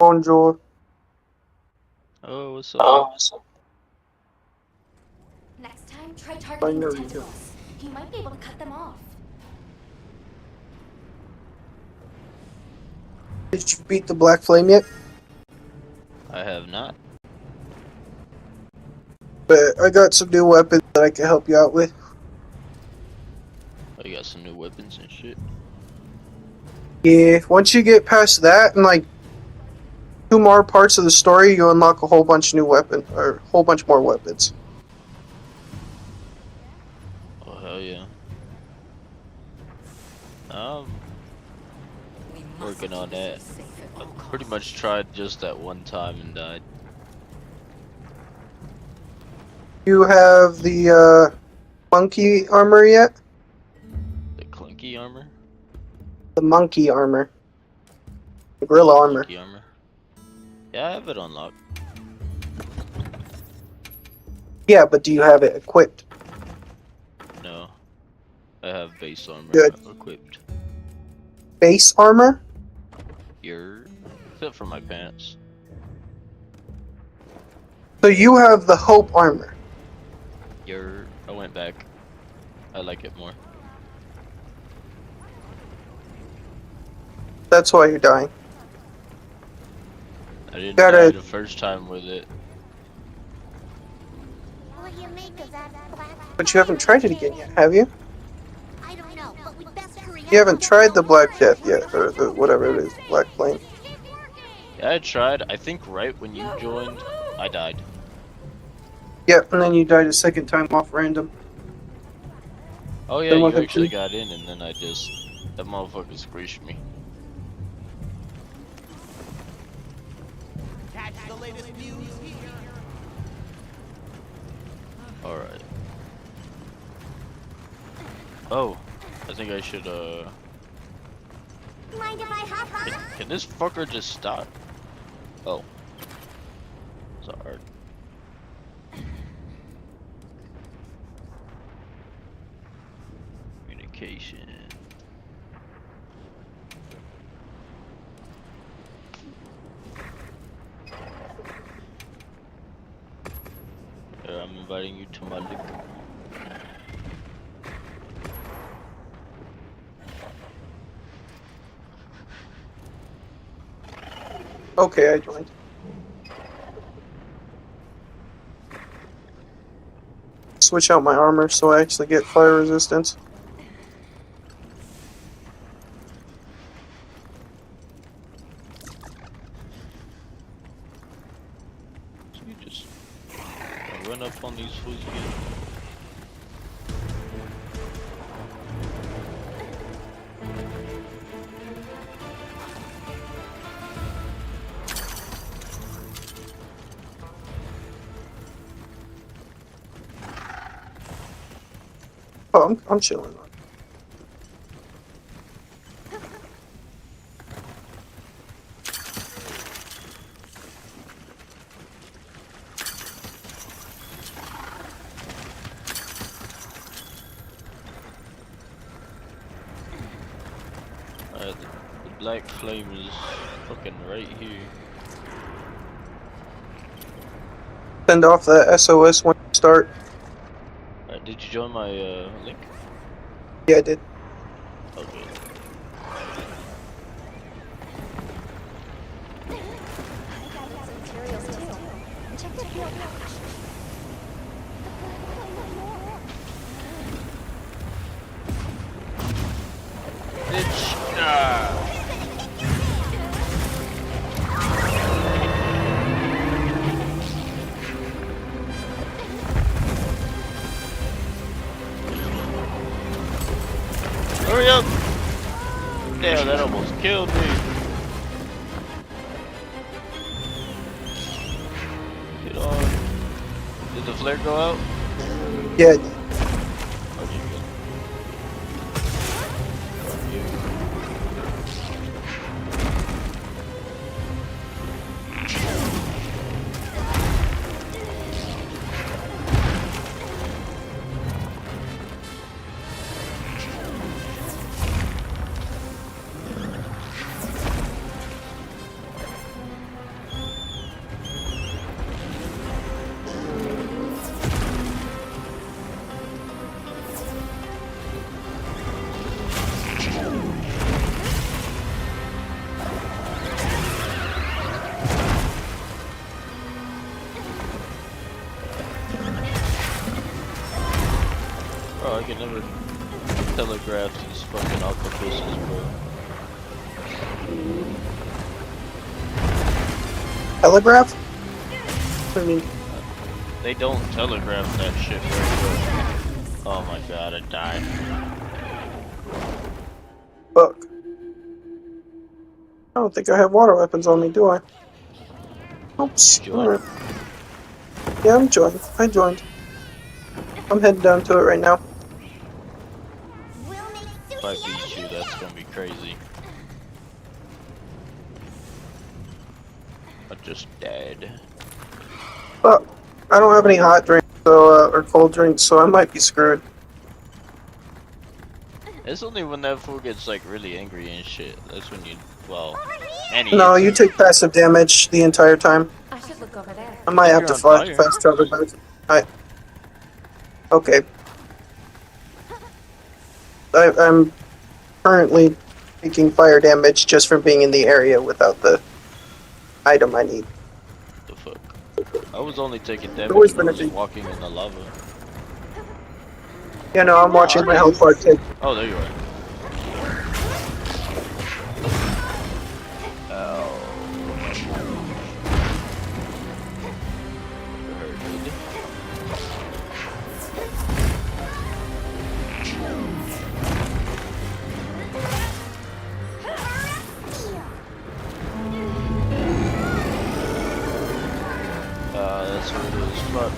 Bonjour. Oh, what's up? Oh, so Next time, try I targeting know the you do. tentacles. You might be able to cut them off. Did you beat the Black Flame yet? I have not. But I got some new weapons that I can help you out with. I got some new weapons and shit. Yeah, once you get past that and like 2 more parts of the story, you unlock a whole bunch of new weapons, or a whole bunch more weapons. Oh hell yeah. Working on that. I pretty much tried just that one time and died. You have the monkey armor yet? The clunky armor? The monkey armor. The Oh, gorilla the armor. monkey armor. Yeah, I have it unlocked. Yeah, but do you have it equipped? No. I have base armor Good. equipped. Base armor? Except for my pants. So you have the hope armor. I went back. I like it more. That's why you're dying. I didn't Gotta- die the first time with it. What do you make of that black? But you haven't tried it again yet, have you? I don't know, but we best hurry up. You haven't tried the Black Death yet, or the whatever it is, Black Flame. Yeah, I tried. I think right when you joined, I died. Yep, and then you died a second time off random. Oh yeah, Then you what happened? actually got in and then that motherfucker squished me. Catch the latest news here. Alright. Oh, I think I should, Mind if I hop on? Can this fucker just stop? Oh. Sorry. Communication. Here, I'm inviting you to my liquor. Okay, I joined. Switch out my armor so I actually get fire resistance. So you just run up on these fools again. Oh, I'm chilling. The black flame is fucking right here. Send off the SOS when you start. Alright, did you join my link? Yeah, I did. Okay. Materials too. And check the field pouch. Bitch! Ah. Hurry up! Damn, that almost killed me. Get on. Did the flare go out? Yeah, I did. Okay, good. Bro, I can never telegraph these fucking octopuses, bro. Telegraph? I mean, They don't telegraph that shit very well. Oh my god, I died. fuck. I don't think I have water weapons on me, do I? Oops. Join. Alright. Yeah, I'm joined. I joined. I'm heading down to it right now. We'll make If I sushi beat you, that's gonna be crazy. I just died. But I don't have any hot drinks, or cold drinks, so I might be screwed. It's only when that fool gets like really angry and shit. That's when you, well, any. No, you take passive damage the entire time. I should look over there. I might If have you're to on fire. fast travel back. Okay. I'm currently taking fire damage just from being in the area without the item I need. The fuck? I was only taking damage always when I been a was big- walking in the lava. Yeah, no, I'm watching my health bar take. Oh, there you are. Ow. Hurted. That's what it is. Fuck.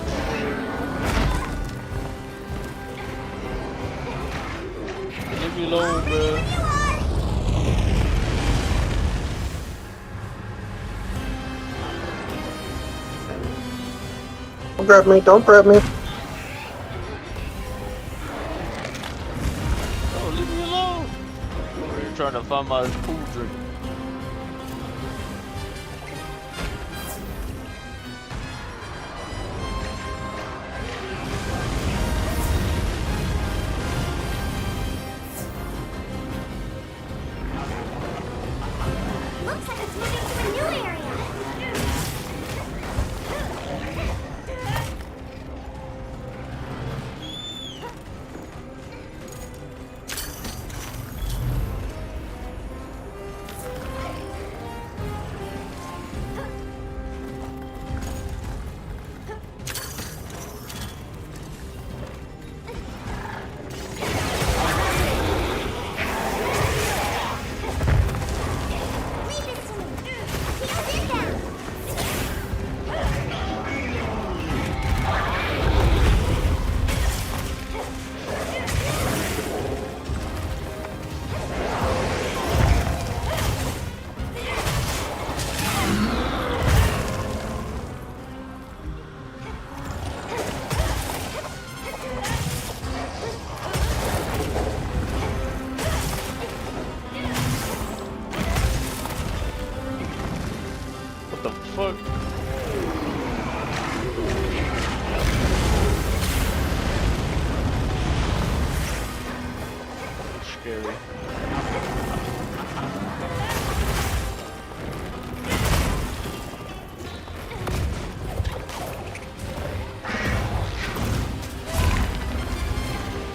Leave me alone, bro. Don't grab me, don't grab me. Oh, leave me alone. You're trying to find my cool drink. Looks like it's moving to a new area. Leave this to me. Here's it down. What the fuck? That's scary.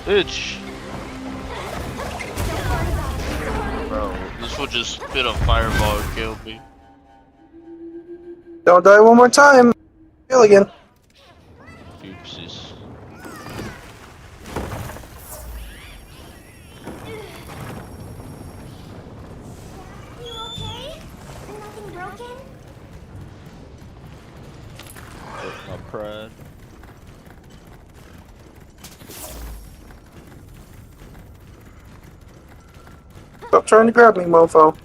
Bitch! Bro, this will just spit a fireball and kill me. Don't die one more time. Kill again. Oopsies. You okay? Nothing broken? Fuck my pride. Stop trying to grab me, mofo.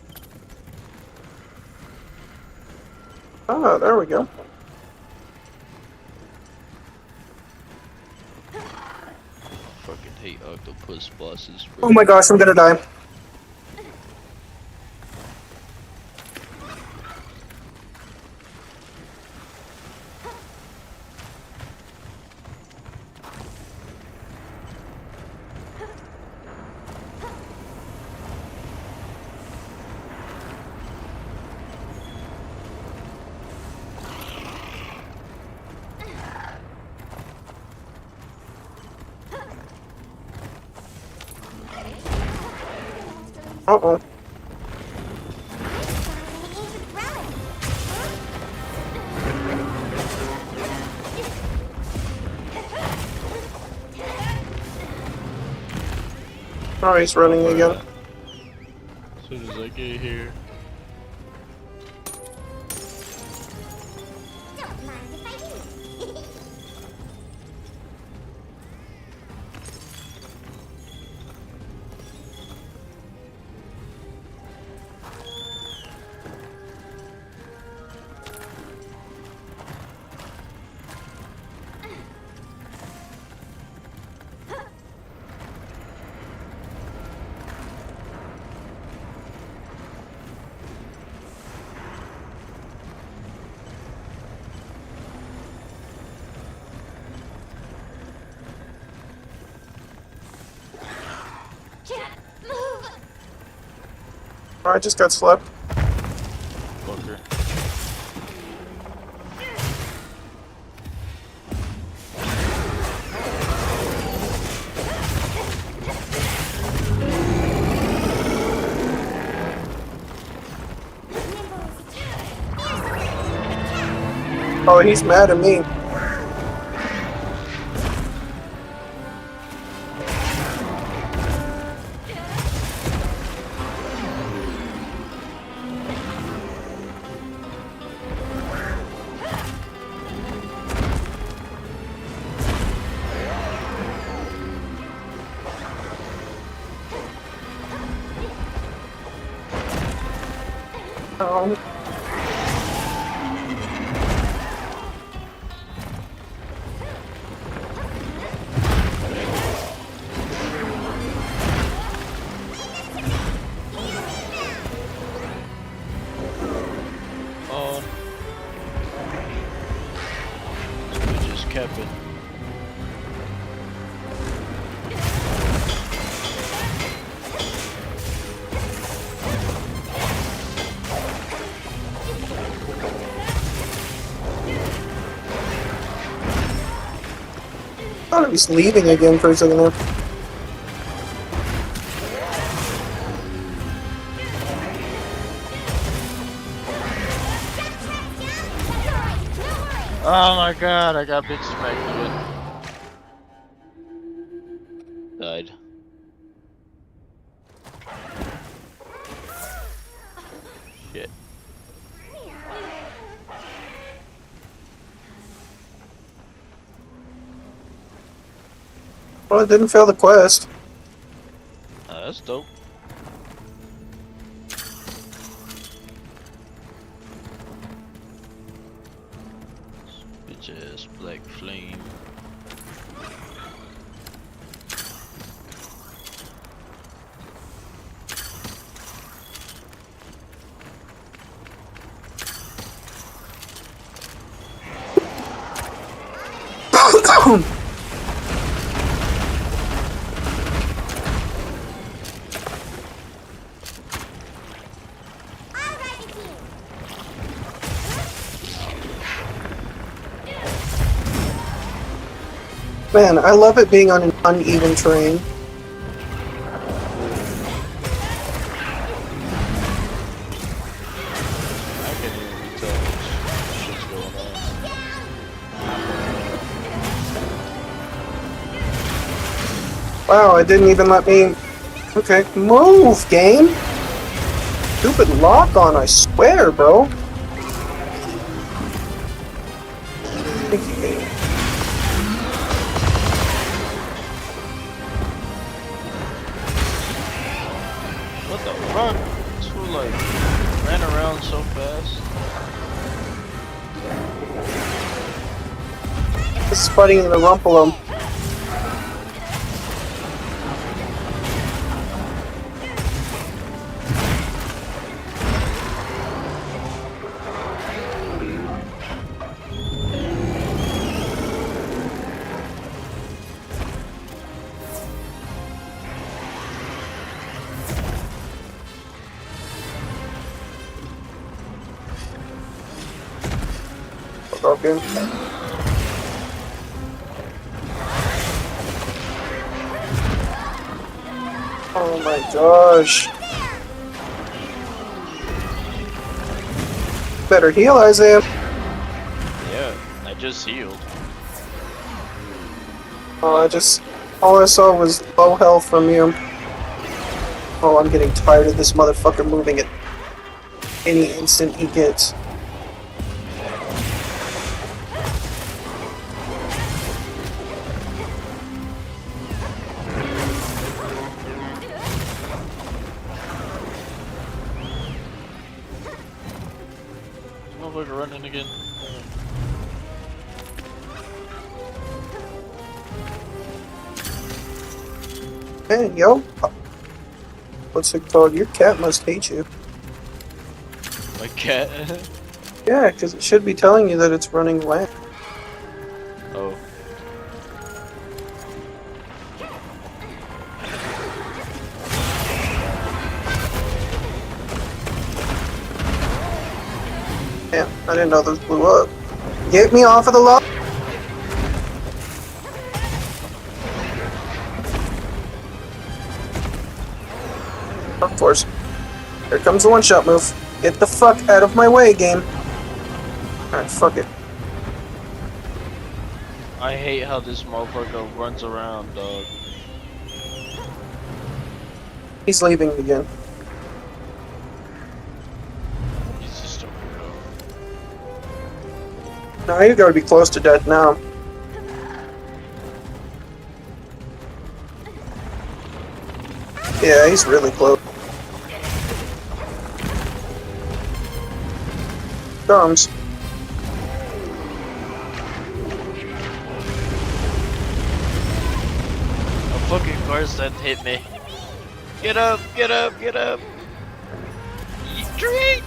Ah, there we go. Fucking hate octopus bosses, Oh bro. my gosh, I'm gonna die. Uh-oh. An ancient relic. Oh, he's running again. As soon as I get here. Don't mind if I do. Can't move. Oh, I just got slapped. Fucker. Oh, he's mad at me. Oh. Oh. This bitch just kept it. I thought he was leaving again for a second there. Oh my god, I got bitch smacked again. Died. Shit. Well, it didn't fail the quest. That's dope. Bitch ass black flame. I'll ride with you. Man, I love it being on an uneven terrain. I can't even tell what shit's going on. Wow, it didn't even let me... Okay, move, game! Stupid lock on, I swear, bro. Thank you, game. What the fuck? This fool like ran around so fast. This is fighting in the Rumpelum. Broken. Oh my gosh. better heal, Isaiah. Yeah, I just healed. Oh, all I saw was low health from you. Oh, I'm getting tired of this motherfucker moving at any instant he gets. Motherfucker running again. Hey, yo. What's it called? Your cat must hate you. My cat. Yeah, because it should be telling you that it's running away. Oh. Damn, I didn't know those blew up. Get me off of the log! Of course. Here comes the one-shot move. Get the fuck out of my way, game. Alright, fuck it. I hate how this motherfucker runs around, dog. He's leaving again. He's just a weirdo. Now you gotta be close to death now. Yeah, he's really close. Comes. A fucking Garson hit me. Get up, get up, get up. Drink!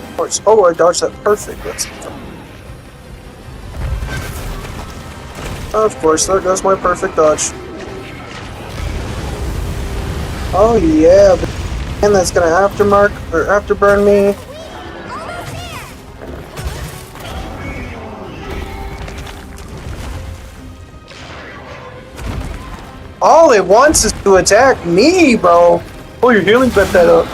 Of course. Oh, I dodged that perfect. That's... Of course, there goes my perfect dodge. Oh yeah, and that's gonna afterburn me. All it wants is to attack me, bro. Oh, your healing bet that up.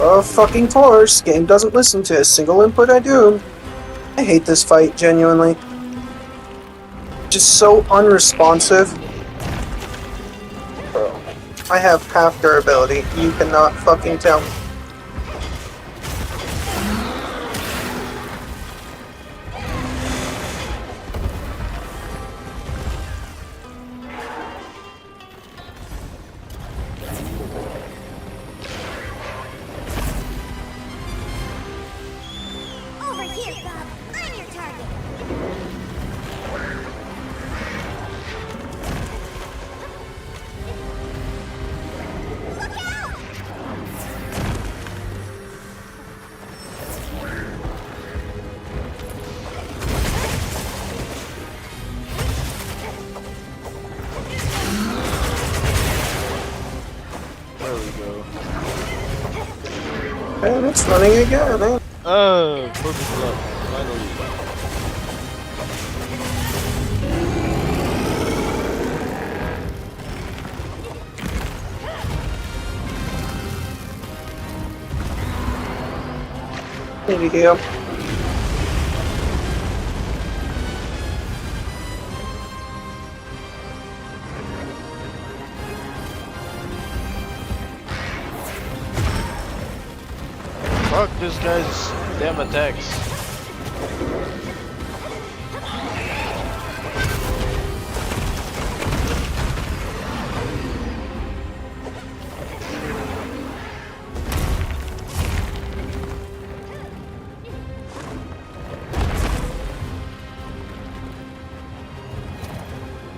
Of fucking course, game doesn't listen to a single input I do. I hate this fight, genuinely. Just so unresponsive. Bro, I have half durability. You cannot fucking tell me. Over here, Bob. I'm your target. Look out! There we go. And it's running again, eh? Oh, perfect luck. Finally. Need to heal. Fuck this guy's damn attacks.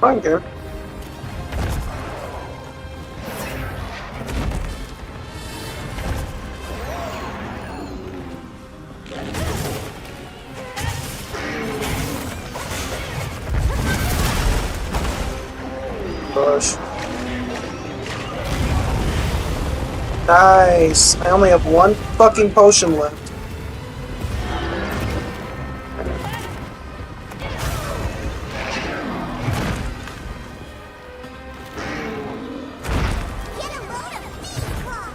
Fine, game. Gosh. Nice. I only have one fucking potion left. Get a load of these claws!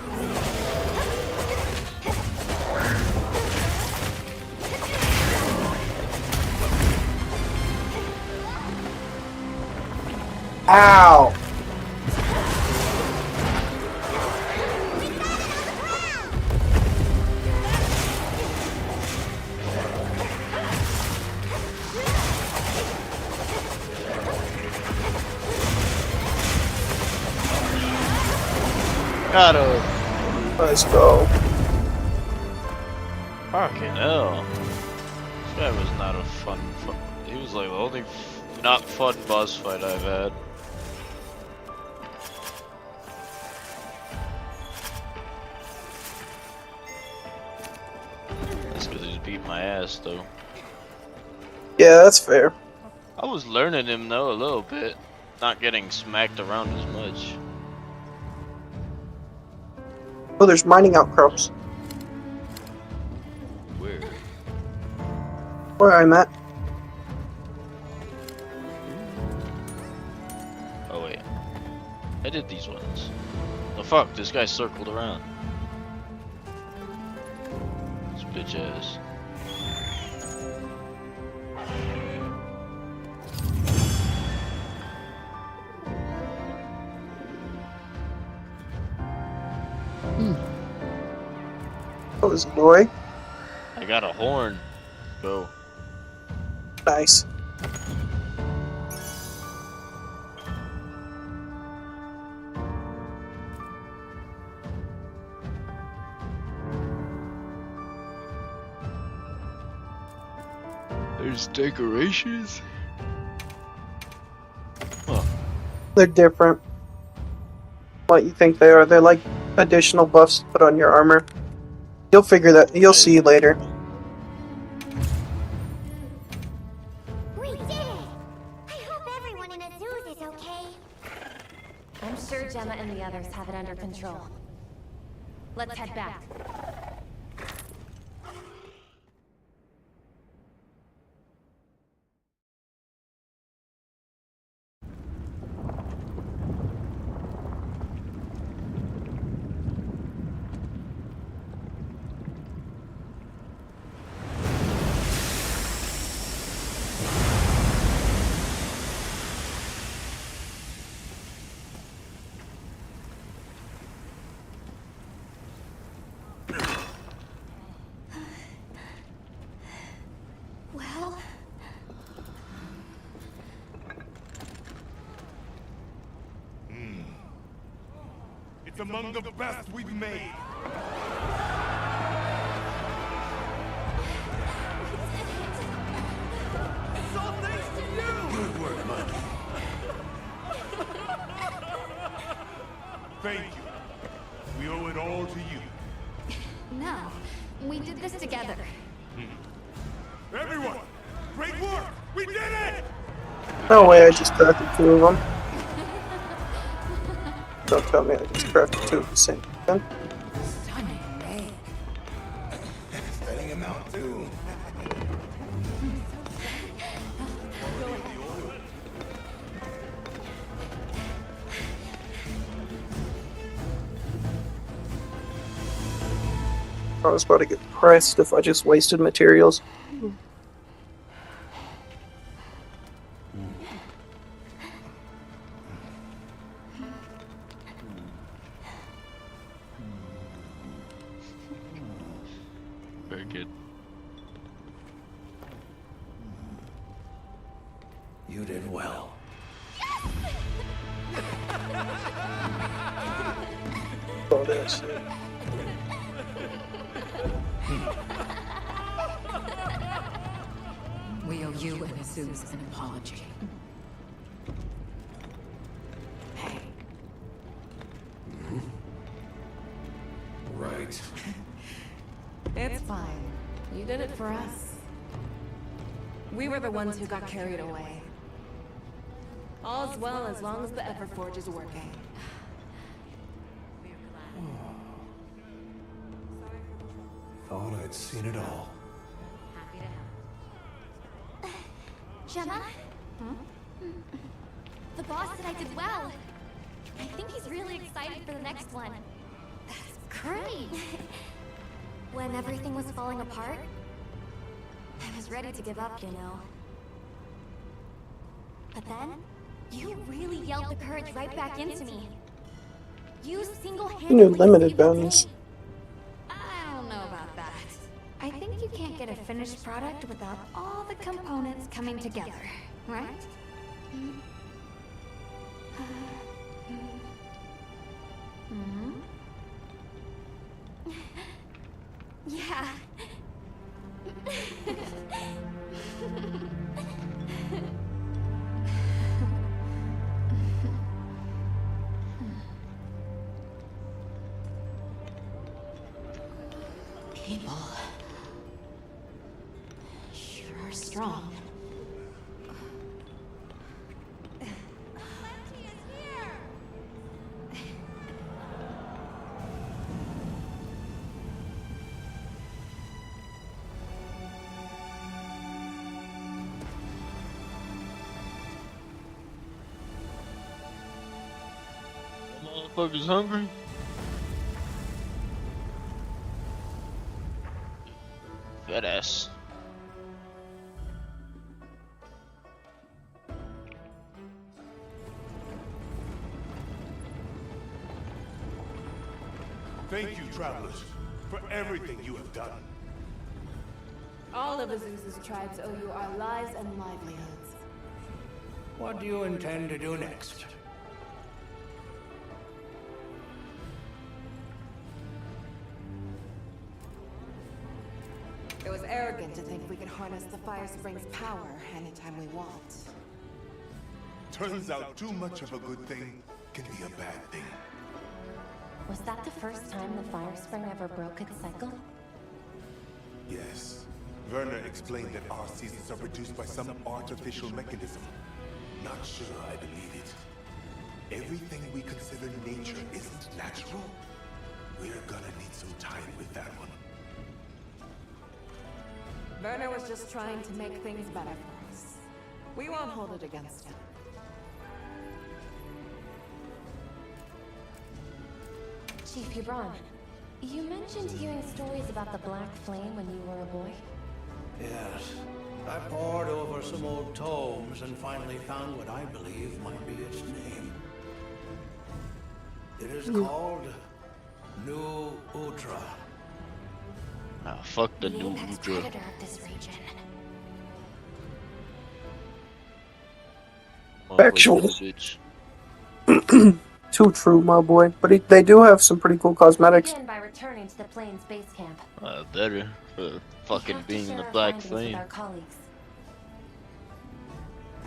Ow! Got him. Let's go. Fucking hell. This guy was not a fun. He was like the only not fun boss fight I've had. That's because he's beat my ass though. Yeah, that's fair. I was learning him though a little bit, not getting smacked around as much. Oh, there's mining outcrops. Where? Where I'm at. Oh wait, I did these ones. Oh fuck, this guy circled around. This bitch ass. Oh, this boy. I got a horn. Go. Nice. There's decorations. Huh. They're different. What you think they are? They're like additional buffs to put on your armor. You'll figure that. You'll see later. We did it! I hope everyone in Azuz is okay. I'm sure Gemma and the others have it under control. Let's head back. Well, It's among the best we've made. It's all thanks to you! Good work, Mike. Thank you. We owe it all to you. No, we did this together. Everyone, great work! We did it! No way, I just crafted two of them. Don't tell me I just crafted two of the same thing. Setting him out too. I was about to get pressed if I just wasted materials. Very good. You did well. Oh, that shit. We owe you and Azuz an apology. Hey, Right. it's fine. You did it for us. We were the ones who got carried away. All's well as long as the Everforge is working. Thought I'd seen it all. Gemma? The boss said I did well. I think he's really excited for the next one. That's great. When everything was falling apart, I was ready to give up, you know. But then, you really yelled the courage right back into me. You single-handedly You knew limited saved the bounties. day. I don't know about that. I think you can't get a finished product without all the components coming together, right? Yeah. People sure are strong. Motherfuckers hungry? Fat ass. Thank you, travelers, for everything you have done. All of Azusa's tribes owe you our lives and livelihoods. What do you intend to do next? It was arrogant to think we could harness the Fire Spring's power anytime we want. Turns out too much of a good thing can be a bad thing. Was that the first time the Fire Spring ever broke its cycle? Yes. Werner explained that our seasons are produced by some artificial mechanism. Not sure I believe it. Everything we consider nature isn't natural. We're gonna need some time with that one. Werner was just trying to make things better for us. We won't hold it against him. Chief Hubron, you mentioned hearing stories about the Black Flame when you were a boy. Yes. I pored over some old tomes and finally found what I believe might be its name. It is called New Ultra. Ah, fuck the The new apex Udra. predator of this region. Factual. Motherfuckers, Too true, my boy. But they do have some pretty cool cosmetics. Begin by returning to the Plains base camp. better for We fucking have to being share the our Black findings with Flame. our colleagues.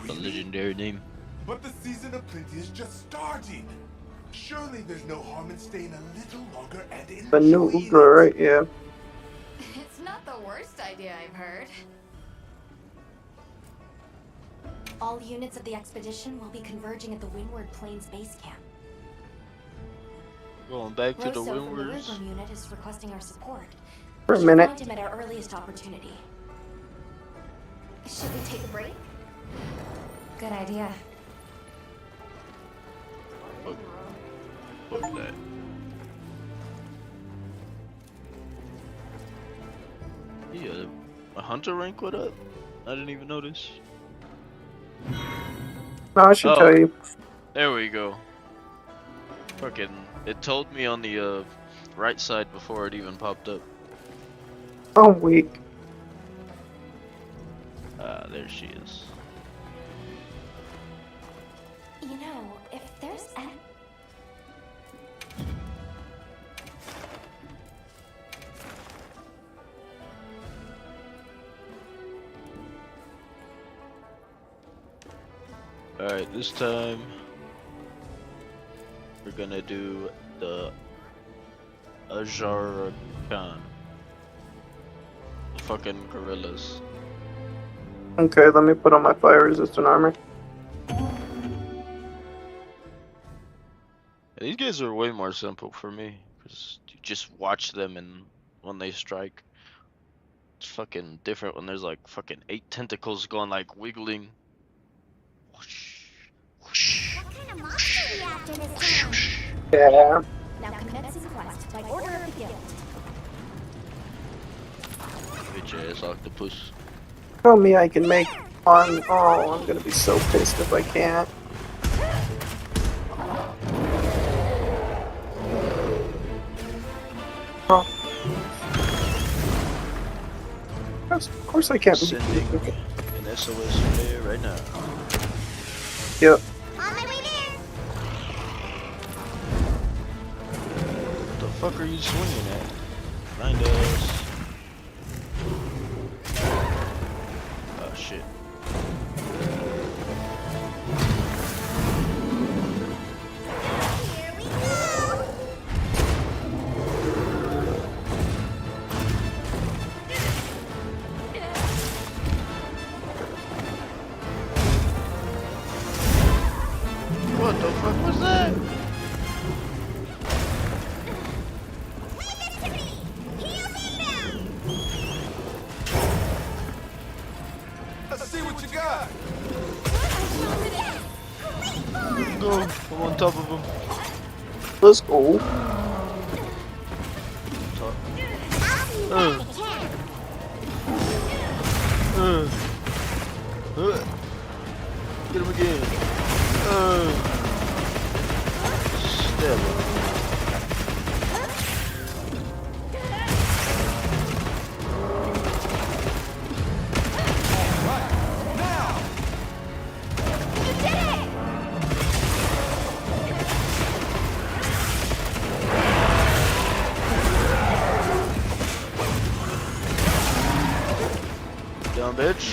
A legendary name. But the season of plenty is just starting. Surely there's no harm in staying a little longer and enjoying The new it. Ugra, right? Yeah. It's not the worst idea I've heard. All units of the expedition will be converging at the Windward Plains base camp. Going back to the Rosso from the Windwards. Rhythm unit is requesting our support. For a Should minute. find him at our earliest opportunity. Should we take a break? Good idea. Fuck that. Yeah, a hunter rank what up? I didn't even notice. No, I should Oh. tell you. There we go. Fucking, it told me on the right side before it even popped up. I'm weak. Ah, there she is. You know, if there's an... Alright, this time we're gonna do the Ajar Khan. The fucking gorillas. Okay, let me put on my fire resistant armor. guys are way more simple for me because you just watch them and when they strike, it's fucking different when there's like fucking 8 tentacles going like wiggling. Whoosh, whoosh. What kind of monster are we after this time? Yeah. Now commencing quest by order of the guild. Bitch ass octopus. Tell me I can make on. Oh, I'm gonna be so pissed if I can't. Oh. Of course I can't. Sending an SOS flare right now. Yep. On my way there. What the fuck are you swinging at? Find us. Oh shit. Here we go. What the fuck was that? Leave this to me. Heels inbound. Let's see what you got. Yes. Great form. Go. I'm on top of him. Let's go. Top. I'll see you back at camp. Get him again. Stab him. You did it. Down, bitch.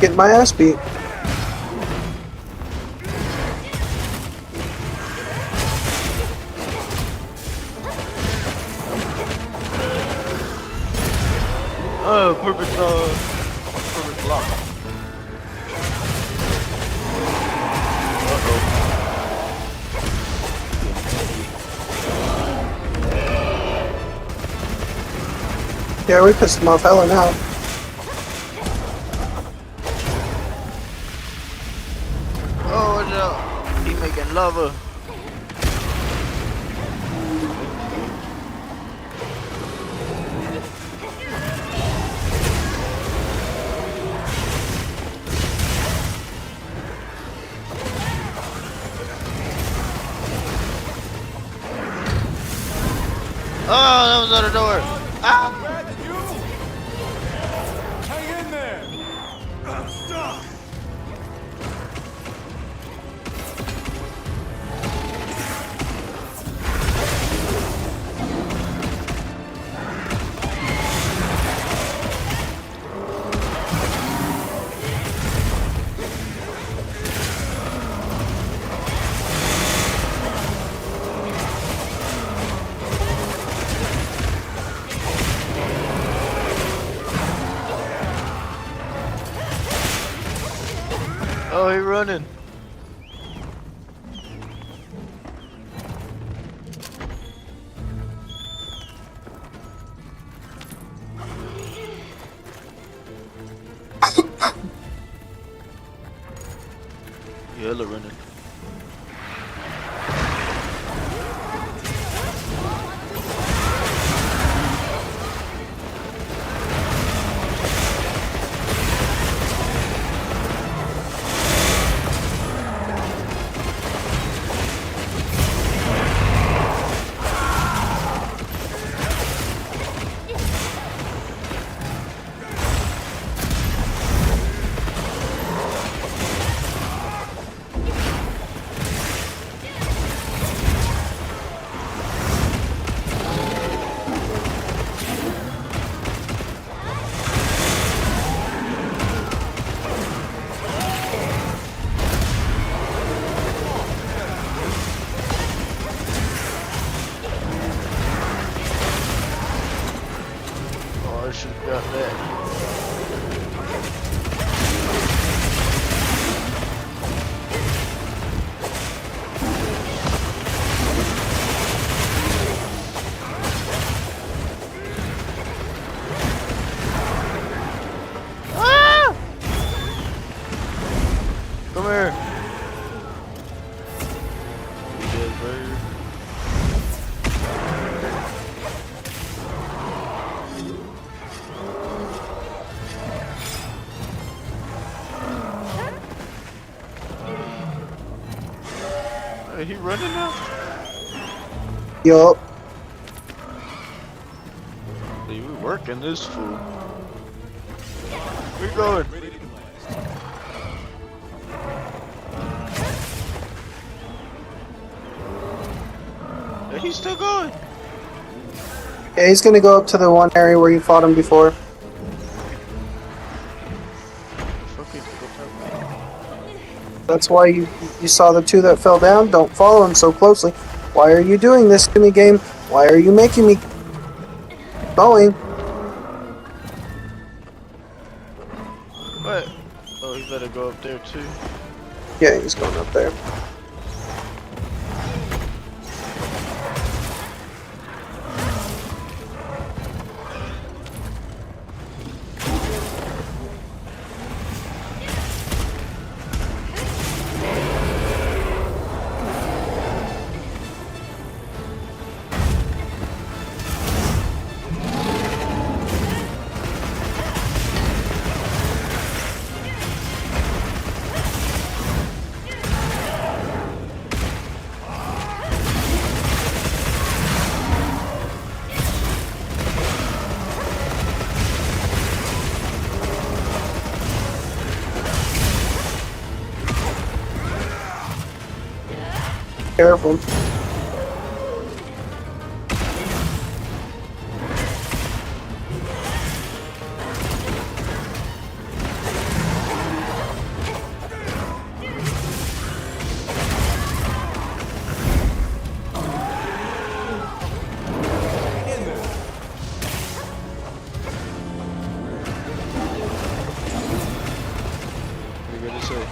Get my ass beat. Oh, perfect block. Uh-oh. Yeah, we pissed him off hella now. Oh, watch out. He making lava. Oh, that was out of nowhere. Ah! Hang in there. I'm stuck. Oh, he running. Hella running. Oh, I should have got that. Ah! Come here. You dead bird. Hey, he running now? Yup. Hey, we working this fool. We're going. Yeah, he's still going. Yeah, he's gonna go up to the one area where you fought him before. Fucking That's why you saw the two that fell down. Don't follow him so closely. Why are you doing this to me, game? Why are you making me going? What? Oh, he better go up there too. Yeah, he's going up there. Careful. What are you gonna say?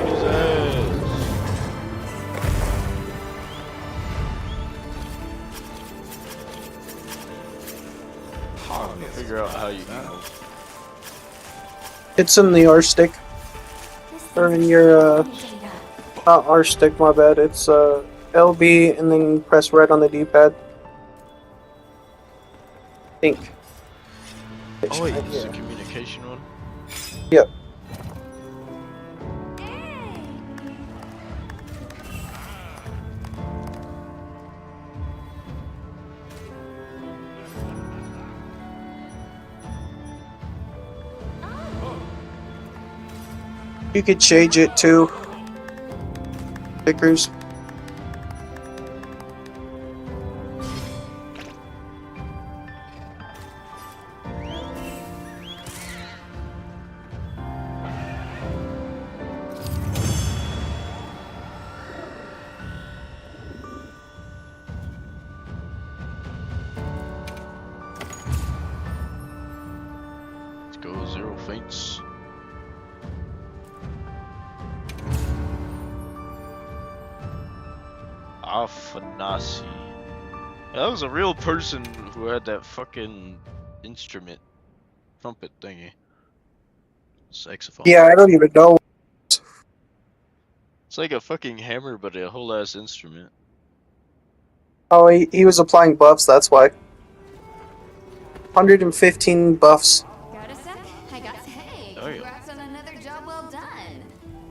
His ass. Figure out how you can. It's in the R stick. Or in your, not R stick, my bad. It's, LB and then press red on the D-pad. Think. Oh wait, it's a communication one. Yep. You could change it to stickers. Let's go, zero faints. Afanasi. That was a real person who had that fucking instrument, trumpet thingy. Saxophone. Yeah, I don't even know. It's like a fucking hammer, but a whole ass instrument. Oh, he was applying buffs, that's why. 115 buffs. Got a sec? I got. Hey, Oh, yeah. congrats on another job Job well done.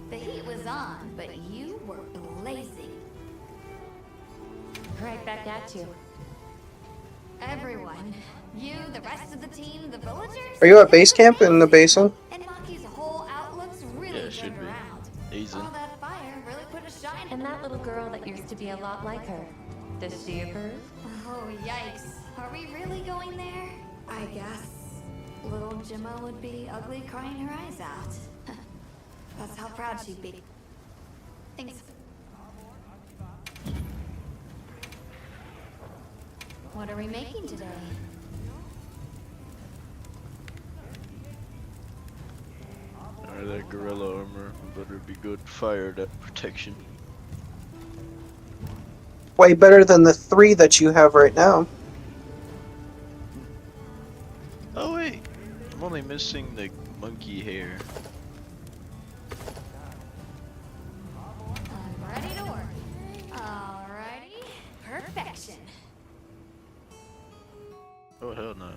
The heat was on, but you were blazing. Right back at you. Everyone. You, the rest of the team, the villagers. Are you at base camp in the basin? And Maki's whole outlook's really Yeah, it should turned be. around. Easy. All that fire really put a shine And that little girl that used to be a lot like her. Does she approve? Oh, yikes. Are we really going there? I guess little Gemma would be ugly crying her eyes out. That's how proud she'd be. Thanks. What are we making today? Alright, that gorilla armor better be good fire that protection. Way better than the 3 that you have right now. Oh wait, I'm only missing the monkey hair. I'm ready to work. Alrighty. Perfection. Oh hell no.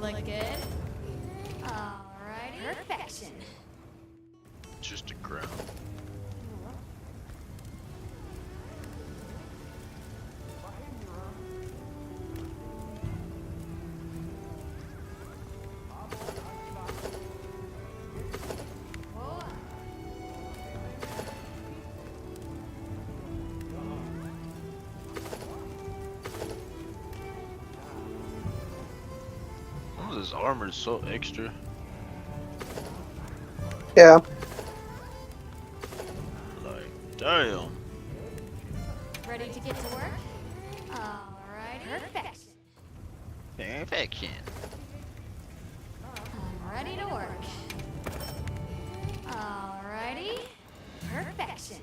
Look good. Alrighty. Perfection. Just a crown. Oh, this armor is so extra. Yeah. Like, damn. Ready to get to work? Alrighty. Perfection. Perfection. I'm ready to work. Alrighty. Perfection.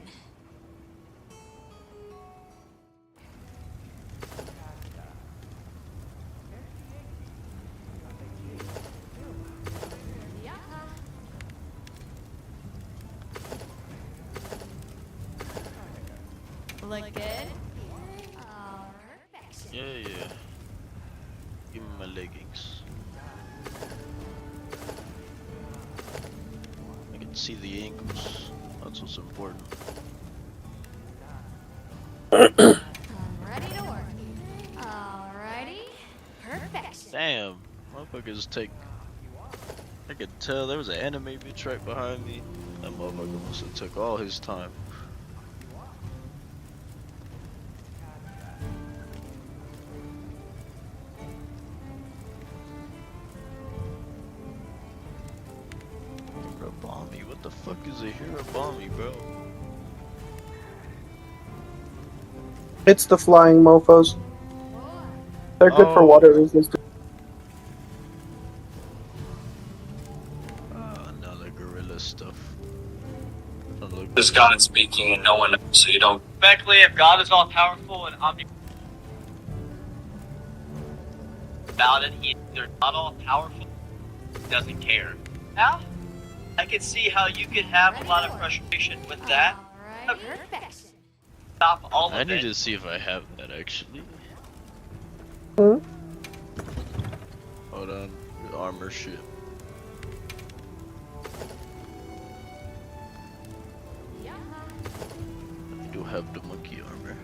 Look good? Perfection. Yeah, yeah. Give me my leggings. I can see the ankles. That's what's important. I'm ready to work. Alrighty. Perfection. Damn, motherfuckers take. I could tell there was an anime bitch right behind me. That motherfucker must have took all his time. Hirabami, what the fuck is a Hirabami, bro? It's the flying mofos. They're good for Oh. water resistance. Another gorilla stuff. Don't look This God is speaking and no one knows, so you don't. Respectfully, if God is all powerful and omnipotent about it, he's either not all powerful, he doesn't care. Now, I can see how you could have a lot of frustration with that. Alright. Perfection. Stop all I of need it. to see if I have that actually. Hmm? Hold on, the armor shit. I do have the monkey armor.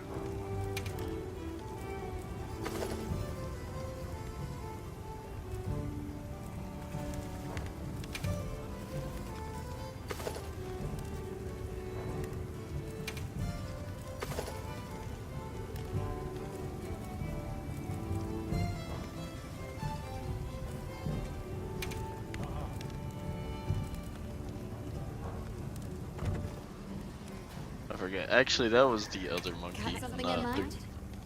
Okay, actually, that was the other monkey, Got something in mind?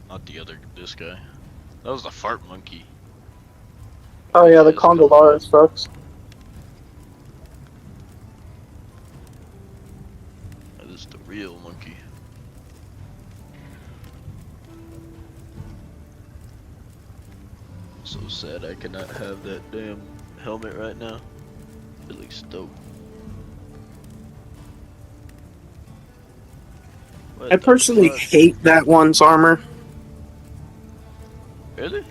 not the other, this guy. That was the fart monkey. Oh yeah, the it's coming. Condolara sucks. That is the real monkey. So sad I cannot have that damn helmet right now. It looks dope. What I the personally fuck? hate that one's armor. Really?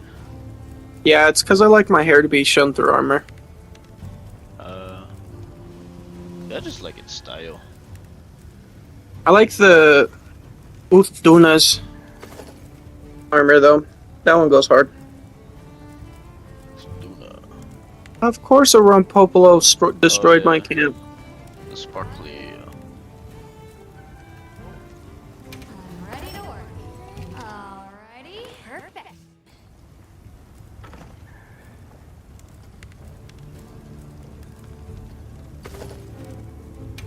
Yeah, it's because I like my hair to be shown through armor. I just like its style. I like the Uthduna's armor though. That one goes hard. Luna. Of course, a Rumpopolo destroyed yeah. my camp. The sparkly. I'm ready to work. Alrighty, perfect.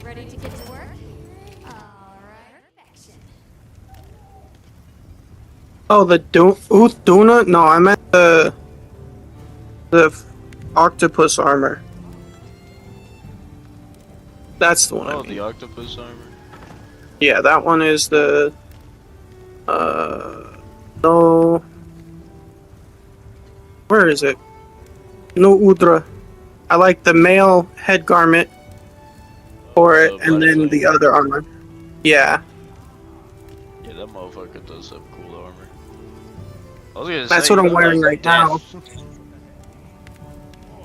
Ready to get to work? Alright, perfection. Oh, the Uthuduna? No, I meant the octopus armor. That's the one I Oh, mean. the octopus armor. Yeah, that one is the no. Where is it? No Udra. I like the male head garment for it, The and then black the flame. other armor. Yeah, Yeah, that motherfucker does have cool armor. I was gonna That's say, what I'm you look wearing like right now. death.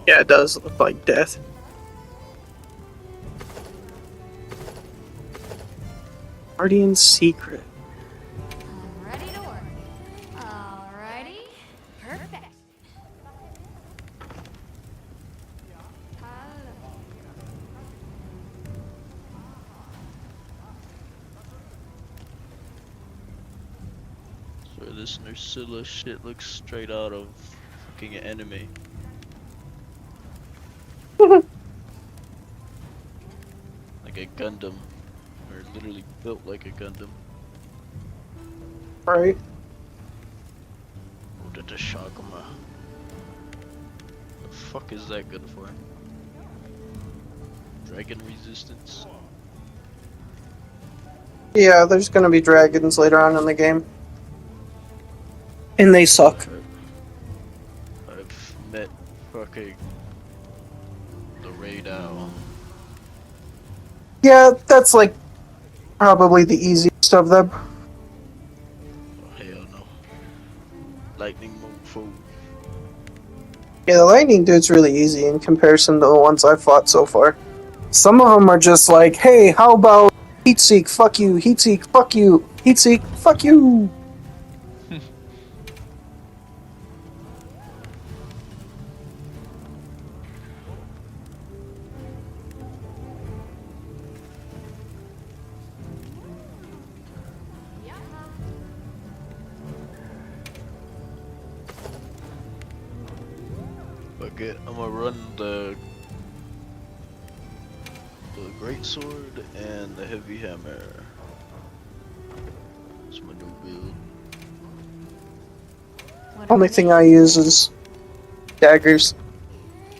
yeah, it does look like death. Guardian's Secret. I'm ready to work. Alrighty, perfect. So this Nursilla shit looks straight out of fucking anime. Like a Gundam. Or literally built like a Gundam. Right. Oh, the Shaguma. The fuck is that good for? Dragon resistance? Yeah, there's gonna be dragons later on in the game. And they suck. I've met fucking the Raid Owl. Yeah, that's like probably the easiest of them. Oh, hell no. Lightning Mofo. Yeah, the lightning dude's really easy in comparison to the ones I've fought so far. Some of them are just like, hey, how about Heatseek, fuck you, Heatseek, fuck you, Heatseek, fuck you. Okay, I'm gonna run the great sword and the heavy hammer. That's my new build. Only thing I use is daggers.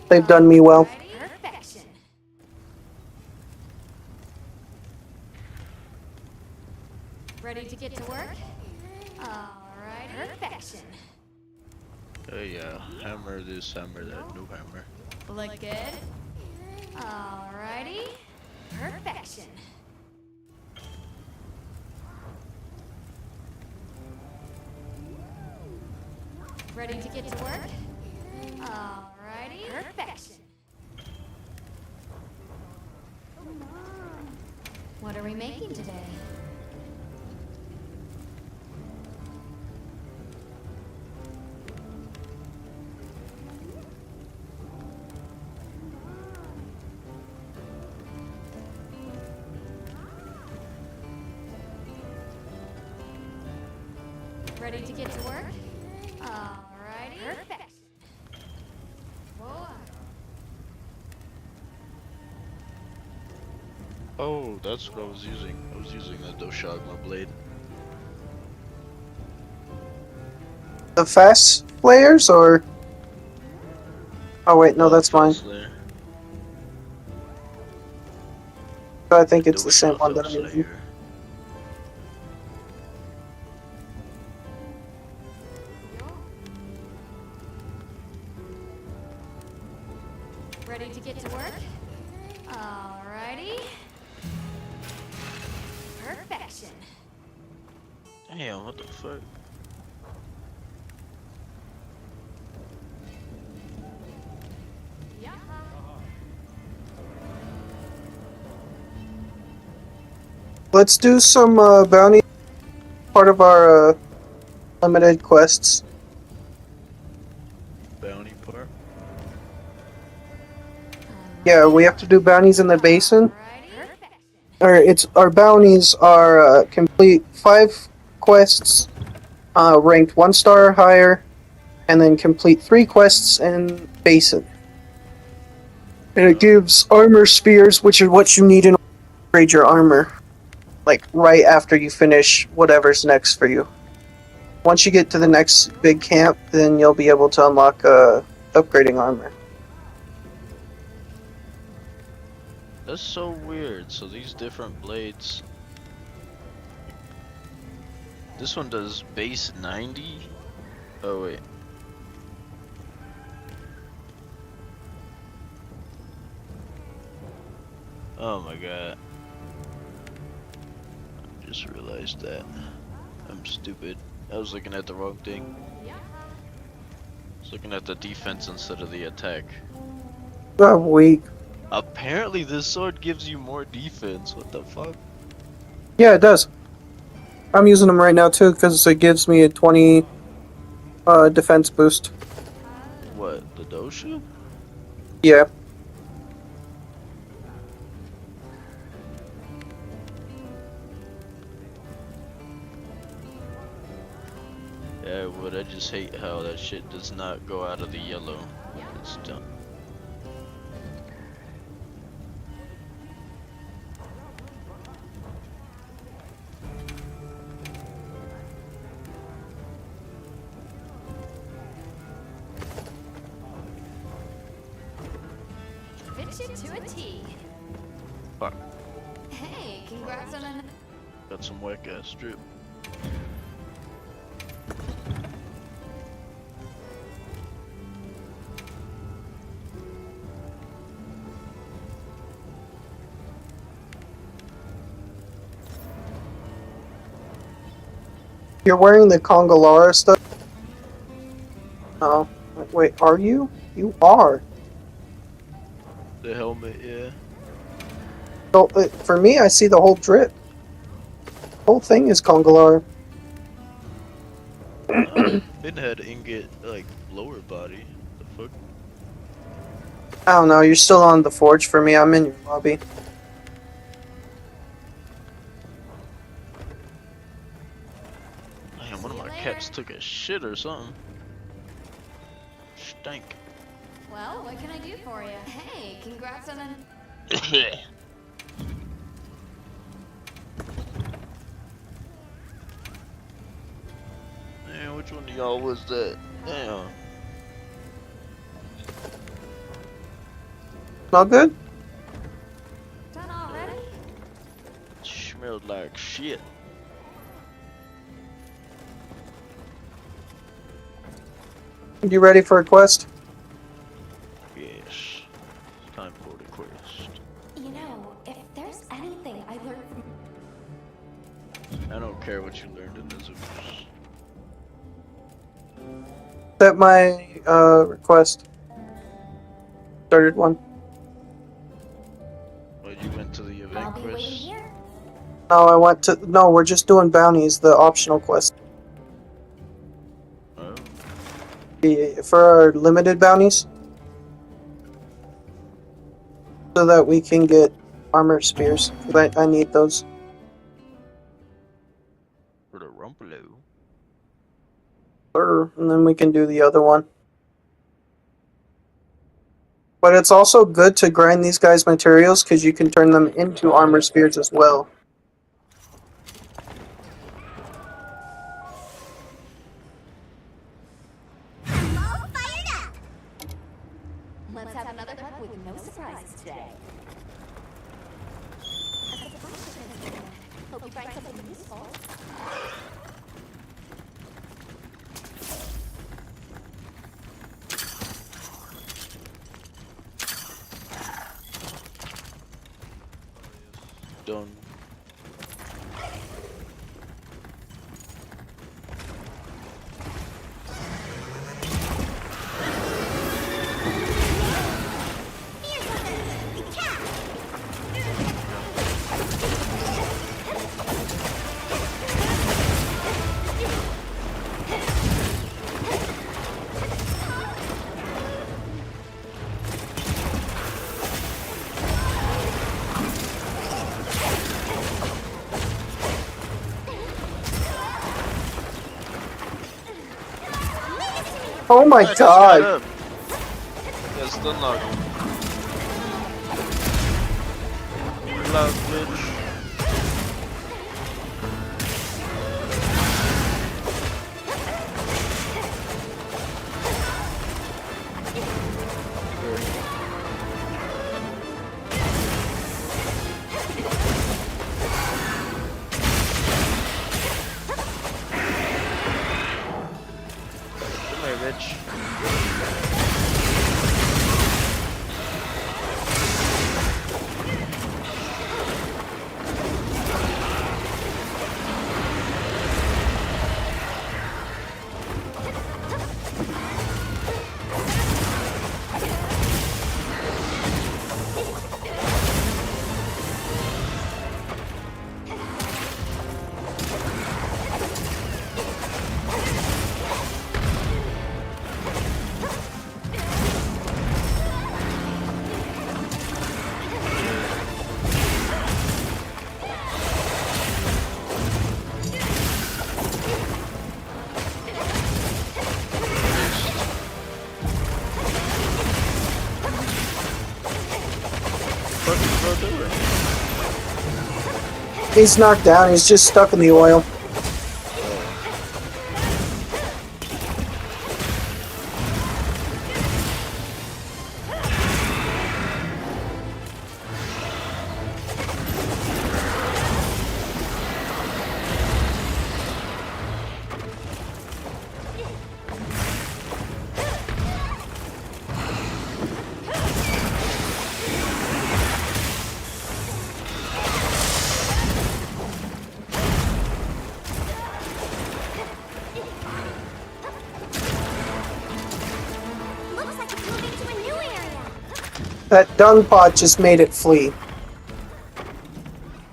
They've done me well. Perfection. Ready to get to work? Alright, perfection. Hey, hammer this, hammer that, new hammer. Look good? Alrighty, perfection. Ready to get to work? Alrighty, perfection. What are we making today? Ready to get to work? Alrighty. Perfect. Whoa. Oh, that's what I was using. I was using the Doshagma blade. The fast players, or? Oh wait, no, that's mine. Slayer. I think The it's the same one that I'm Fell using. Slayer. Ready to get to work? Alrighty. Perfection. Damn, what the fuck? Let's do some bounty, part of our limited quests. Bounty part? Yeah, we have to do bounties in the basin. Alrighty. Our bounties are complete 5 quests, ranked 1 star or higher, and then complete 3 quests in basin. And it gives armor spears, which are what you need in order to upgrade your armor. Like right after you finish whatever's next for you. Once you get to the next big camp, then you'll be able to unlock upgrading armor. That's so weird. So these different blades. This one does base 90? Oh wait. Oh my god. I just realized that. I'm stupid. I was looking at the wrong thing. I was looking at the defense instead of the attack. Oh, weak. Apparently this sword gives you more defense. What the fuck? Yeah, it does. I'm using them right now too because it gives me a 20 defense boost. What? The Dosha? Yeah. Yeah, I would. I just hate how that shit does not go out of the yellow. It's dumb. Fit you to a T. Fuck. Hey, congrats on an... Got some whack ass strip. You're wearing the Congalara stuff? Oh. Wait, are you? You are. The helmet, yeah. So, for me, I see the whole drip. The whole thing is Congalara. Pinhead ingot, like, lower body. The fuck? I don't know, you're still on the forge for me. I'm in your lobby. Damn, one of my cats took a shit or something. Stank. Well, what can I do for you? Hey, congrats on an... Man, which one of y'all was that? Damn. Not good? Done already? Smelled like shit. You ready for a quest? Yes. Time for the quest. You know, if there's anything I learned from I don't care what you learned in this. Set my request. Started one. Well, you went to the I'll event be waiting quest. here. No, I went to. No, we're just doing bounties, the optional quest. Oh. For our limited bounties. So that we can get armor spears. 'Cause I need those. For the Rumpalo. And then we can do the other one. But it's also good to grind these guys' materials because you can turn them into armor spheres as well. All fired up! Let's have another hunt with no surprises today. Hope you find something useful. Done. Oh my I just god! got up. Yeah, stun lock. Loud bitch. Come here, bitch. What is bro doing? He's knocked down, he's just stuck in the oil. Looks like it's moving to a new area. That dung pot just made it flee.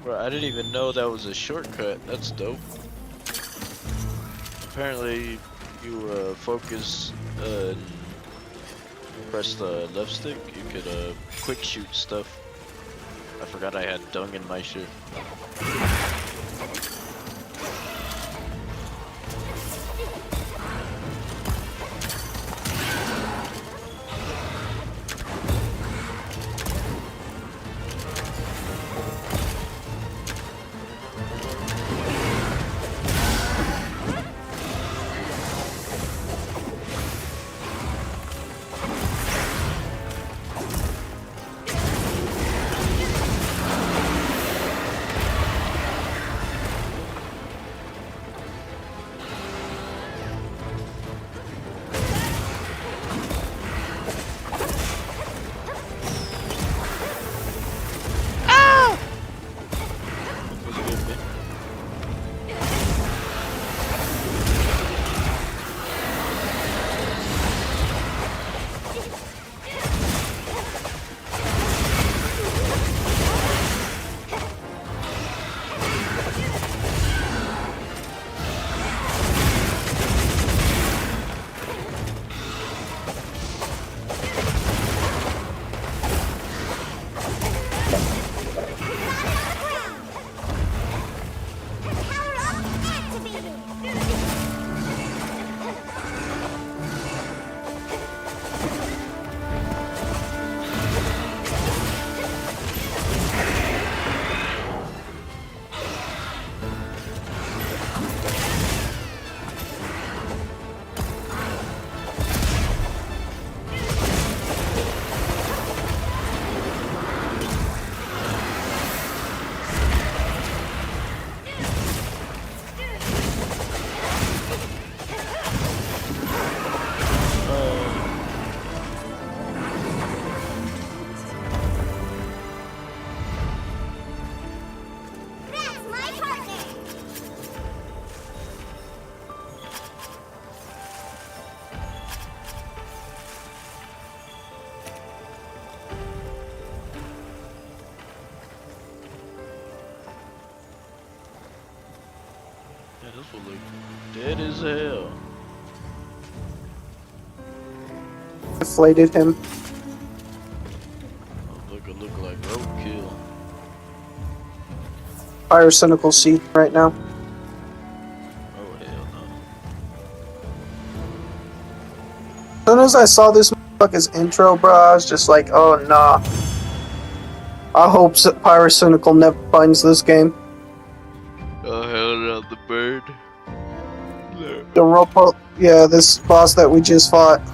Bro, I didn't even know that was a shortcut. That's dope. Apparently, you focus and press the left stick, you could quick shoot stuff. I forgot I had dung in my shit. look dead as hell. Deflated him. Look like roadkill. Fire cynical seed right now. Oh hell no. As soon as I saw this motherfucker's intro, bro, I was just like, oh nah. I hope Pyrocynical never finds this game. Oh hell no, the bird. No. The robot, yeah, this boss that we just fought. Oh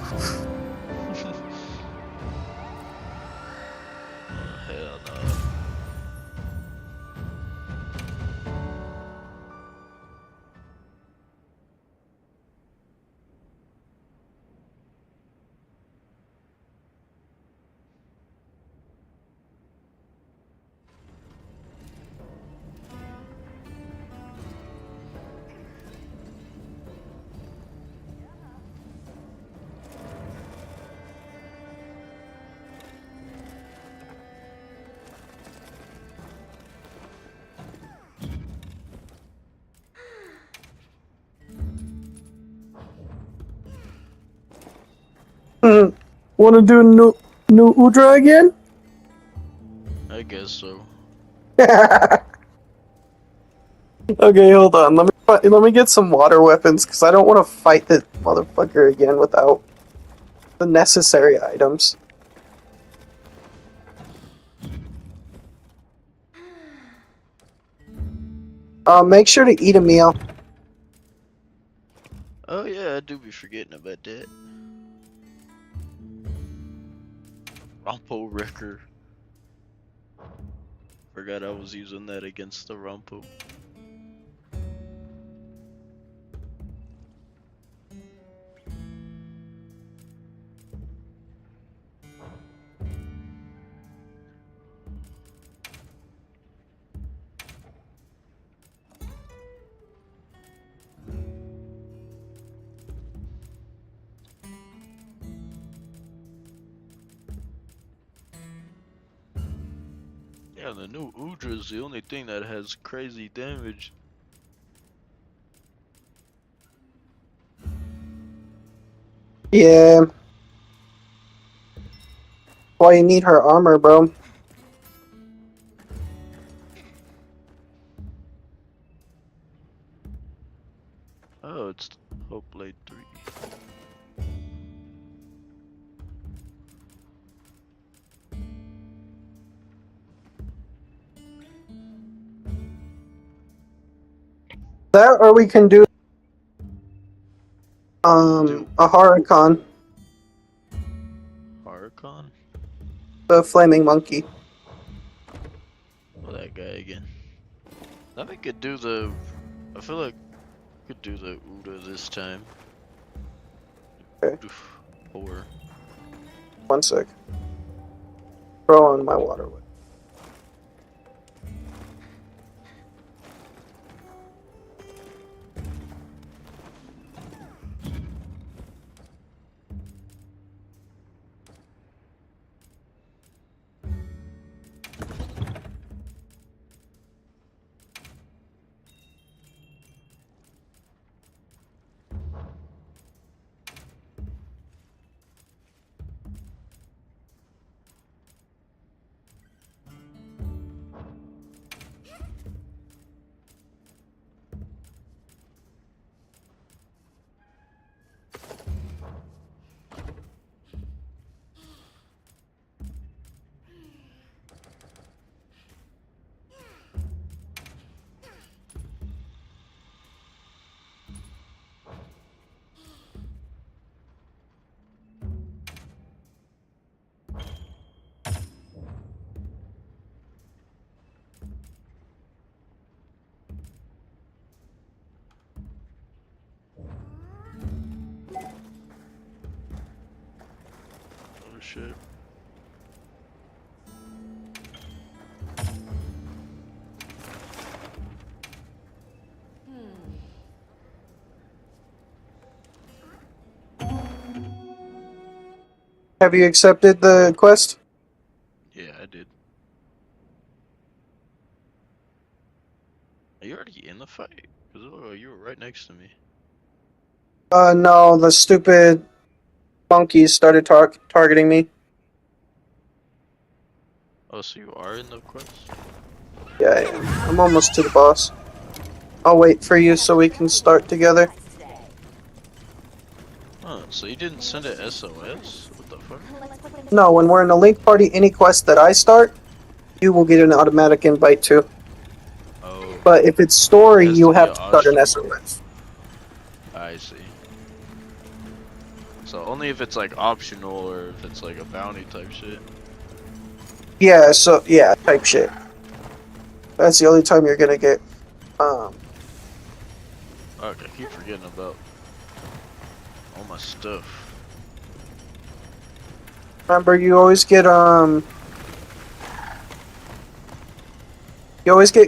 hell no. Wanna do new Udra again? I guess so. Okay, hold on. Let me get some water weapons because I don't want to fight this motherfucker again without the necessary items. Make sure to eat a meal. Oh yeah, I do be forgetting about that. Rumpo Wrecker. Forgot I was using that against the Rumpo. Yeah, the new Udra is the only thing that has crazy damage. Yeah. Why you need her armor, bro? Oh, it's Hope Blade 3. That or we can do a Haricon, Haricon? the flaming monkey. Oh, that guy again. I think we could do the. I feel like we could do the Uda this time. Okay. Or. 1 sec. Throw on my water weapon. Oh shit. Have you accepted the quest? Yeah, I did. Are you already in the fight? Cause you were right next to me. No, the stupid monkeys started targeting me. Oh, so you are in the quest? Yeah, I am. I'm almost to the boss. I'll wait for you so we can start together. Oh, so you didn't send a SOS? What the fuck? No, when we're in a Link Party, any quest that I start, you will get an automatic invite too. Oh, But if it's story, Has to you be have a to start an optional. SOS. I see. So only if it's like optional or if it's like a bounty type shit. Yeah, so, yeah, type shit. That's the only time you're gonna get, Fuck, I keep forgetting about all my stuff. remember, you always get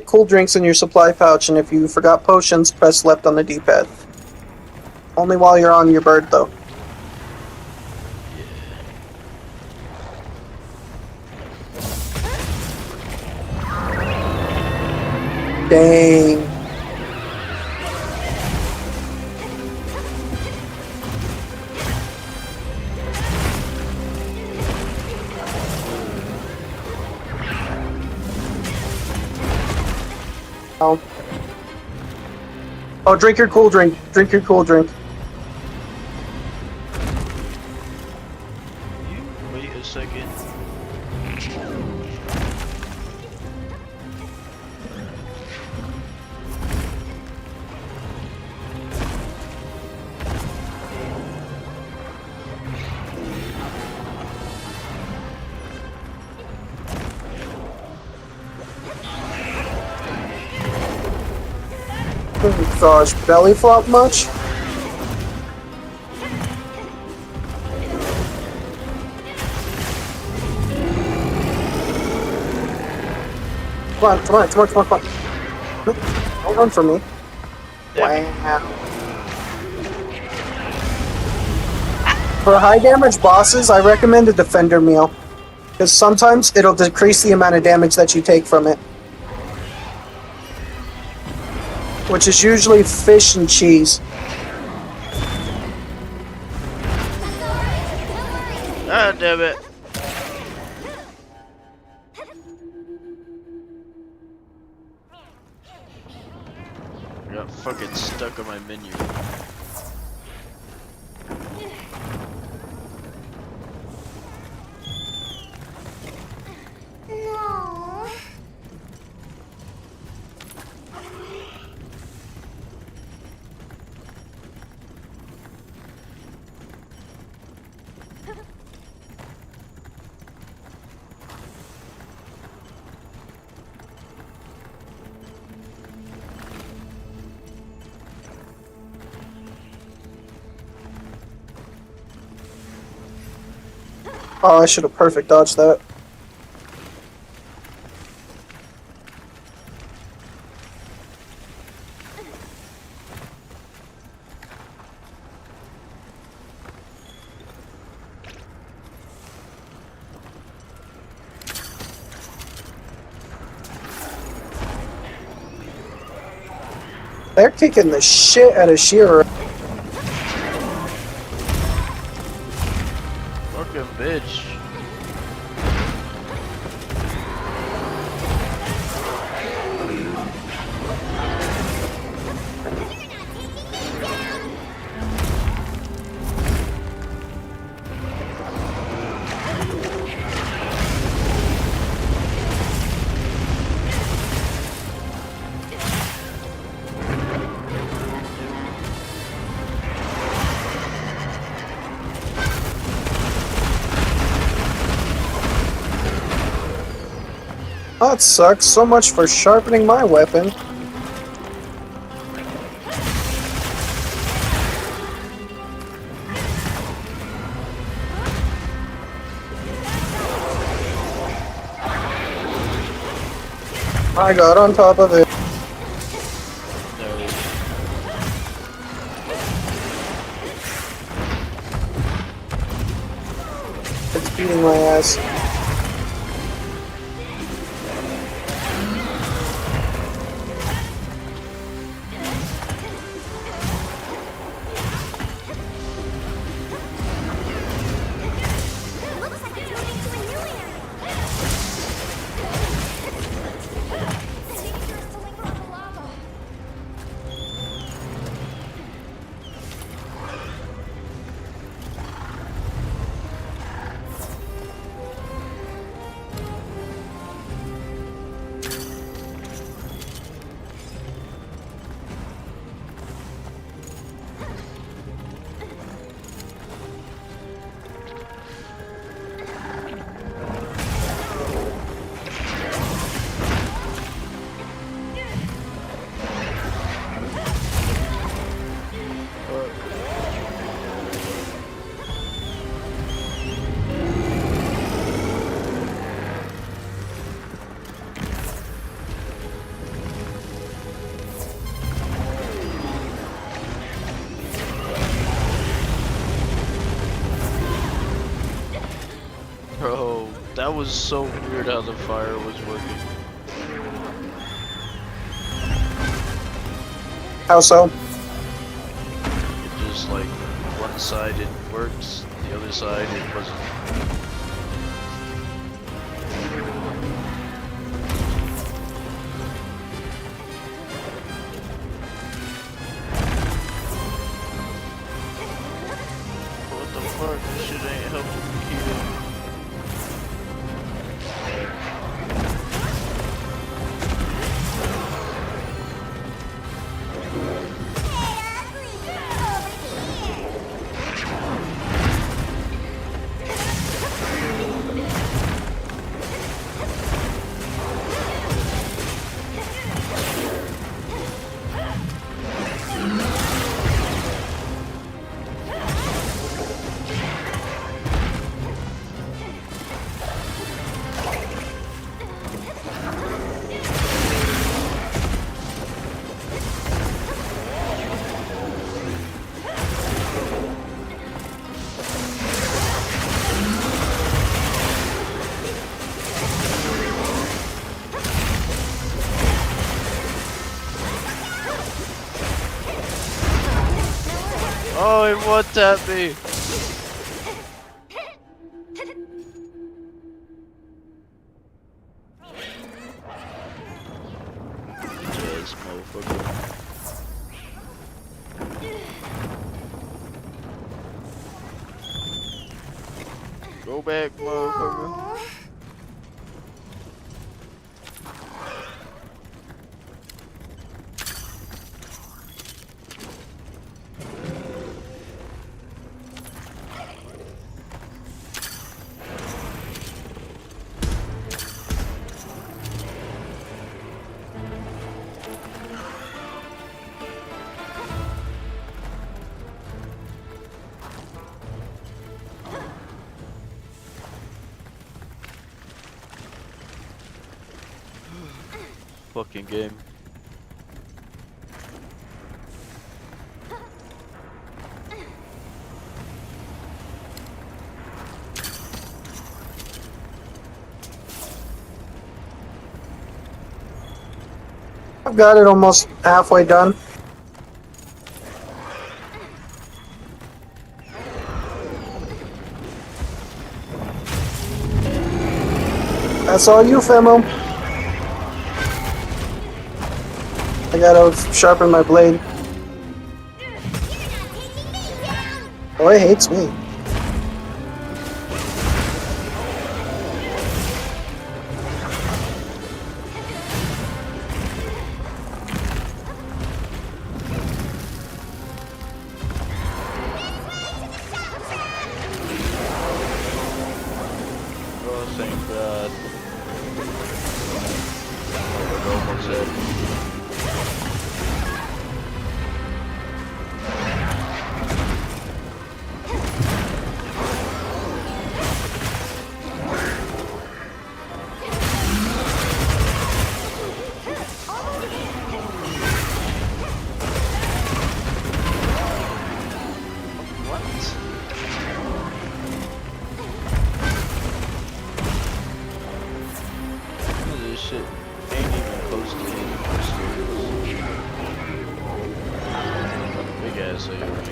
cool drinks in your supply pouch, and if you forgot potions, press left on the D-pad. Only while you're on your bird, though. Dang. Oh, drink your cool drink. Drink your cool drink. Wait a second. Oh gosh, belly flop much? Come on, come on, come on, come on, come on. Don't run for me. Wow. For high damage bosses, I recommend a defender meal. Because sometimes it'll decrease the amount of damage that you take from it. Which is usually fish and cheese. Ah, damn it. I got fucking stuck on my menu. No. Oh, I should have perfect dodged that. They're kicking the shit out of Shira. Fucking bitch. That sucks. So much for sharpening my weapon. I got on top of it. It's beating my ass. That was so weird how the fire was working. How so? It just like one side it works, the other side it wasn't. What the fuck? This shit ain't helping me here. Oh, it one-tapped me! Yes, motherfucker. Go back, motherfucker. Fucking game. I've got it almost halfway done. That's all you, Femo. I gotta sharpen my blade. Oh, it hates me. Oh, thank God. Oh, almost it. This shit ain't even close to hitting my skills. Big ass AoE.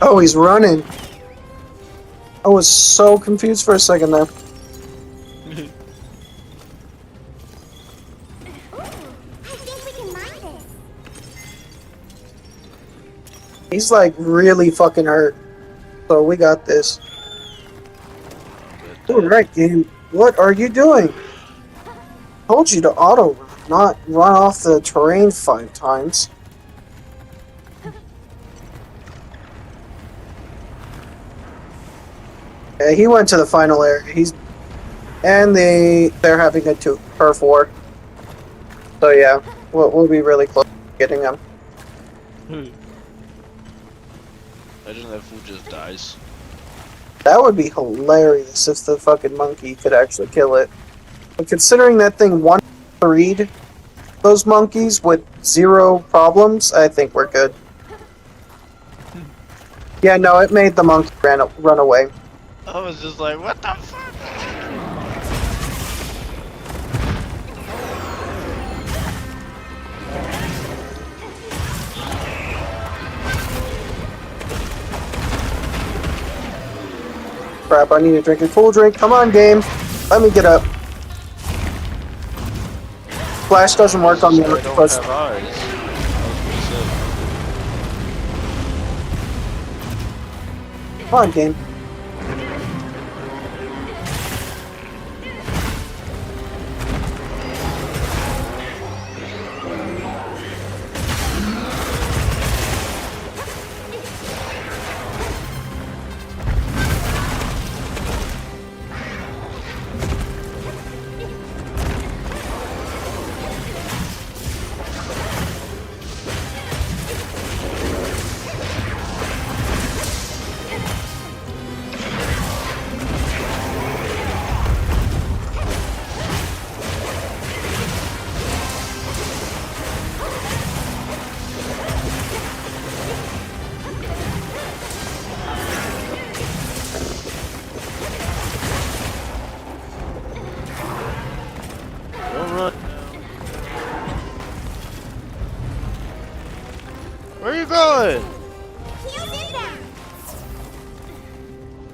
Oh, he's running. I was so confused for a second there. He's like really fucking hurt. So we got this. Alright, game. What are you doing? I told you to auto run, not run off the terrain 5 times. Yeah, he went to the final area. They're having a turf war. So yeah, we'll be really close to getting him. Imagine that fool just dies. That would be hilarious if the fucking monkey could actually kill it. But considering that thing one read those monkeys with 0 problems, I think we're good. Yeah, no, it made the monkey run away. I was just like, what the fuck? Crap, I need to drink a cool drink. Come on, game. Let me get up. Flash doesn't work on the I don't octopus. have eyes. I was Come on, game. Don't run. Where are you going?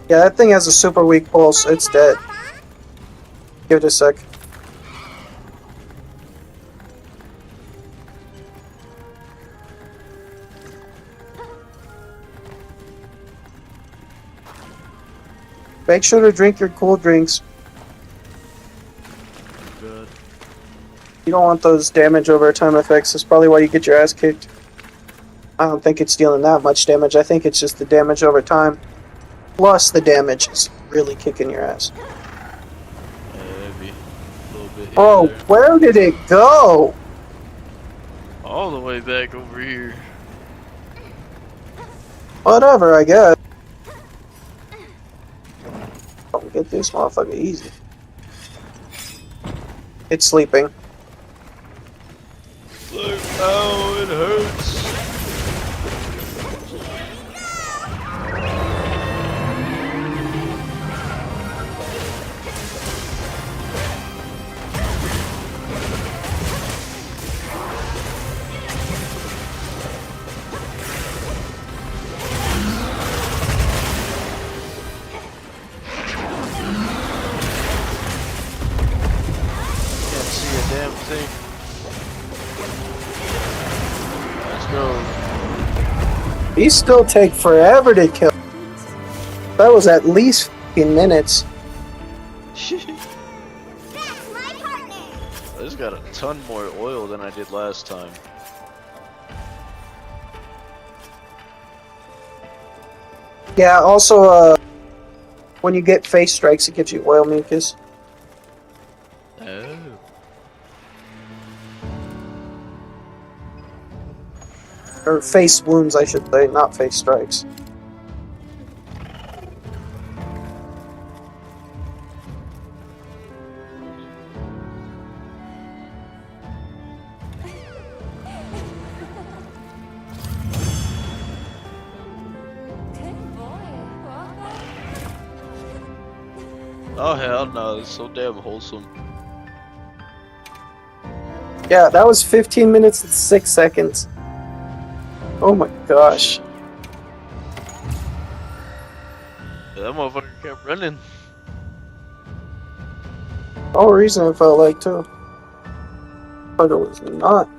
Yeah, that thing has a super weak pulse. It's dead. Give it a sec. Make sure to drink your cool drinks. Good. You don't want those damage over time effects. That's probably why you get your ass kicked. I don't think it's dealing that much damage. I think it's just the damage over time. Plus the damage is really kicking your ass. Yeah, maybe a little bit. Oh, there. where did it go? All the way back over here. Whatever, I guess. Don't get this motherfucker easy. It's sleeping. Look, ow, it hurts. Can't see a damn thing. Let's go. These still take forever to kill. That was at least 15 minutes. I just got a ton more oil than I did last time. Yeah, also, when you get face strikes, it gives you oil mucus. Oh. Or face wounds, I should say, not face strikes. Good boy. Oh hell no, it's so damn wholesome. Yeah, that was 15 minutes and 6 seconds. Oh my gosh. Yeah, that motherfucker kept running. No reason it felt like too. But it was not.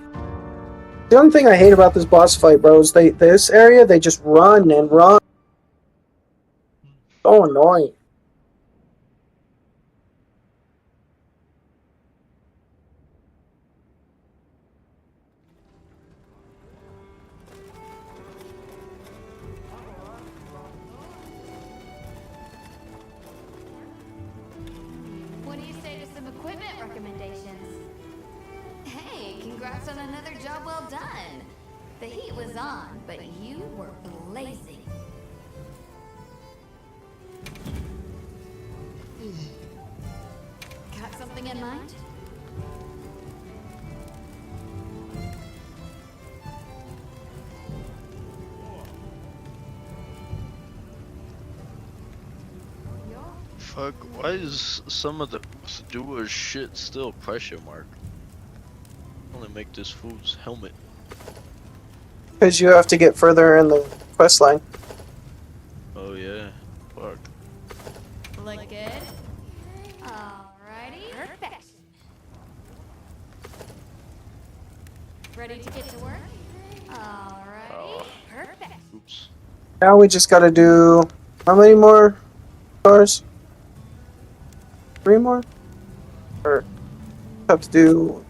The only thing I hate about this boss fight, bro, is this area they just run and run. So annoying. What do you say to some equipment recommendations? Hey, congrats on another job well done. The heat was on, but you were blazing. something in mind? Fuck, why is some of the doers shit still question mark? Only make this fool's helmet. Because you have to get further in the quest line. Oh yeah, fuck. Look good. Alrighty. Perfect. Ready to get to work? Alrighty. Oh. Perfect. Oops. Now we just gotta do... How many more stars? 3 more? Or... Have to do...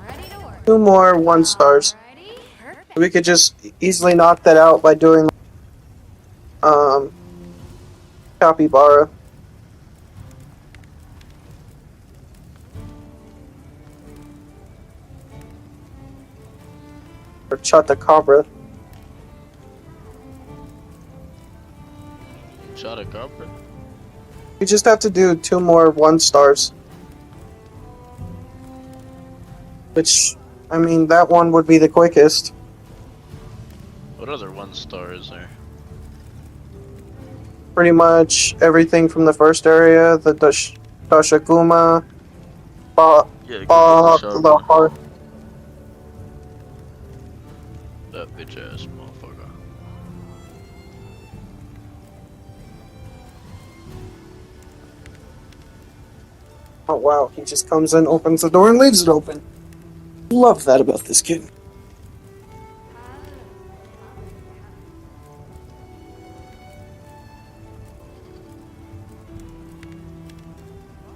I'm ready to work. 2 more 1 stars. Alrighty. Perfect. We could just easily knock that out by doing... Capybara. Or Chatacabra. Shot a copper? We just have to do 2 more 1 stars. Which, I mean, that one would be the quickest. What other 1 star is there? Pretty much everything from the first area, the Dashakuma, Yeah, get the heart. that bitch ass motherfucker. Oh wow, he just comes in, opens the door, and leaves it open. Love that about this kid.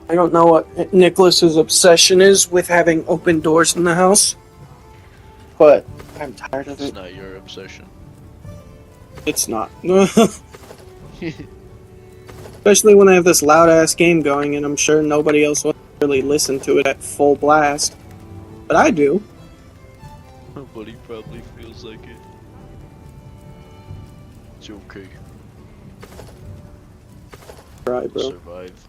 I don't know what Nicholas's obsession is with having open doors in the house, but I'm tired of It's it. not your obsession. It's not. Especially when I have this loud-ass game going, and I'm sure nobody else will really listen to it at full blast. But I do. Nobody probably feels like it. It's okay. Cry, bro. Survive.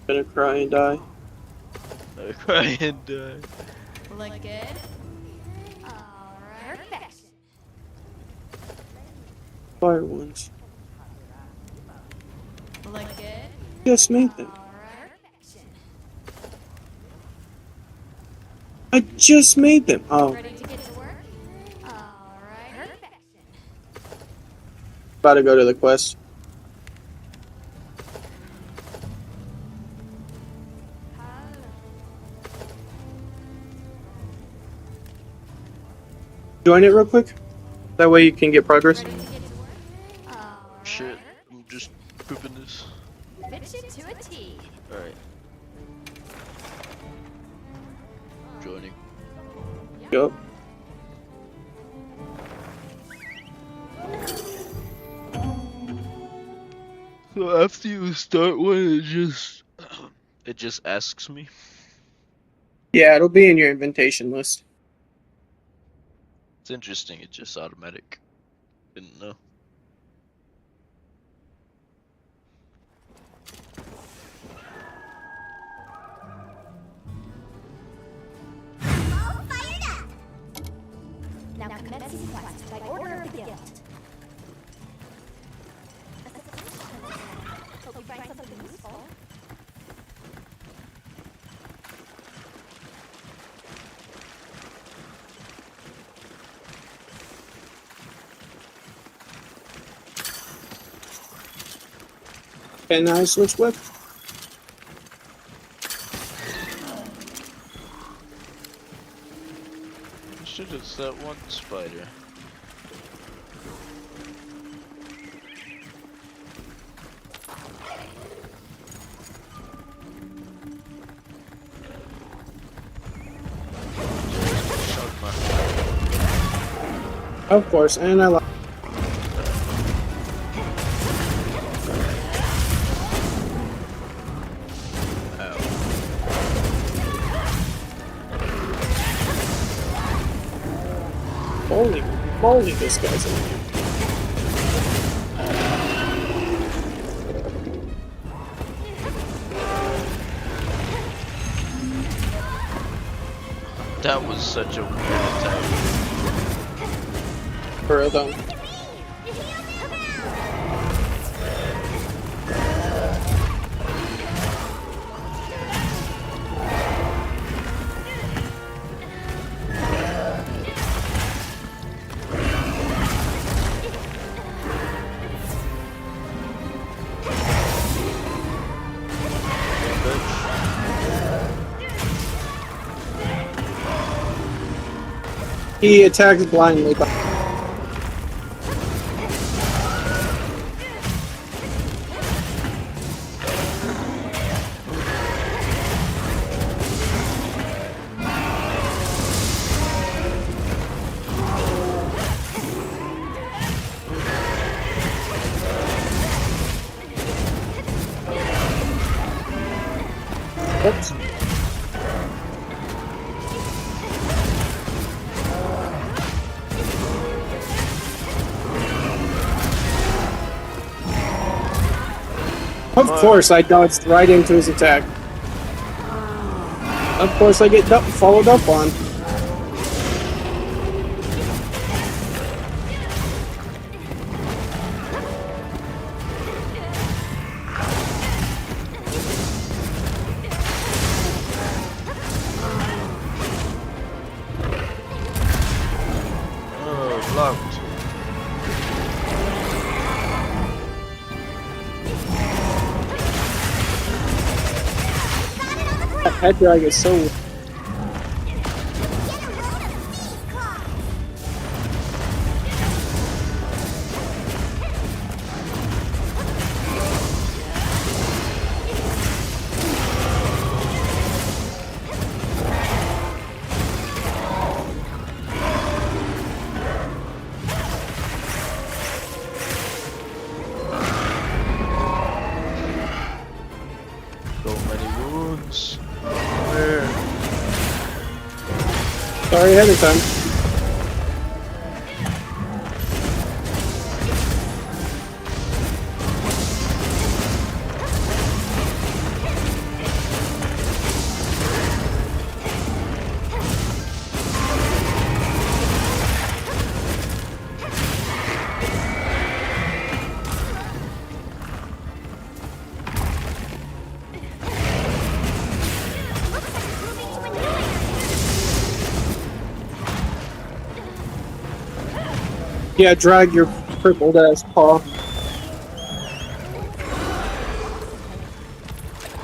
Gonna cry and die. I cry and die. Look good. Alright. Perfect. Fire ones. Look good. Just made them. Alright. I just made them. Oh, Ready to get to work? Alright. Perfect. about to go to the quest. Join it real quick. That way you can get progress. Ready to get to work? Alright. Shit, I'm just pooping this. Fit you to a T. Alright. Joining. Yup. So after you start one, it just asks me. Yeah, it'll be in your invitation list. It's interesting. It's just automatic. Didn't know. All fired up! Now commence this quest by order of the guild. Hope you find something useful. Can I switch whip? Shit, it's that one spider. Of course, and I like. Holy moly, this guy's in here. That was such a weird attack. For real though. He attacks blindly. Oops. Of course, I dodged right into his attack. Of course, I get followed up on. Oh, blocked. That head drag is so. So many wounds. Where? Sorry ahead of time. Yeah, drag your crippled ass paw.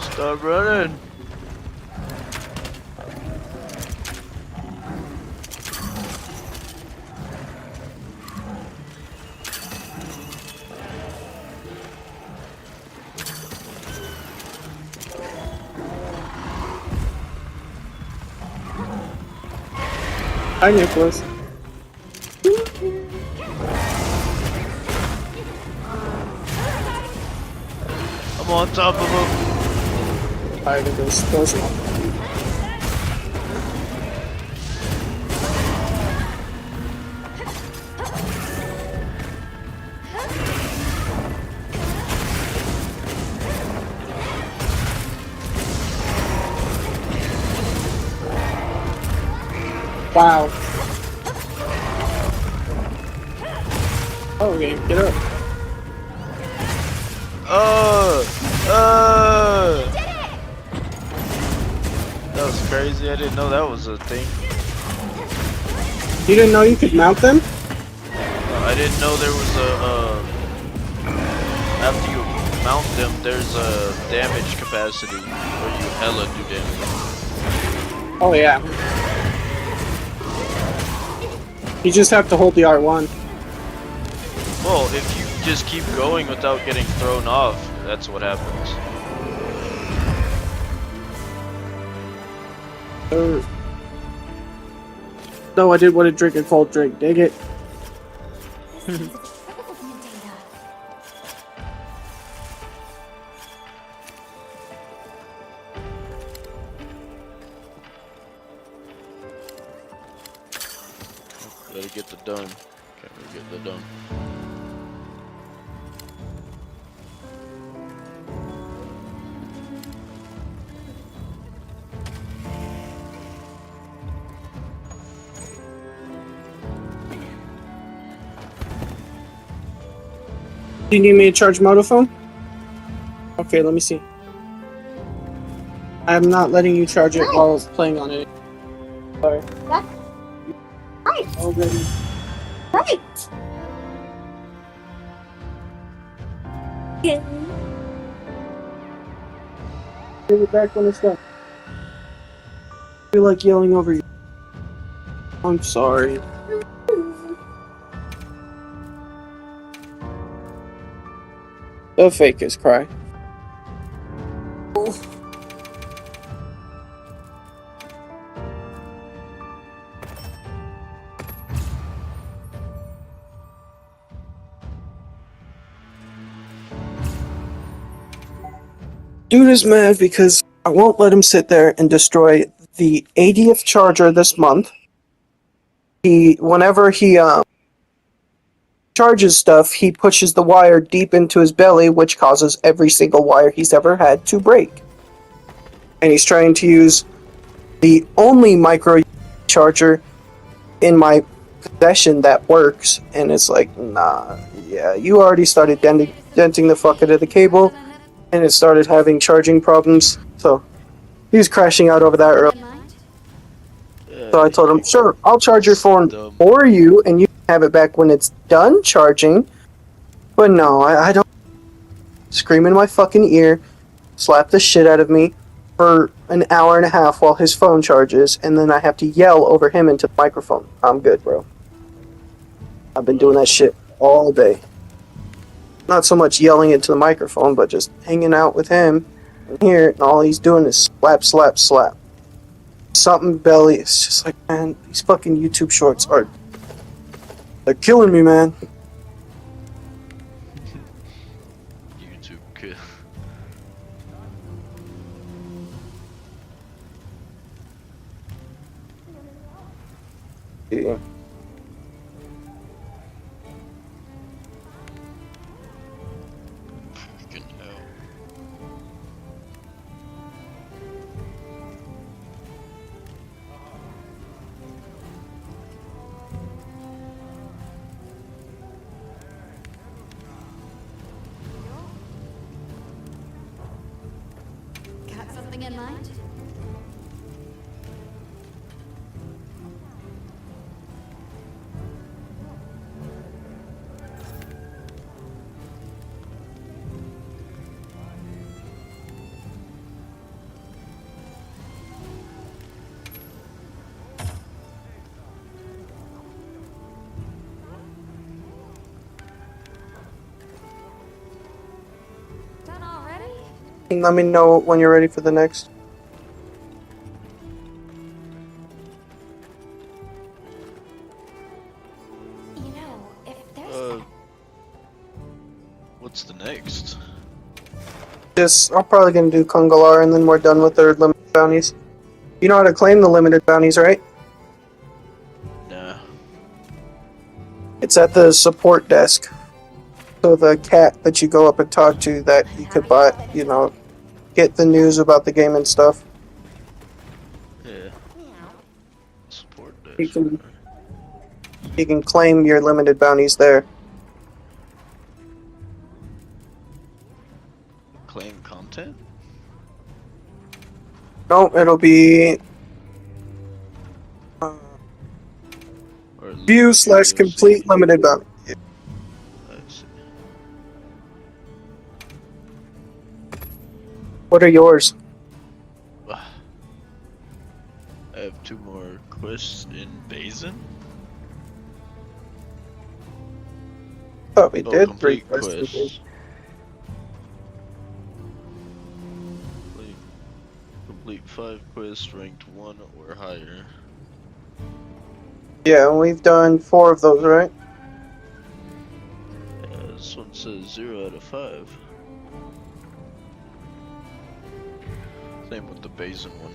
Stop running. Hi, Nicholas. I'm on top of him. Hi, Nicholas. Close enough. Wow. Oh, okay, get up. That was crazy. I didn't know that was a thing. You didn't know you could mount them? I didn't know there was a. After you mount them, there's a damage capacity where you hella do damage. Oh, yeah. You just have to hold the R1. Well, if you just keep going without getting thrown off, that's what happens. No, I did want to drink a cold drink. Dig it. Gotta get the done. Can't get the done. Do you need me to charge my other phone? Okay, let me see. I'm not letting you charge it while it's playing on it. Sorry. That's right. Already. Right. Give it back when it's done. I feel like yelling over you. I'm sorry. The fakest cry. Dude is mad because I won't let him sit there and destroy the 80th charger this month. Whenever he charges stuff, he pushes the wire deep into his belly, which causes every single wire he's ever had to break. And he's trying to use the only micro charger in my possession that works, and it's like, nah, yeah, you already started denting the fuck out of the cable, and it started having charging problems, so he was crashing out over that earlier. So I told him, sure, I'll charge your phone for you, and you can have it back when it's done charging. But no, I don't. Scream in my fucking ear, slap the shit out of me for an hour and a half while his phone charges, and then I have to yell over him into the microphone. I'm good, bro. I've been doing that shit all day. Not so much yelling into the microphone, but just hanging out with him here, and all he's doing is slap, slap, slap. Something belly. It's just like, man, these fucking YouTube shorts they're killing me, man. YouTube kill. Yeah. Fucking hell. Got something in mind? Done already? Let me know when you're ready for the next. You know, if there's What's the next? I'm probably gonna do Kungalar, and then we're done with their limited bounties. You know how to claim the limited bounties, right? Nah. It's at the support desk. So the cat that you go up and talk to, that you could buy, get the news about the game and stuff. Yeah. Support You desk. can, you can claim your limited bounties there. Claim content? No, it'll be Or view/complete limited bounty. I see. What are yours? I have 2 more quests in Basin. Oh, we did 3 complete quests. quests. Complete 5 quests ranked 1 or higher. Yeah, we've done 4 of those, right? This one says 0 out of 5. Same with the Basin one.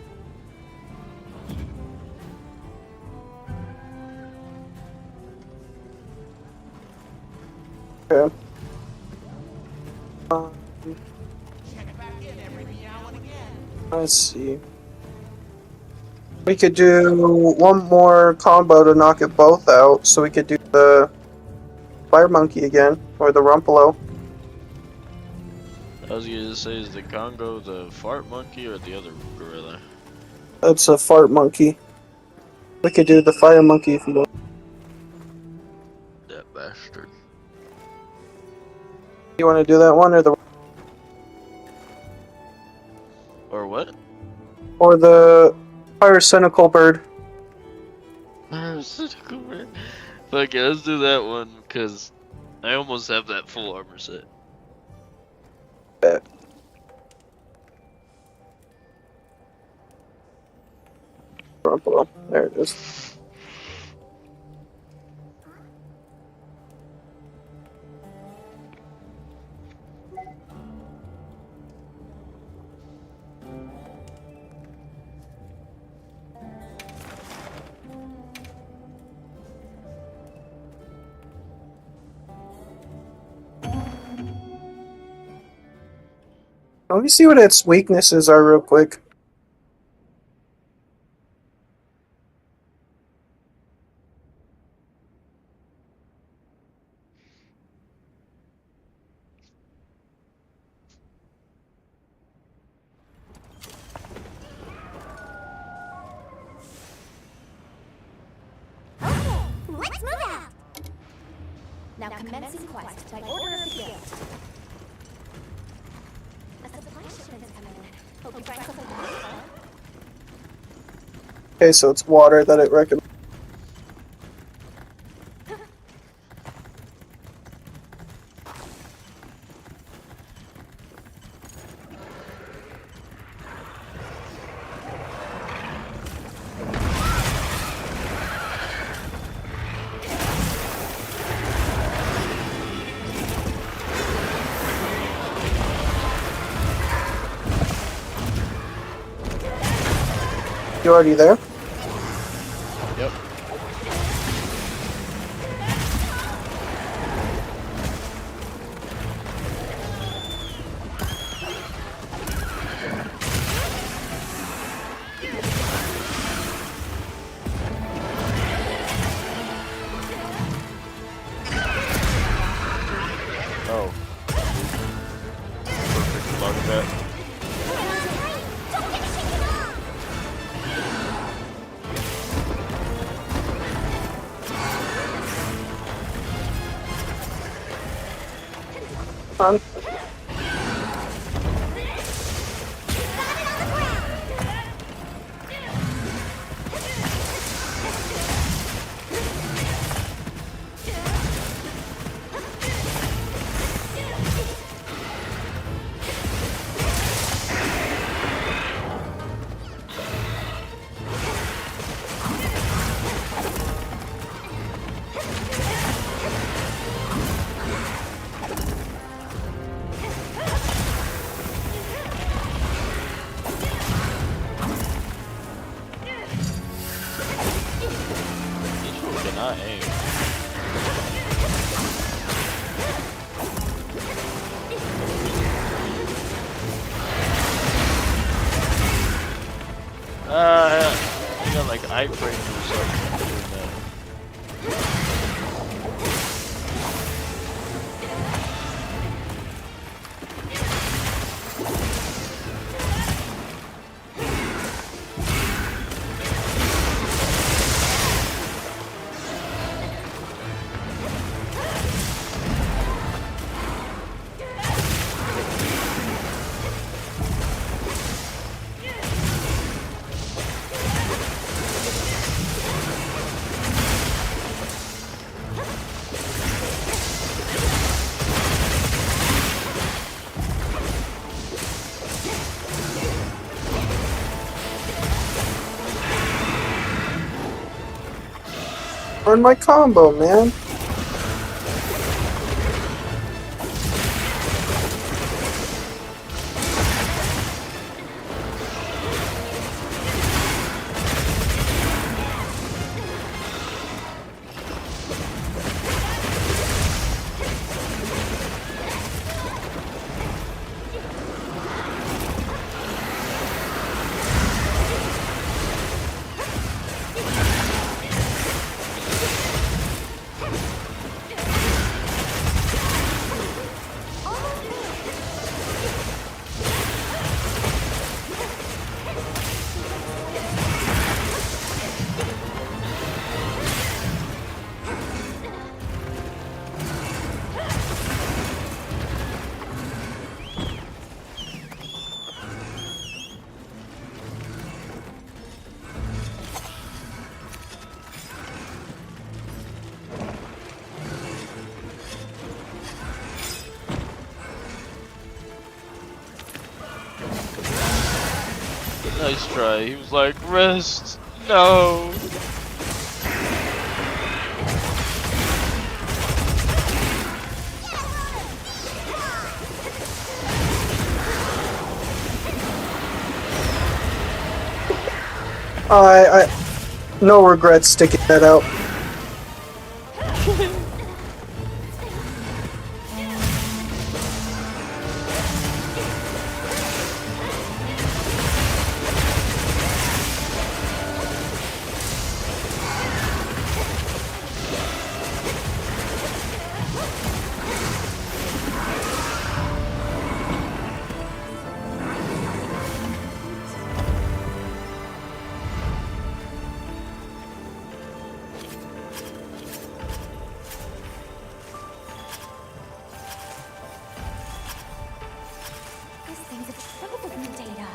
Okay. Let's see. We could do one more combo to knock it both out, so we could do the Fire Monkey again, or the Rumpelo. I was gonna say, is the Congo the fart monkey or the other gorilla? That's a fart monkey. We could do the fire monkey if you want. That bastard. You want to do that one or the Or what? pyrocynical bird? Cynical man. Fuck it, let's do that one because I almost have that full armor set. Bet. There it is. Let me see what its weaknesses are real quick. Let's move out! Now commencing quest by order of the guild. A supply shipment's coming in. Hope you find something useful. Okay, so it's water that it recommends. You already there? Yep. Oh. Perfect luck that. On. Cannot aim. I got like eye frame or something doing that. Learn my combo, man. Nice try. He was like, rest. No. No regrets sticking that out. This thing's a trove of new data.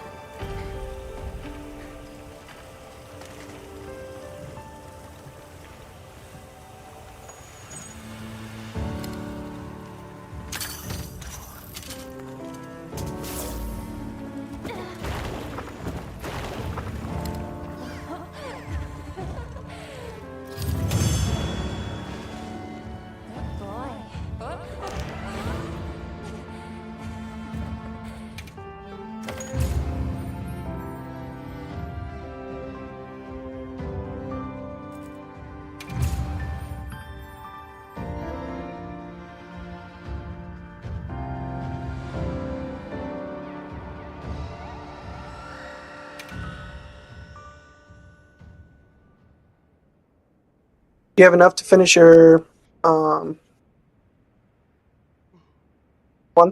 Good boy. You have enough to finish your one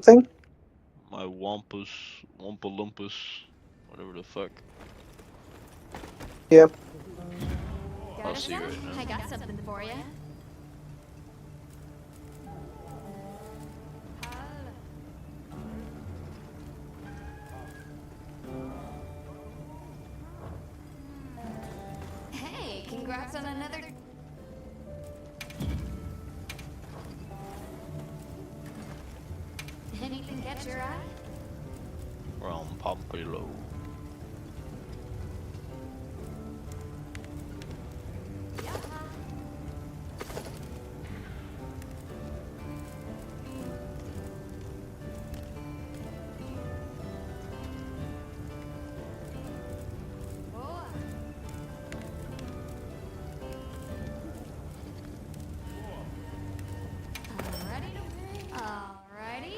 thing? My Wampus, Wampa Lumpus, whatever the fuck. Yeah. I'll see right now. I got something for you. Hey, congrats on another. Anything catch your eye? From Pompilo. Alrighty.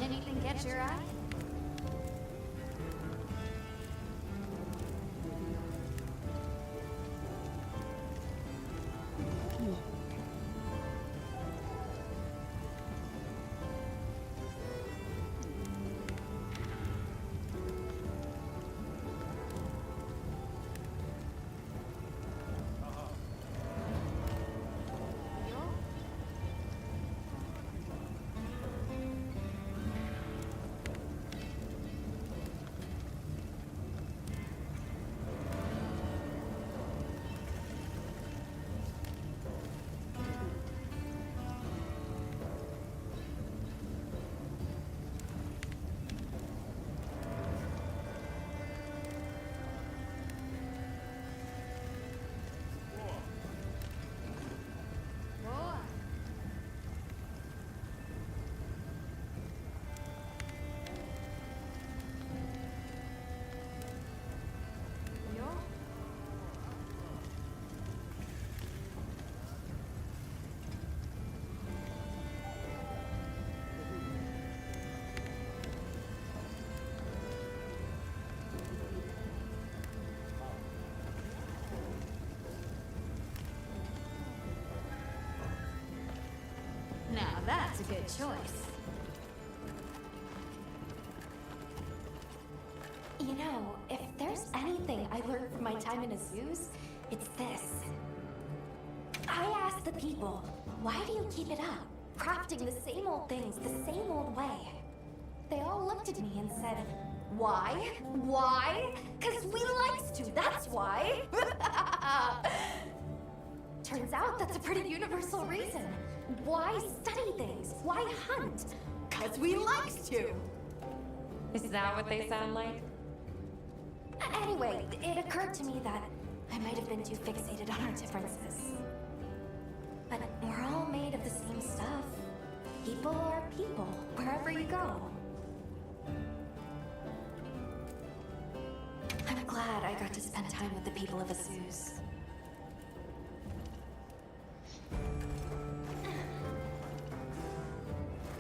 Anything catch your eye? Now that's a good choice. You know, if there's anything I learned from my time in Azuz, it's this. I asked the people, why do you keep it up? Crafting the same old things the same old way. They all looked at me and said, why? Why? 'Cause we likes to, that's why. Turns out that's a pretty universal reason. Why study things? Why hunt? 'Cause we likes to. Is that what they sound like? Anyway, it occurred to me that I might have been too fixated on our differences. But we're all made of the same stuff. People are people, wherever you go. I'm glad I got to spend time with the people of Azuz.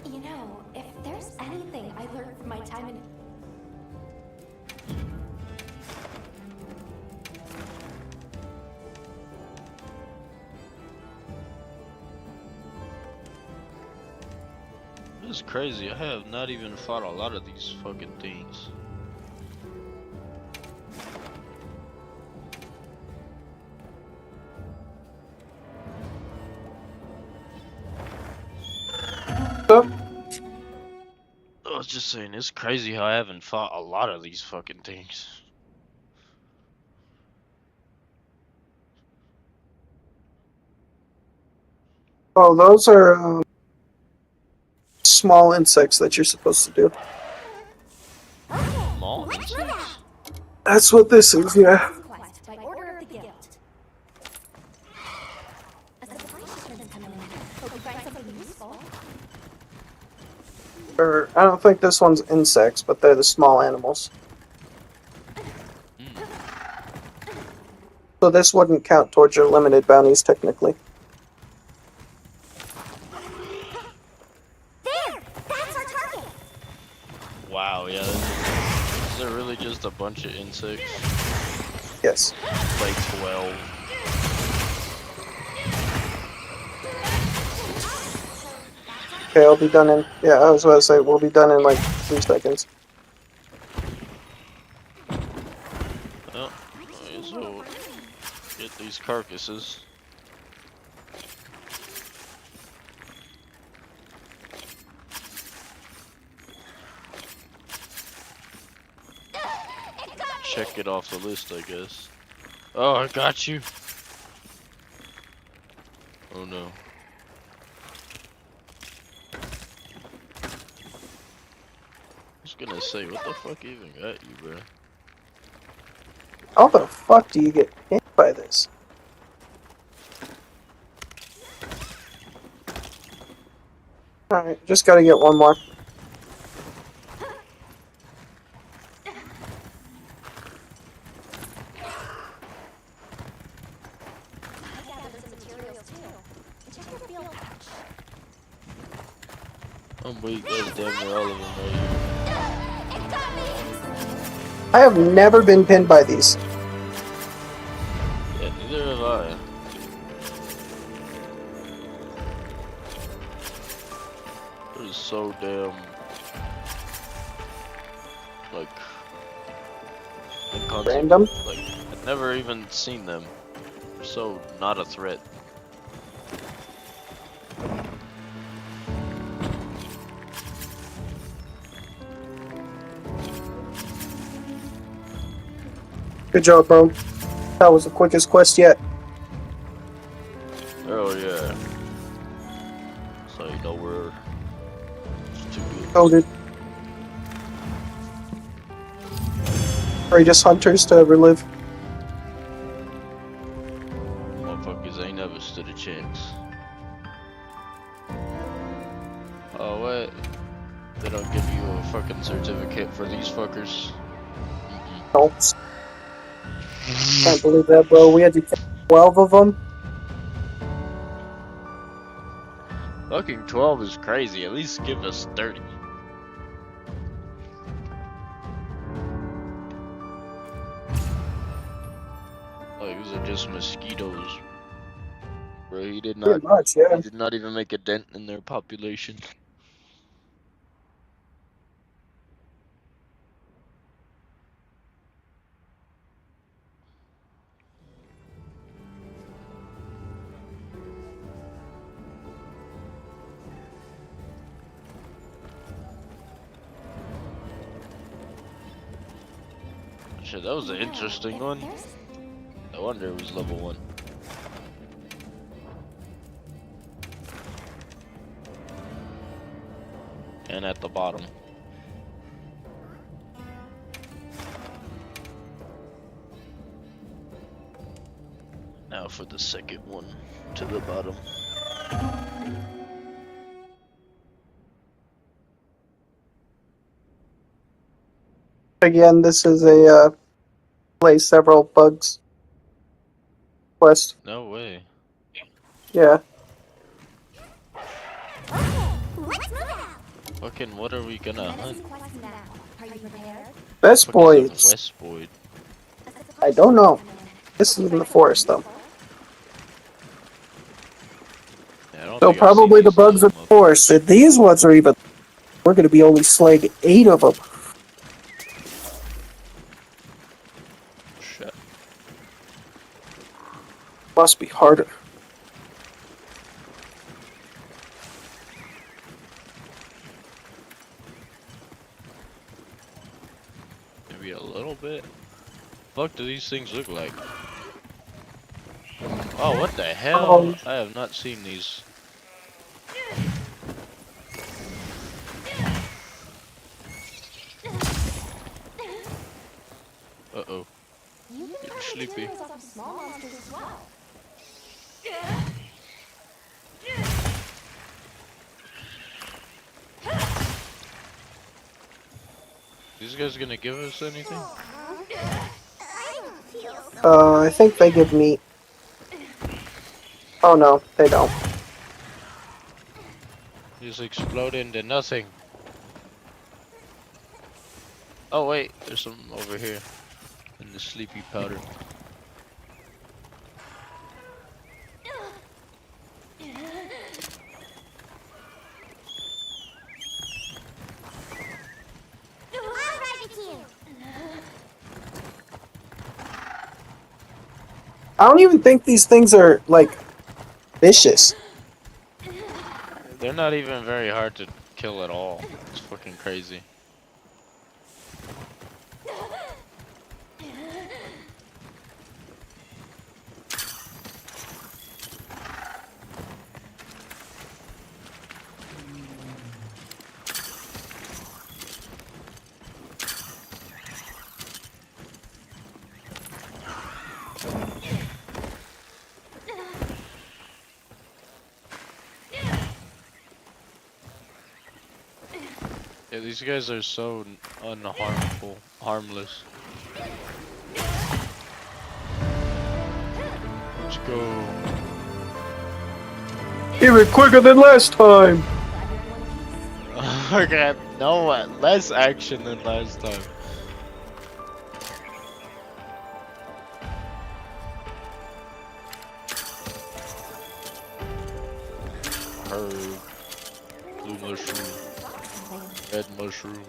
You know, if there's anything I learned from my time in... It's crazy. I have not even fought a lot of these fucking things. I was just saying, it's crazy how I haven't fought a lot of these fucking things. Oh, those are small insects that you're supposed to do. Small insects? That's what this is, yeah. Quest by order of the guild. A supply shipment's coming in. Hope we find something useful. Or, I don't think this one's insects, but they're the small animals. So this wouldn't count towards your limited bounties, technically. There! That's our target! Wow, yeah. Is there really just a bunch of insects? Yes. Like 12. Okay, I'll be done in... Yeah, I was about to say, we'll be done in like 3 seconds. Oh, okay, so get these carcasses. Check it off the list, I guess. Oh, I got you. Oh no. I was gonna say, what the fuck even got you, bro? How the fuck do you get hit by this? Alright, just gotta get one more. I gathered some materials too. Check your field pouch. I'm weak, that's damn near all of them right here. It got me! I have never been pinned by these. Yeah, neither have I. It is so damn like Random? Like I've never even seen them. They're so not a threat. Good job, bro. That was the quickest quest yet. Oh yeah. So you know we're too good. Oh, dude. Greatest hunters to ever live. Motherfuckers ain't never stood a chance. Oh what? They don't give you a fucking certificate for these fuckers. No. Can't believe that, bro. We had to kill 12 of them. Fucking 12 is crazy. At least give us 30. Like these are just mosquitoes. Bro, he did not. Pretty much, yeah. He did not even make a dent in their population. Shit, that was an interesting one. No wonder it was level 1. and at the bottom. Now for the second one to the bottom. Again, this is a play several bugs quest. No way. Yeah. Let's move out. Fucking what are we gonna hunt? Are you prepared? Best Fuck is a boys. West Boyd. I don't know. This is in the forest though. Yeah, I don't So think I've probably seen the these bugs little in the forest. And these ones are even. We're gonna be only slaying 8 of them. Shit. Must be harder. Maybe a little bit. Fuck do these things look like? Oh, what the hell? I have not seen these. Uh-oh. Getting sleepy. Small monsters as well. These guys gonna give us anything? I think they give meat. Oh no, they don't. Just explode into nothing. Oh wait, there's some over here. In the sleepy powder. I don't even think these things are, like, vicious. They're not even very hard to kill at all. It's fucking crazy. Yeah, these guys are so unharmful, harmless. Let's go. Even quicker than last time! Okay, no, less action than last time. Herb, blue mushroom, red mushroom.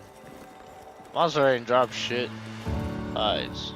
Monster ain't dropped shit. Eyes.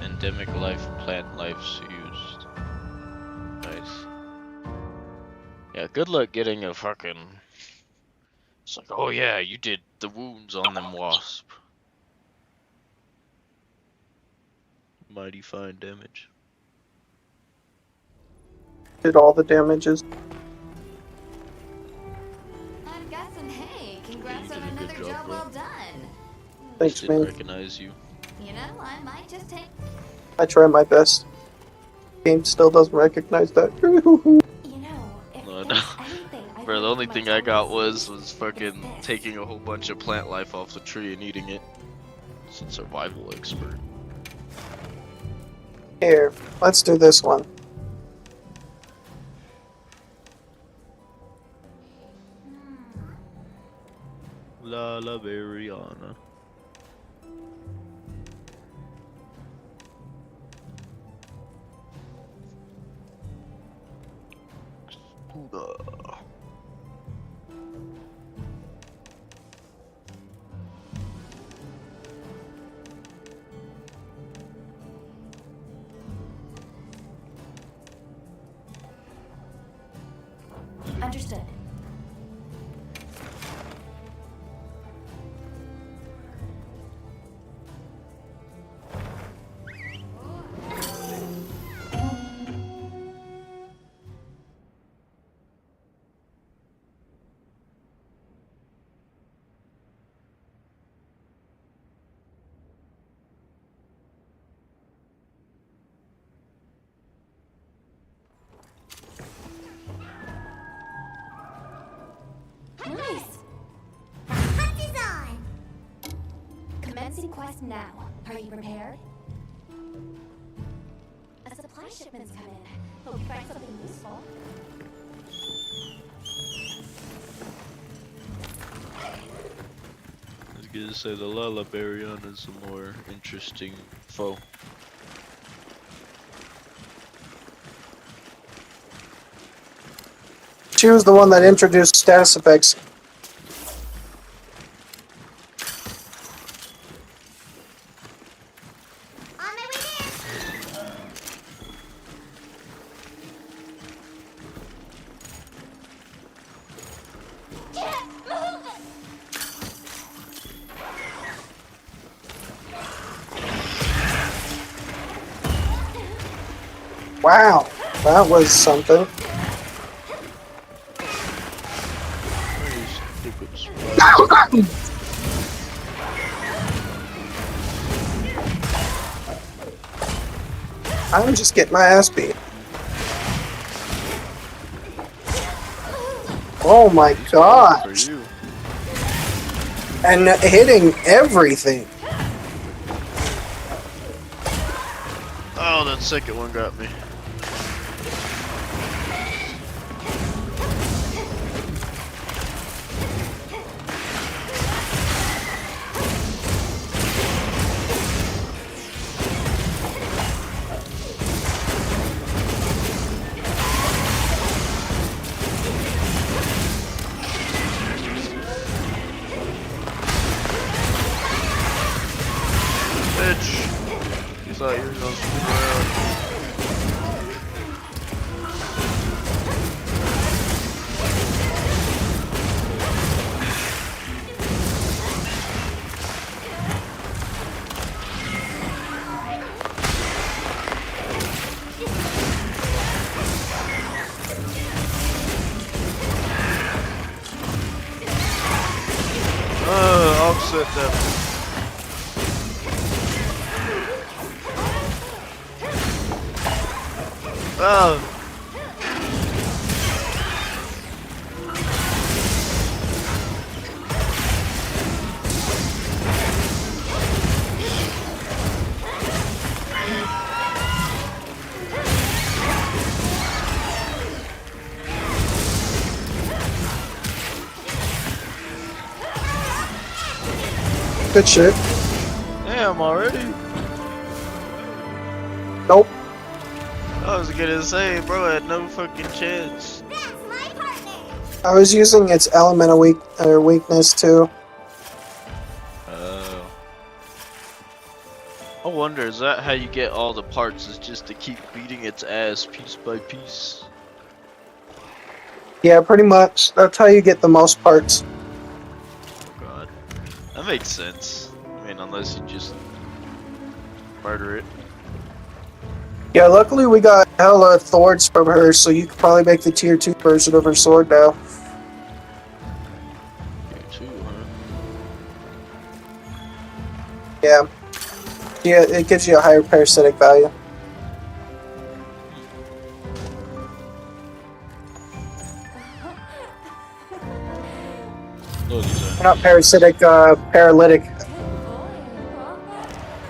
Endemic life, plant life's used. Nice. Yeah, good luck getting a fucking... It's like, oh yeah, you did the wounds on them wasp. Mighty fine damage. Did all the damages. I'm guessing, hey, congrats you on did a good another job, job bro. well done. Thanks, Didn't man. recognize you. You know, I might just take... I try my best. Game still doesn't recognize that. You know, if No, there's no. anything I Bro, the learned only from thing my I got travels, was it's fucking this. taking a whole bunch of plant life off the tree and eating it. It's a survival expert. Here, let's do this one. La La Beriana. Understood. Nice! Hunt is on! Commencing quest now. Are you prepared? A supply shipment's come in. Hope you find something useful. I was gonna say the Lalabarion is a more interesting foe. She was the one that introduced status effects. On my way there! Wow, that was something. I'm just getting my ass beat. Oh my god! For you. And hitting everything. Oh, that second one got me. Bitch! You thought you were gonna spin around. Offset them. Oh. Good shit. Damn, already? Nope. I was gonna say, bro, I had no fucking chance. That's my partner! I was using its elemental weakness too. Oh. I wonder, is that how you get all the parts? Is just to keep beating its ass piece by piece? Yeah, pretty much. That's how you get the most parts. God. That makes sense. I mean, unless you just murder it. Yeah, luckily we got hella thwarts from her, so you could probably make the tier 2 version of her sword now. Tier 2, huh? Yeah. Yeah, it gives you a higher parasitic value. Oh, these are Not parasitic, paralytic.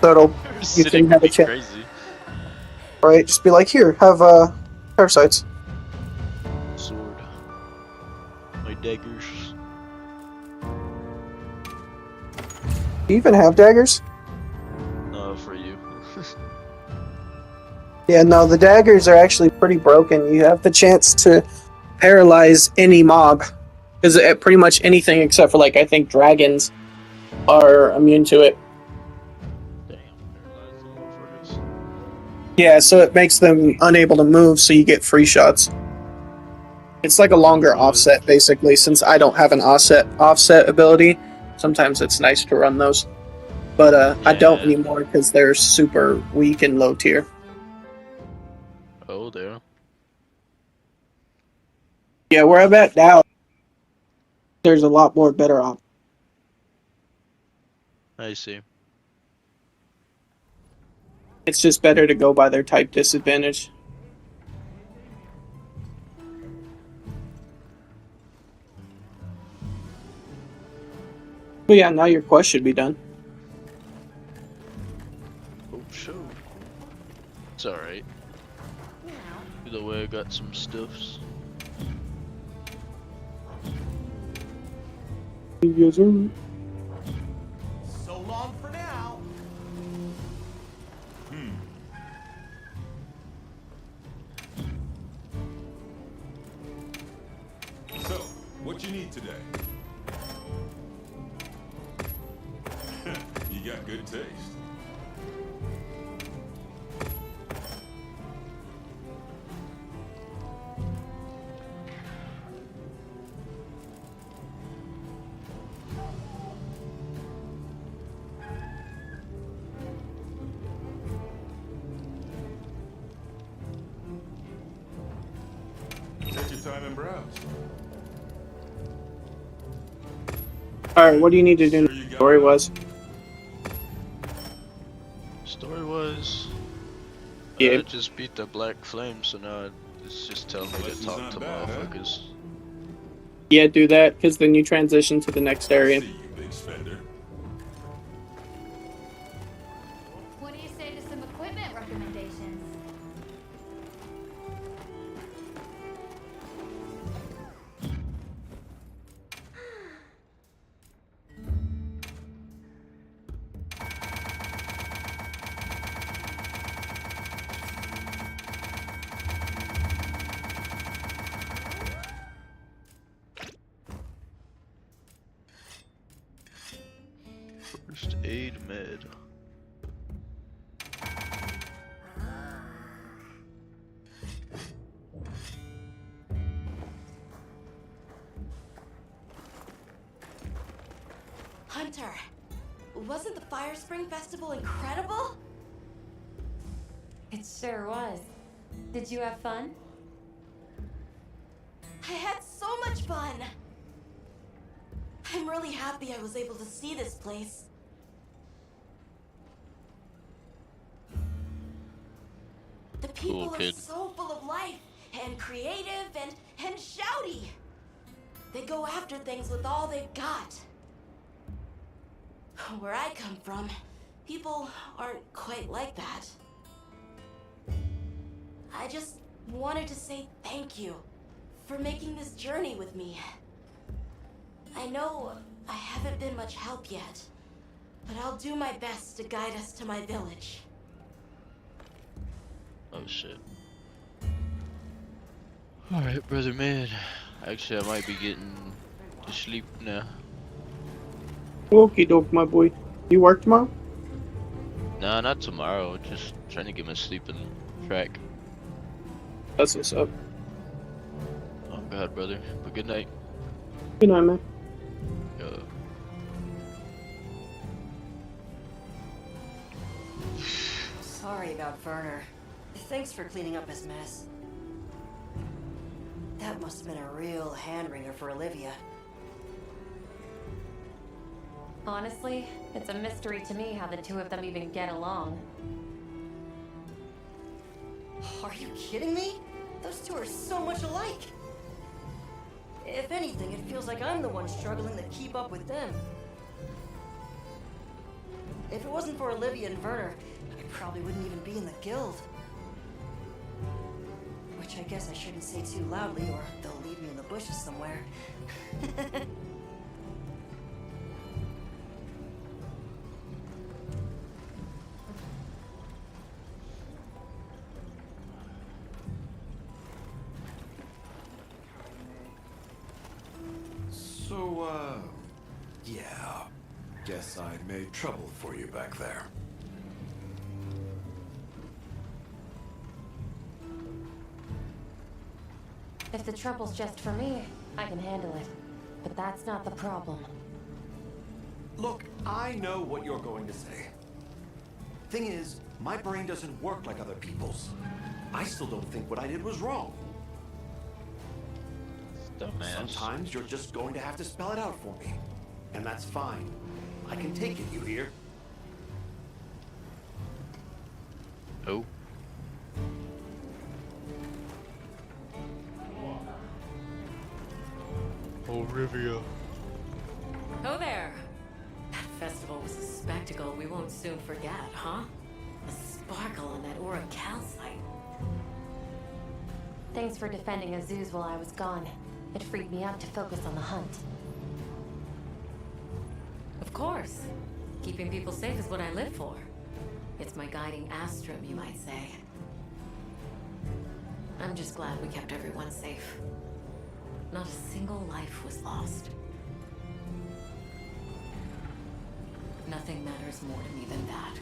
So it'll, you can have a chance. crazy. Right? Just be like, here, have parasites. Sword. My daggers. Do you even have daggers? No, for you. Yeah, no, the daggers are actually pretty broken. You have the chance to paralyze any mob. Because pretty much anything except for, like, I think dragons are immune to it. Damn, paralyzed the motherfuckers. Yeah, so it makes them unable to move, so you get free shots. It's like a longer offset, basically, since I don't have an offset ability. Sometimes it's nice to run those. But I don't Yeah. anymore because they're super weak and low tier. Oh, there. Yeah, where I'm at now, there's a lot more better options. I see. It's just better to go by their type disadvantage. But yeah, now your quest should be done. Oh, sure. It's alright. Either way, I got some stuffs. Yes, sir. So long for now. So, what you need today? You got good taste. Take your time and browse. Alright, what do you need to do? Sure you got Story it? was. Story was, Yeah. I just beat the Black Flame, so now it's just telling me to Lesson's talk not to bad, huh? motherfuckers. Yeah, do that, because then you transition to the next area. See you, big spender. What do you say to some equipment recommendations? First aid med. Hunter, wasn't the Fire Spring Festival incredible? It sure was. Did you have fun? I had so much fun! I'm really happy I was able to see this place. The people are kid. so full of life and creative and shouty. They go after things with all they've got. Where I come from, people aren't quite like that. I just wanted to say thank you for making this journey with me. I know I haven't been much help yet, but I'll do my best to guide us to my village. Oh shit. Alright, brother man. Actually, I might be getting to sleep now. Okie doke, my boy. You work tomorrow? Nah, not tomorrow. Just trying to get my sleeping track. That's what's up. Oh god, brother. But good night. Good night, man. Sorry about Werner. Thanks for cleaning up his mess. That must have been a real hand-wringer for Olivia. Honestly, it's a mystery to me how the two of them even get along. Are you kidding me? Those two are so much alike. If anything, it feels like I'm the one struggling to keep up with them. If it wasn't for Olivia and Werner, I probably wouldn't even be in the guild. Which I guess I shouldn't say too loudly, or they'll leave me in the bushes somewhere. So, yeah. Guess I made trouble for you back there. If the trouble's just for me, I can handle it. But that's not the problem. Look, I know what you're going to say. Thing is, my brain doesn't work like other people's. I still don't think what I did was wrong. Dumbass. Sometimes you're just going to have to spell it out for me. And that's fine. I can take it, you hear? Oh. Olivia. Oh there. That festival was a spectacle we won't soon forget, huh? The sparkle on that Aura calcite. Thanks for defending Azuz while I was gone. It freed me up to focus on the hunt. Of course. Keeping people safe is what I live for. It's my guiding astrum, you might say. I'm just glad we kept everyone safe. Not a single life was lost. Nothing matters more to me than that.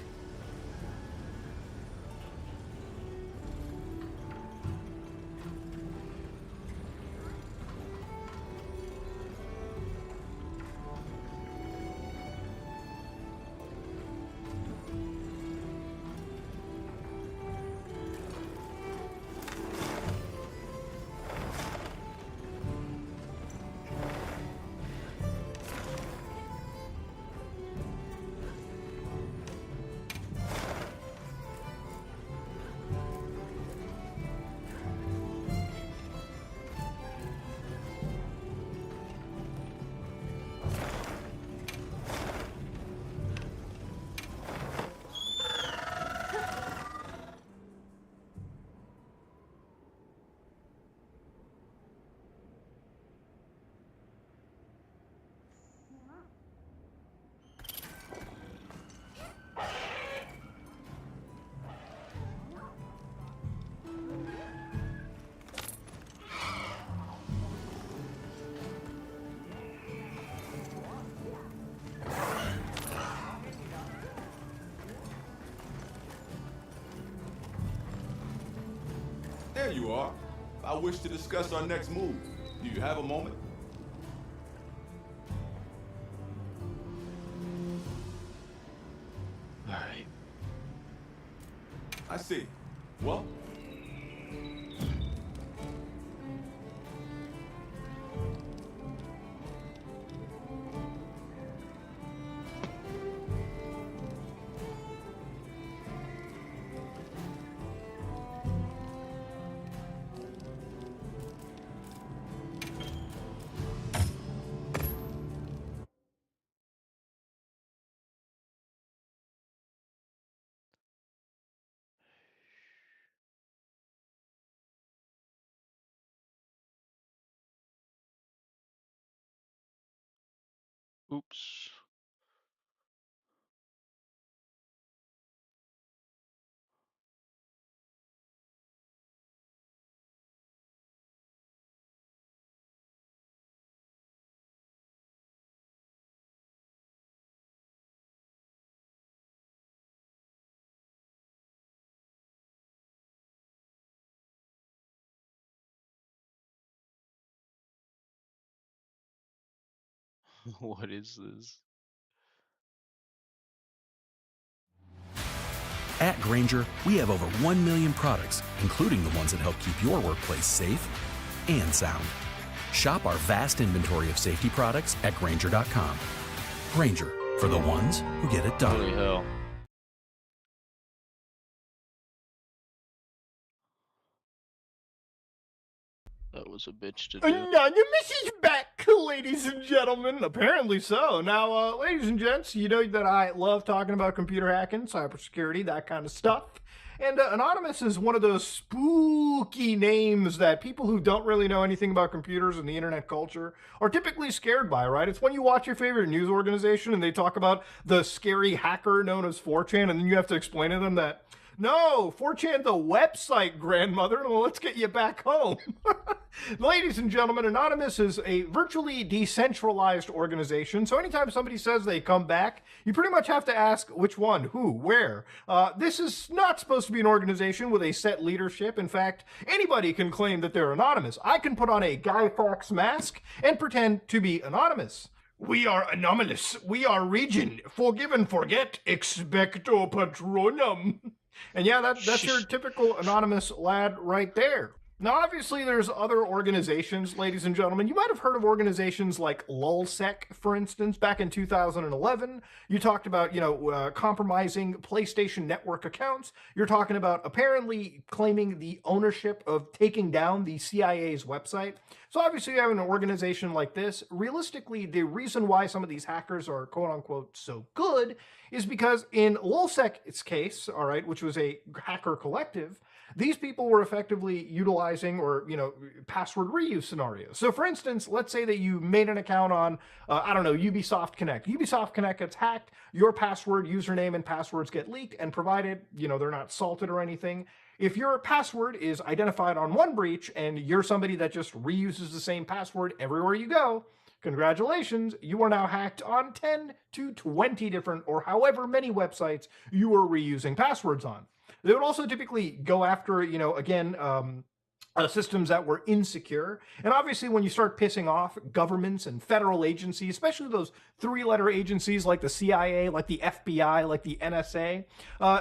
There you are. I wish to discuss our next move. Do you have a moment? All right. I see. Well, Oops. What is this? At Grainger, we have over 1 million products, including the ones that help keep your workplace safe and sound. Shop our vast inventory of safety products at Grainger.com. Grainger, for the ones who get it done. Holy hell. That was a bitch to do. Another message back, ladies and gentlemen. Apparently so. Now, ladies and gents, you know that I love talking about computer hacking, cybersecurity, that kind of stuff. And Anonymous is one of those spooky names that people who don't really know anything about computers and the internet culture are typically scared by, right? It's when you watch your favorite news organization and they talk about the scary hacker known as 4chan, and then you have to explain to them that No, 4chan the website, grandmother. Well, let's get you back home. Ladies and gentlemen, Anonymous is a virtually decentralized organization, so anytime somebody says they come back, you pretty much have to ask which one, who, where. This is not supposed to be an organization with a set leadership. In fact, anybody can claim that they're anonymous. I can put on a Guy Fawkes mask and pretend to be anonymous. We are anomalous. We are region. Forgive and forget. Expecto Patronum. And yeah, that's your typical anonymous lad right there. Now, obviously, there's other organizations, ladies and gentlemen. You might have heard of organizations like LulzSec, for instance, back in 2011. You talked about, compromising PlayStation Network accounts. You're talking about apparently claiming the ownership of taking down the CIA's website. So obviously, you have an organization like this. Realistically, the reason why some of these hackers are quote-unquote so good is because in LulzSec's case, all right, which was a hacker collective, these people were effectively utilizing or, password reuse scenarios. So for instance, let's say that you made an account on, Ubisoft Connect. Ubisoft Connect gets hacked, your password, username, and passwords get leaked, and provided, they're not salted or anything, if your password is identified on one breach and you're somebody that just reuses the same password everywhere you go, congratulations, you are now hacked on 10 to 20 different or however many websites you are reusing passwords on. They would also typically go after, systems that were insecure. And obviously, when you start pissing off governments and federal agencies, especially those three-letter agencies like the CIA, like the FBI, like the NSA,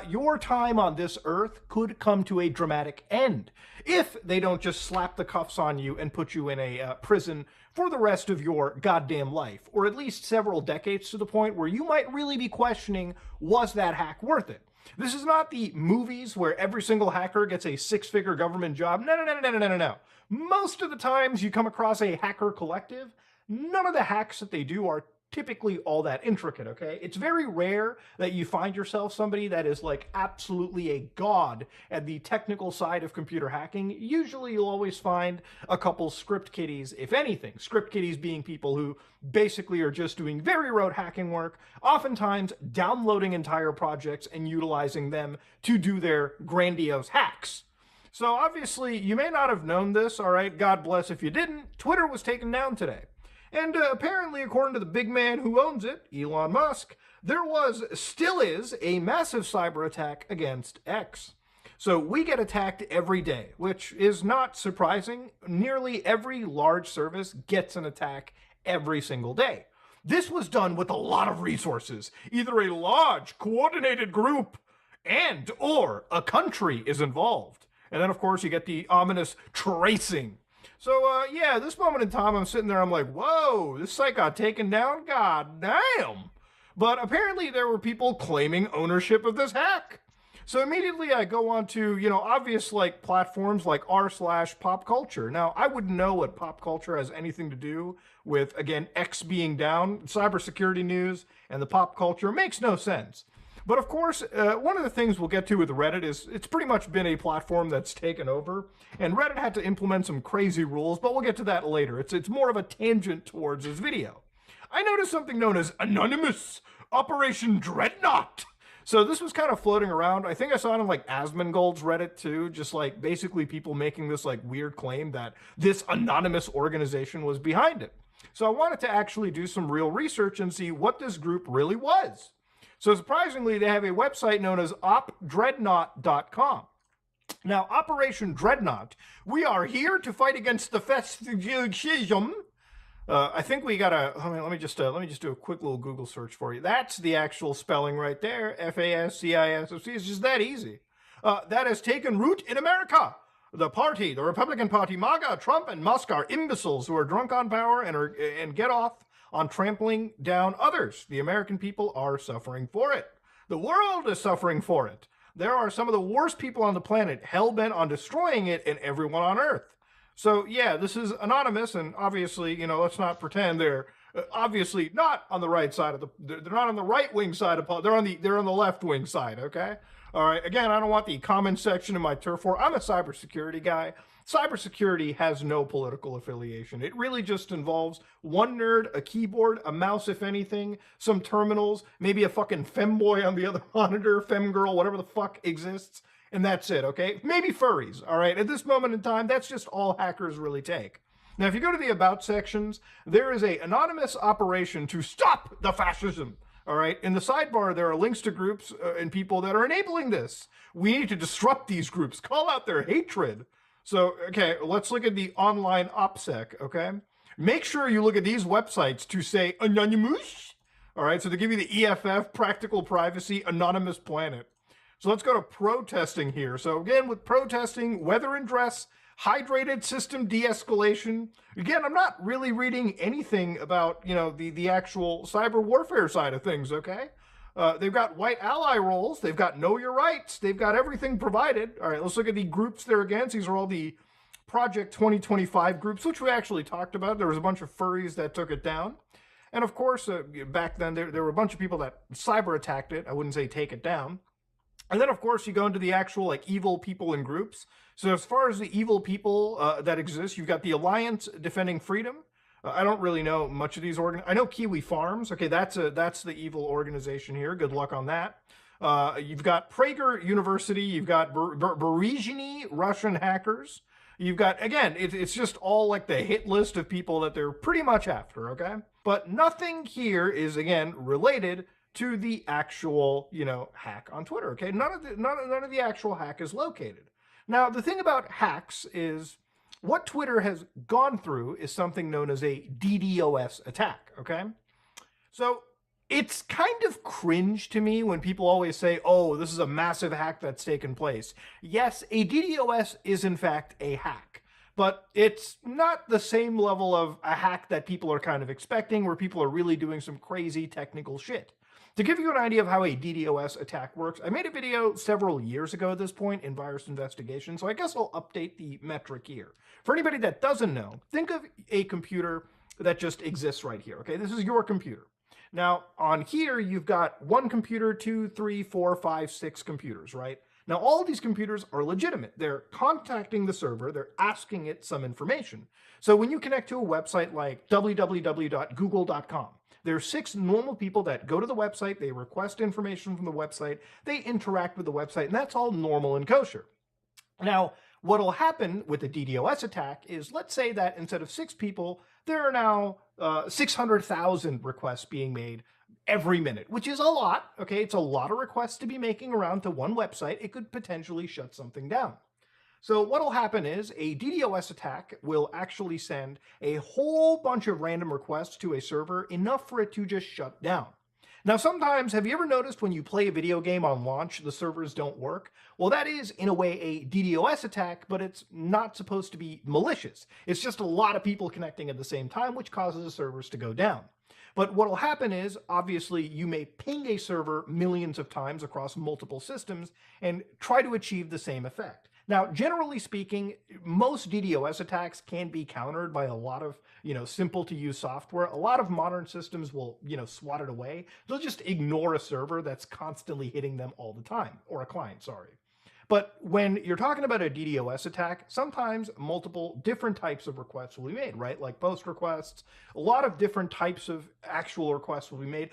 your time on this earth could come to a dramatic end if they don't just slap the cuffs on you and put you in a prison for the rest of your goddamn life, or at least several decades, to the point where you might really be questioning, was that hack worth it? This is not the movies where every single hacker gets a six-figure government job. No. Most of the times you come across a hacker collective, none of the hacks that they do are typically all that intricate, okay? It's very rare that you find yourself somebody that is like absolutely a god at the technical side of computer hacking. Usually you'll always find a couple script kiddies, if anything. Script kiddies being people who basically are just doing very rote hacking work, oftentimes downloading entire projects and utilizing them to do their grandiose hacks. So obviously you may not have known this, all right? God bless if you didn't. Twitter was taken down today. And apparently, according to the big man who owns it, Elon Musk, there still is, a massive cyber attack against X. So we get attacked every day, which is not surprising. Nearly every large service gets an attack every single day. This was done with a lot of resources. Either a large, coordinated group and or a country is involved. And then, of course, you get the ominous tracing. So, this moment in time, I'm sitting there, I'm like, whoa, this site got taken down? God damn. But apparently there were people claiming ownership of this hack. So immediately I go on to, obvious platforms like r/pop culture. Now, I wouldn't know what pop culture has anything to do with, again, X being down. Cybersecurity news and the pop culture makes no sense. But of course, one of the things we'll get to with Reddit is it's pretty much been a platform that's taken over, and Reddit had to implement some crazy rules, but we'll get to that later. It's more of a tangent towards this video. I noticed something known as Anonymous Operation Dreadnought. So this was kind of floating around. I think I saw it on Asmongold's Reddit too, just basically people making this weird claim that this anonymous organization was behind it. So I wanted to actually do some real research and see what this group really was. So surprisingly, they have a website known as opdreadnought.com. Now, Operation Dreadnought, we are here to fight against the fascism. I think we gotta, let me just do a quick little Google search for you. That's the actual spelling right there, FASCISOC. It's just that easy. That has taken root in America. The party, the Republican Party, MAGA, Trump, and Musk are imbeciles who are drunk on power and get off on trampling down others. The American people are suffering for it. The world is suffering for it. There are some of the worst people on the planet hell-bent on destroying it and everyone on Earth. So yeah, this is anonymous, and obviously, let's not pretend they're obviously not on the right side of they're not on the right-wing side of they're on the left-wing side, okay? All right, again, I don't want the comment section in my turf war. I'm a cybersecurity guy. Cybersecurity has no political affiliation. It really just involves one nerd, a keyboard, a mouse, if anything, some terminals, maybe a fucking femboy on the other monitor, femgirl, whatever the fuck exists, and that's it, okay? Maybe furries, all right? At this moment in time, that's just all hackers really take. Now, if you go to the About sections, there is an anonymous operation to stop the fascism. All right. In the sidebar, there are links to groups and people that are enabling this. We need to disrupt these groups, call out their hatred. So, okay, let's look at the online OPSEC, okay? Make sure you look at these websites to say anonymous. All right, so they give you the EFF, Practical Privacy, Anonymous Planet. So let's go to protesting here. So again, with protesting, weather and dress, hydrated system de-escalation. Again, I'm not really reading anything about, you know, the actual cyber warfare side of things, okay? They've got white ally roles. They've got know your rights. They've got everything provided. All right, let's look at the groups they're against. These are all the Project 2025 groups, which we actually talked about. There was a bunch of furries that took it down. And of course, back then, there were a bunch of people that cyber attacked it. I wouldn't say take it down. And then, of course, you go into the actual, like, evil people and groups. So as far as the evil people that exist, you've got the Alliance Defending Freedom. I don't really know much of these I know Kiwi Farms. Okay, that's the evil organization here. Good luck on that. You've got Prager University. You've got Berezhny Russian hackers. You've got, again, it's just all like the hit list of people that they're pretty much after, okay? But nothing here is, again, related to the actual, you know, hack on Twitter, okay? None of the actual hack is located. Now, the thing about hacks is what Twitter has gone through is something known as a DDoS attack, okay? So it's kind of cringe to me when people always say, oh, this is a massive hack that's taken place. Yes, a DDoS is in fact a hack, but it's not the same level of a hack that people are kind of expecting, where people are really doing some crazy technical shit. To give you an idea of how a DDoS attack works, I made a video several years ago at this point in Virus Investigation, so I guess I'll update the metric here. For anybody that doesn't know, think of a computer that just exists right here, okay? This is your computer. Now, on here, you've got 1 computer, 2, 3, 4, 5, 6 computers, right? Now, all of these computers are legitimate. They're contacting the server. They're asking it some information. So when you connect to a website like www.google.com, there are 6 normal people that go to the website, they request information from the website, they interact with the website, and that's all normal and kosher. Now, what will happen with the DDoS attack is, let's say that instead of 6 people, there are now 600,000 requests being made every minute, which is a lot, okay? It's a lot of requests to be making around to one website. It could potentially shut something down. So what'll happen is a DDoS attack will actually send a whole bunch of random requests to a server, enough for it to just shut down. Now, sometimes, have you ever noticed when you play a video game on launch, the servers don't work? Well, that is, in a way, a DDoS attack, but it's not supposed to be malicious. It's just a lot of people connecting at the same time, which causes the servers to go down. But what will happen is, obviously, you may ping a server millions of times across multiple systems and try to achieve the same effect. Now, generally speaking, most DDoS attacks can be countered by a lot of, simple to use software. A lot of modern systems will, swat it away. They'll just ignore a server that's constantly hitting them all the time, or a client, sorry. But when you're talking about a DDoS attack, sometimes multiple different types of requests will be made, right? Like post requests, a lot of different types of actual requests will be made.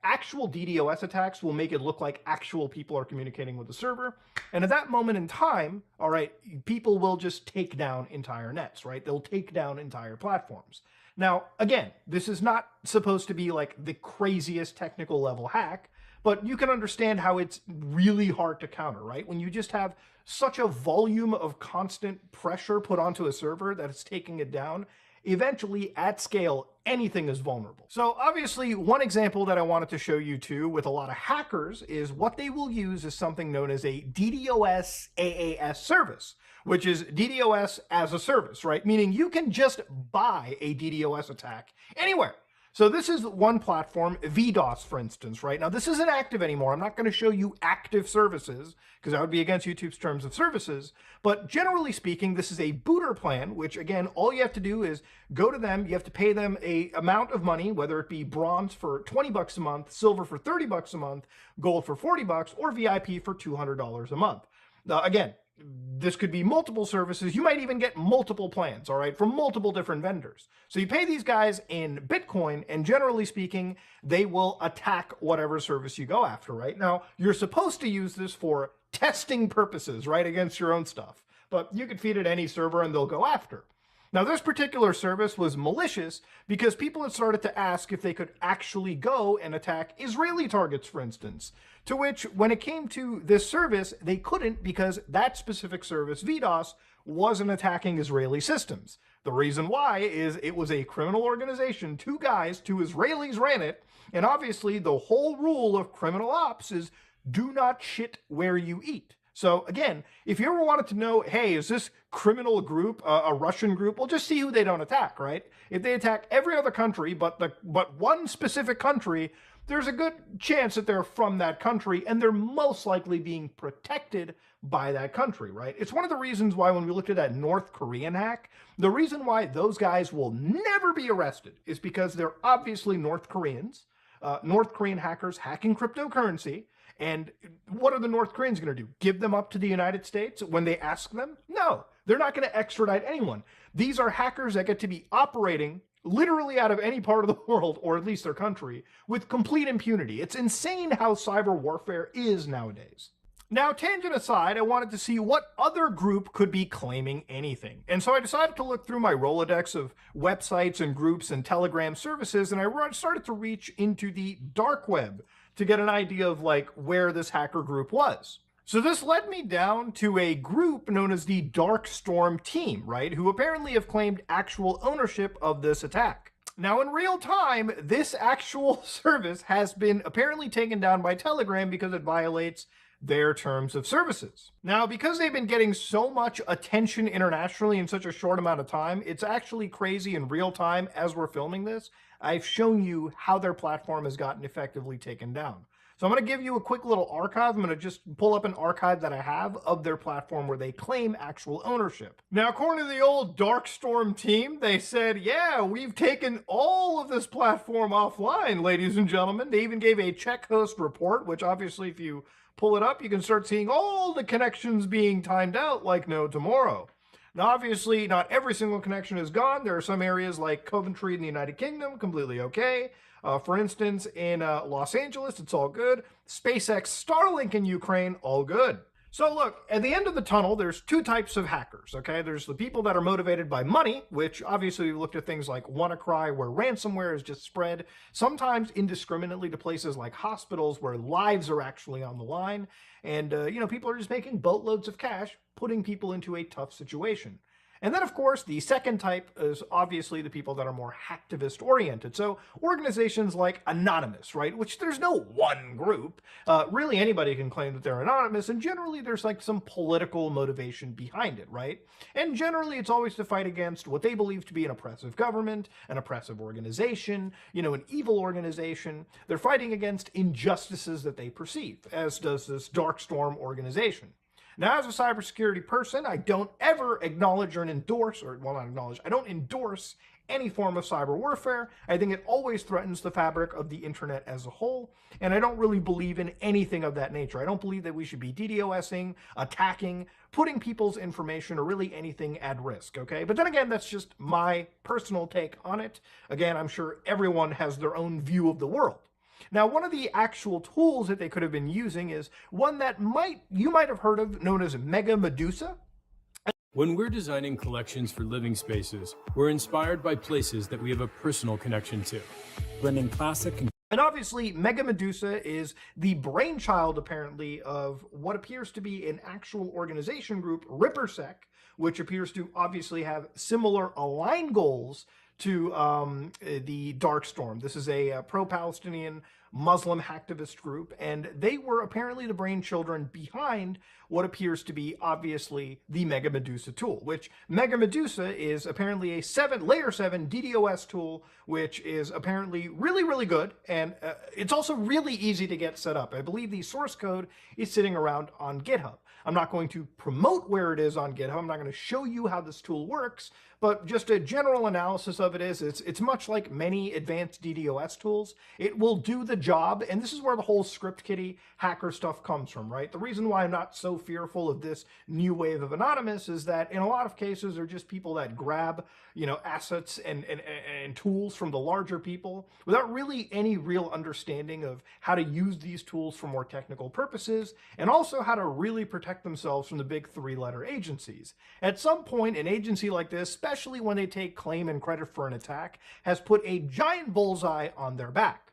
Actual DDoS attacks will make it look like actual people are communicating with the server. And at that moment in time, all right, people will just take down entire nets, right? They'll take down entire platforms. Now, again, this is not supposed to be like the craziest technical level hack, but you can understand how it's really hard to counter, right? When you just have such a volume of constant pressure put onto a server that it's taking it down, eventually, at scale, anything is vulnerable. So obviously, one example that I wanted to show you too with a lot of hackers is what they will use is something known as a DDoS AAS service, which is DDoS as a service, right? Meaning you can just buy a DDoS attack anywhere. So this is one platform, VDOS, for instance, right? Now, this isn't active anymore. I'm not going to show you active services because that would be against YouTube's terms of services. But generally speaking, this is a booter plan, which, again, all you have to do is go to them. You have to pay them a amount of money, whether it be bronze for 20 bucks a month, silver for 30 bucks a month, gold for 40 bucks, or VIP for $200 a month. Again, this could be multiple services. You might even get multiple plans, all right, from multiple different vendors. So you pay these guys in Bitcoin, and generally speaking, they will attack whatever service you go after, right? Now, you're supposed to use this for testing purposes, right, against your own stuff. But you could feed it any server and they'll go after. Now, this particular service was malicious because people had started to ask if they could actually go and attack Israeli targets, for instance. To which, when it came to this service, they couldn't because that specific service, VDOS, wasn't attacking Israeli systems. The reason why is it was a criminal organization. 2 guys, 2 Israelis ran it. And obviously, the whole rule of criminal ops is do not shit where you eat. So again, if you ever wanted to know, hey, is this criminal group a Russian group? Well, just see who they don't attack, right? If they attack every other country but one specific country, there's a good chance that they're from that country, and they're most likely being protected by that country, right? It's one of the reasons why when we looked at that North Korean hack, the reason why those guys will never be arrested is because they're obviously North Koreans, North Korean hackers hacking cryptocurrency. And what are the North Koreans going to do? Give them up to the United States when they ask them? No, they're not going to extradite anyone. These are hackers that get to be operating literally out of any part of the world, or at least their country, with complete impunity. It's insane how cyber warfare is nowadays. Now, tangent aside, I wanted to see what other group could be claiming anything. And so I decided to look through my Rolodex of websites and groups and Telegram services, and I started to reach into the dark web to get an idea of like where this hacker group was. So this led me down to a group known as the Dark Storm Team, right? Who apparently have claimed actual ownership of this attack. Now in real time, this actual service has been apparently taken down by Telegram because it violates their terms of services. Now, because they've been getting so much attention internationally in such a short amount of time, it's actually crazy in real time as we're filming this. I've shown you how their platform has gotten effectively taken down. So I'm going to give you a quick little archive. I'm going to just pull up an archive that I have of their platform where they claim actual ownership. Now, according to the old Dark Storm team, they said, yeah, we've taken all of this platform offline, ladies and gentlemen. They even gave a check host report, which obviously if you pull it up, you can start seeing all the connections being timed out like no tomorrow. Now, obviously, not every single connection is gone. There are some areas like Coventry in the United Kingdom, completely okay. For instance, in Los Angeles, it's all good. SpaceX Starlink in Ukraine, all good. So look, at the end of the tunnel, there's 2 types of hackers, okay? There's the people that are motivated by money, which obviously we've looked at things like WannaCry, where ransomware is just spread, sometimes indiscriminately to places like hospitals where lives are actually on the line. And, people are just making boatloads of cash, putting people into a tough situation. And then, of course, the second type is obviously the people that are more hacktivist-oriented. So organizations like Anonymous, right, which there's no one group. Really, anybody can claim that they're anonymous, and generally there's like some political motivation behind it, right? And generally it's always to fight against what they believe to be an oppressive government, an oppressive organization, an evil organization. They're fighting against injustices that they perceive, as does this Dark Storm organization. Now, as a cybersecurity person, I don't ever acknowledge or endorse, I don't endorse any form of cyber warfare. I think it always threatens the fabric of the internet as a whole, and I don't really believe in anything of that nature. I don't believe that we should be DDoSing, attacking, putting people's information, or really anything at risk, okay? But then again, that's just my personal take on it. Again, I'm sure everyone has their own view of the world. Now, one of the actual tools that they could have been using is one that you might have heard of, known as Mega Medusa. When we're designing collections for living spaces, we're inspired by places that we have a personal connection to, blending classic and obviously, Mega Medusa is the brainchild, apparently, of what appears to be an actual organization group, RipperSec, which appears to obviously have similar aligned goals to the Dark Storm. This is a pro-Palestinian Muslim hacktivist group, and they were apparently the brainchildren behind what appears to be obviously the Mega Medusa tool, which Mega Medusa is apparently a layer 7 DDoS tool, which is apparently really, really good, and it's also really easy to get set up. I believe the source code is sitting around on GitHub. I'm not going to promote where it is on GitHub. I'm not going to show you how this tool works, but just a general analysis of it is it's much like many advanced DDoS tools. It will do the job, and this is where the whole script kiddie hacker stuff comes from, right? The reason why I'm not so fearful of this new wave of Anonymous is that in a lot of cases they're just people that grab, assets and tools from the larger people without really any real understanding of how to use these tools for more technical purposes, and also how to really protect themselves from the big 3-letter agencies. At some point, an agency like this, especially when they take claim and credit for an attack, has put a giant bullseye on their back.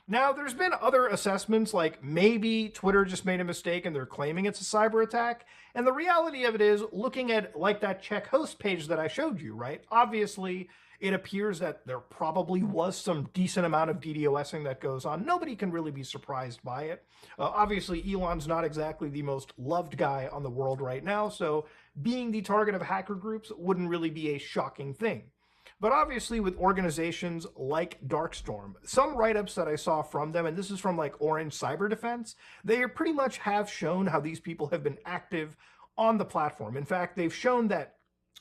Now, there's been other assessments, like maybe Twitter just made a mistake and they're claiming it's a cyber attack. And the reality of it is, looking at like that check host page that I showed you, right? Obviously, it appears that there probably was some decent amount of DDoSing that goes on. Nobody can really be surprised by it. Obviously, Elon's not exactly the most loved guy on the world right now, so being the target of hacker groups wouldn't really be a shocking thing. But obviously with organizations like Darkstorm, some write-ups that I saw from them, and this is from like Orange Cyber Defense, they pretty much have shown how these people have been active on the platform. In fact, they've shown that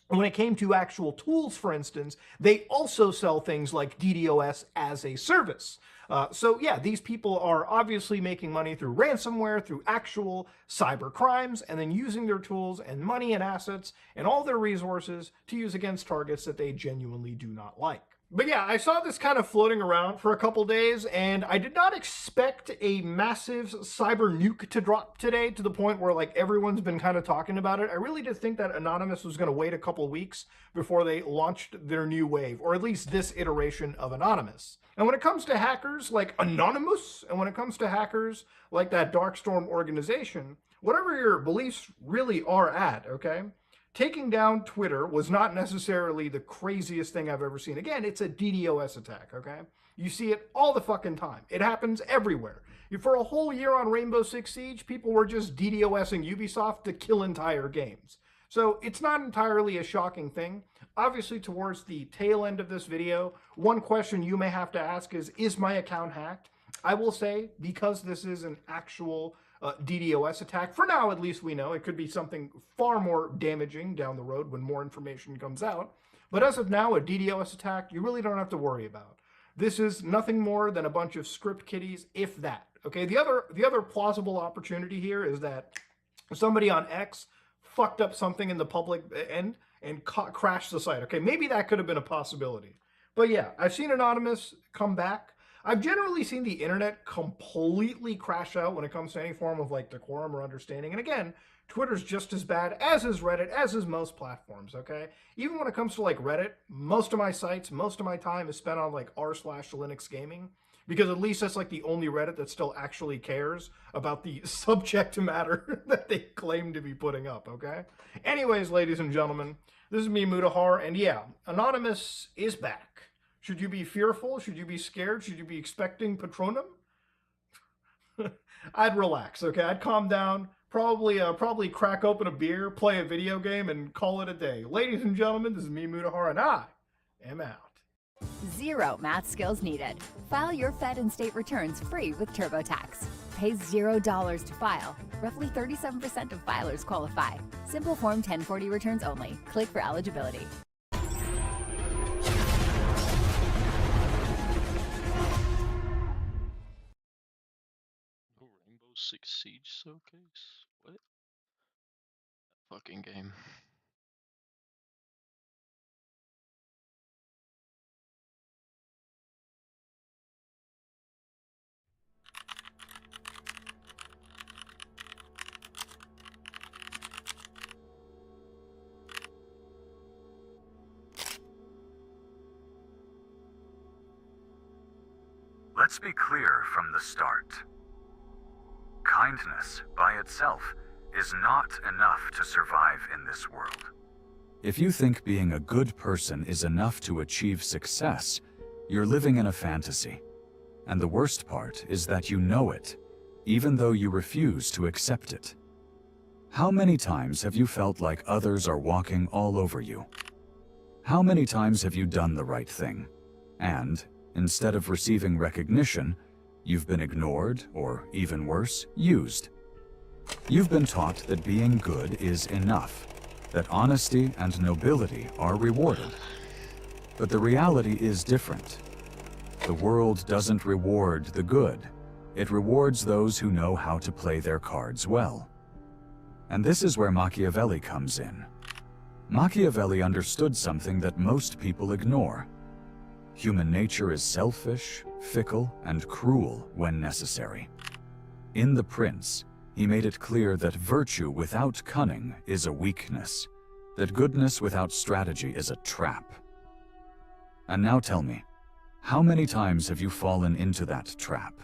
when it came to actual tools, for instance, they also sell things like DDoS as a service. So yeah, these people are obviously making money through ransomware, through actual cyber crimes, and then using their tools and money and assets and all their resources to use against targets that they genuinely do not like. But yeah, I saw this kind of floating around for a couple days, and I did not expect a massive cyber nuke to drop today to the point where like everyone's been kind of talking about it. I really did think that Anonymous was going to wait a couple weeks before they launched their new wave, or at least this iteration of Anonymous. And when it comes to hackers like Anonymous, and when it comes to hackers like that Darkstorm organization, whatever your beliefs really are at, okay? Taking down Twitter was not necessarily the craziest thing I've ever seen. Again, it's a DDoS attack, okay? You see it all the fucking time. It happens everywhere. For a whole year on Rainbow Six Siege, people were just DDoSing Ubisoft to kill entire games. So it's not entirely a shocking thing. Obviously, towards the tail end of this video, one question you may have to ask is my account hacked? I will say, because this is an actual DDoS attack, for now at least we know, it could be something far more damaging down the road when more information comes out. But as of now, a DDoS attack, you really don't have to worry about. This is nothing more than a bunch of script kiddies, if that. Okay, the other plausible opportunity here is that somebody on X fucked up something in the public end and crashed the site. Okay, maybe that could have been a possibility. But yeah, I've seen Anonymous come back. I've generally seen the internet completely crash out when it comes to any form of like decorum or understanding. And again, Twitter's just as bad, as is Reddit, as is most platforms, okay? Even when it comes to like Reddit, most of my sites, most of my time is spent on like r/Linux gaming, because at least that's like the only Reddit that still actually cares about the subject matter that they claim to be putting up, okay? Anyways, ladies and gentlemen, this is me, Mutahar, and yeah, Anonymous is back. Should you be fearful? Should you be scared? Should you be expecting Patronum? I'd relax, okay? I'd calm down, probably crack open a beer, play a video game, and call it a day. Ladies and gentlemen, this is me, Mutahar, and I am out. 0 math skills needed. File your Fed and state returns free with TurboTax. Pay $0 to file. Roughly 37% of filers qualify. Simple Form 1040 returns only. Click for eligibility. Rainbow Six Siege showcase? What? That fucking game. Let's be clear from the start. Kindness by itself is not enough to survive in this world. If you think being a good person is enough to achieve success, you're living in a fantasy. And the worst part is that you know it, even though you refuse to accept it. How many times have you felt like others are walking all over you? How many times have you done the right thing, and, instead of receiving recognition, you've been ignored, or even worse, used? You've been taught that being good is enough, that honesty and nobility are rewarded. But the reality is different. The world doesn't reward the good. It rewards those who know how to play their cards well. And this is where Machiavelli comes in. Machiavelli understood something that most people ignore. Human nature is selfish, fickle, and cruel when necessary. In The Prince, he made it clear that virtue without cunning is a weakness, that goodness without strategy is a trap. And now tell me, how many times have you fallen into that trap?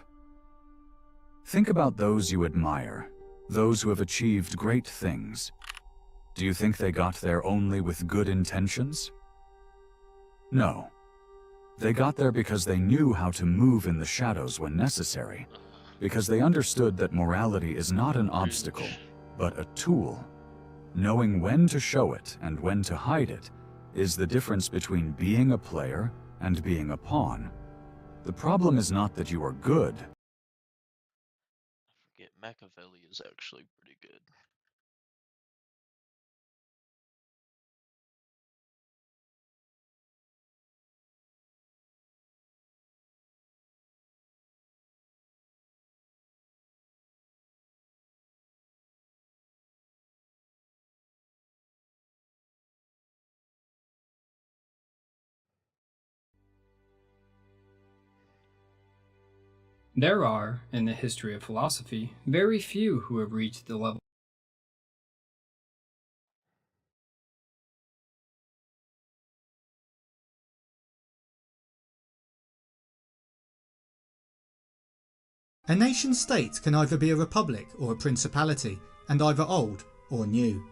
Think about those you admire, those who have achieved great things. Do you think they got there only with good intentions? No. They got there because they knew how to move in the shadows when necessary, because they understood that morality is not an obstacle, but a tool. Knowing when to show it and when to hide it is the difference between being a player and being a pawn. The problem is not that you are good. I forget, Machiavelli is actually pretty good. There are, in the history of philosophy, very few who have reached the level. A nation-state can either be a republic or a principality, and either old or new.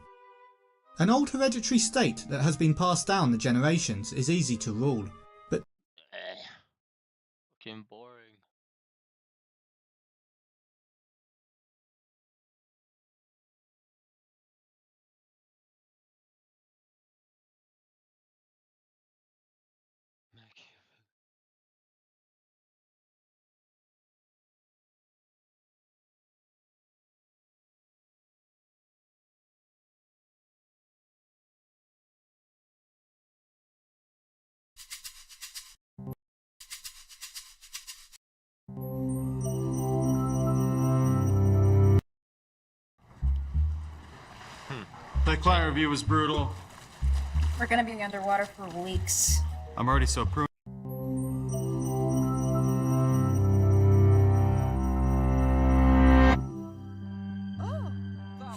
An old hereditary state that has been passed down the generations is easy to rule, but Fucking boring. That client review was brutal. We're gonna be underwater for weeks. I'm already so pruned.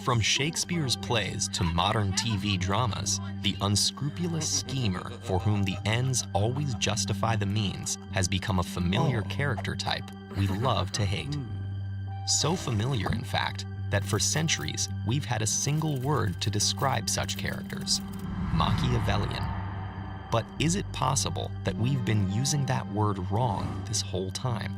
From Shakespeare's plays to modern TV dramas, the unscrupulous schemer for whom the ends always justify the means has become a familiar character type we love to hate. So familiar, in fact, that for centuries we've had a single word to describe such characters: Machiavellian. But is it possible that we've been using that word wrong this whole time?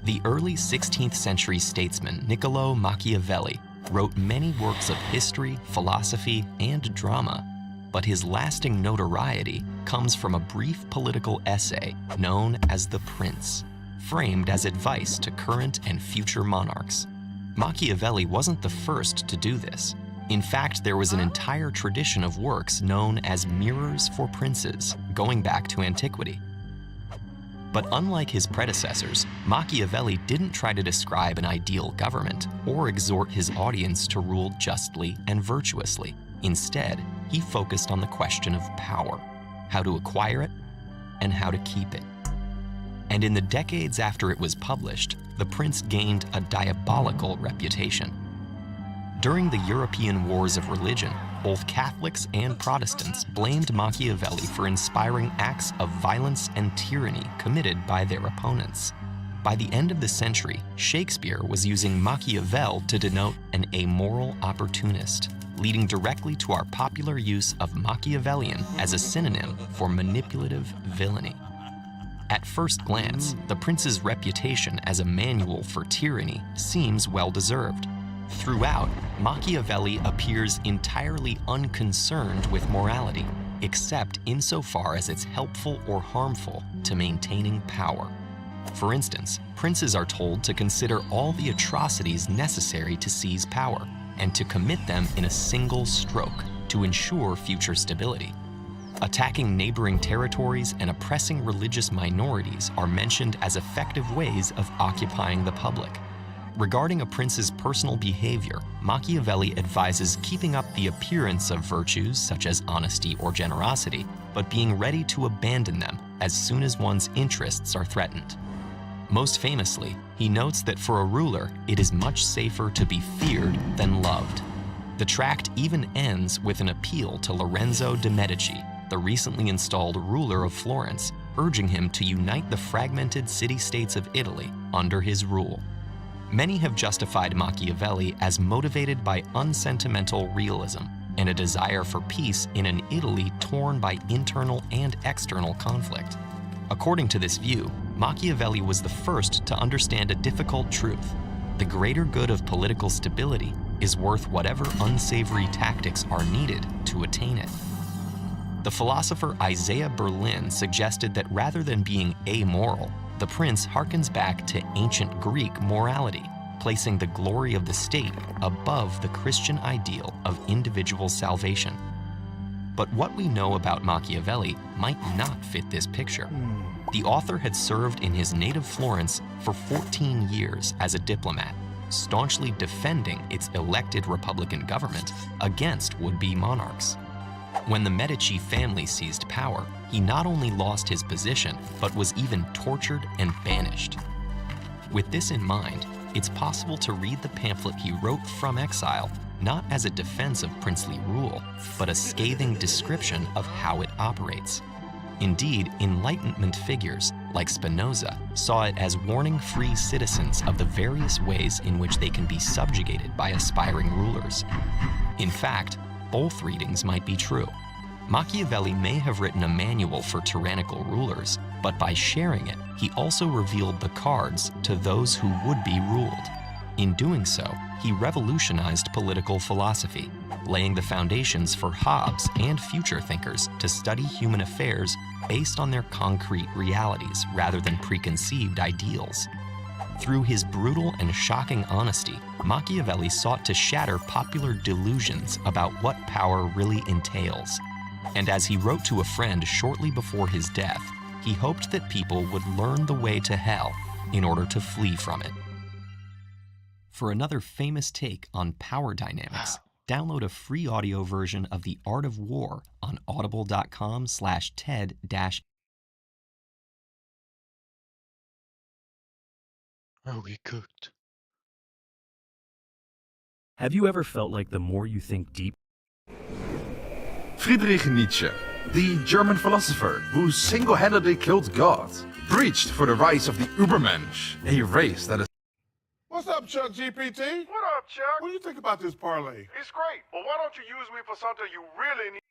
The early 16th century statesman Niccolo Machiavelli wrote many works of history, philosophy, and drama, but his lasting notoriety comes from a brief political essay known as The Prince, framed as advice to current and future monarchs. Machiavelli wasn't the first to do this. In fact, there was an entire tradition of works known as mirrors for princes, going back to antiquity. But unlike his predecessors, Machiavelli didn't try to describe an ideal government or exhort his audience to rule justly and virtuously. Instead, he focused on the question of power, how to acquire it, and how to keep it. And in the decades after it was published, The Prince gained a diabolical reputation. During the European Wars of Religion, both Catholics and Protestants blamed Machiavelli for inspiring acts of violence and tyranny committed by their opponents. By the end of the century, Shakespeare was using Machiavel to denote an amoral opportunist, leading directly to our popular use of Machiavellian as a synonym for manipulative villainy. At first glance, The Prince's reputation as a manual for tyranny seems well-deserved. Throughout, Machiavelli appears entirely unconcerned with morality, except insofar as it's helpful or harmful to maintaining power. For instance, princes are told to consider all the atrocities necessary to seize power, and to commit them in a single stroke to ensure future stability. Attacking neighboring territories and oppressing religious minorities are mentioned as effective ways of occupying the public. Regarding a prince's personal behavior, Machiavelli advises keeping up the appearance of virtues such as honesty or generosity, but being ready to abandon them as soon as one's interests are threatened. Most famously, he notes that for a ruler, it is much safer to be feared than loved. The tract even ends with an appeal to Lorenzo de' Medici, the recently installed ruler of Florence, urging him to unite the fragmented city-states of Italy under his rule. Many have justified Machiavelli as motivated by unsentimental realism and a desire for peace in an Italy torn by internal and external conflict. According to this view, Machiavelli was the first to understand a difficult truth. The greater good of political stability is worth whatever unsavory tactics are needed to attain it. The philosopher Isaiah Berlin suggested that rather than being amoral, the prince harkens back to ancient Greek morality, placing the glory of the state above the Christian ideal of individual salvation. But what we know about Machiavelli might not fit this picture. The author had served in his native Florence for 14 years as a diplomat, staunchly defending its elected Republican government against would-be monarchs. When the Medici family seized power, he not only lost his position, but was even tortured and banished. With this in mind, it's possible to read the pamphlet he wrote from exile not as a defense of princely rule, but a scathing description of how it operates. Indeed, Enlightenment figures, like Spinoza, saw it as warning free citizens of the various ways in which they can be subjugated by aspiring rulers. In fact, both readings might be true. Machiavelli may have written a manual for tyrannical rulers, but by sharing it, he also revealed the cards to those who would be ruled. In doing so, he revolutionized political philosophy, laying the foundations for Hobbes and future thinkers to study human affairs based on their concrete realities rather than preconceived ideals. Through his brutal and shocking honesty, Machiavelli sought to shatter popular delusions about what power really entails. And as he wrote to a friend shortly before his death, he hoped that people would learn the way to hell in order to flee from it. For another famous take on power dynamics, download a free audio version of The Art of War on audible.com/TED- Are we cooked? Have you ever felt like the more you think deep? Friedrich Nietzsche, the German philosopher who single-handedly killed God, preached for the rise of the Übermensch, a race that is... What's up, Chuck GPT? What up, Chuck? What do you think about this parlay? It's great, but why don't you use me for something you really need?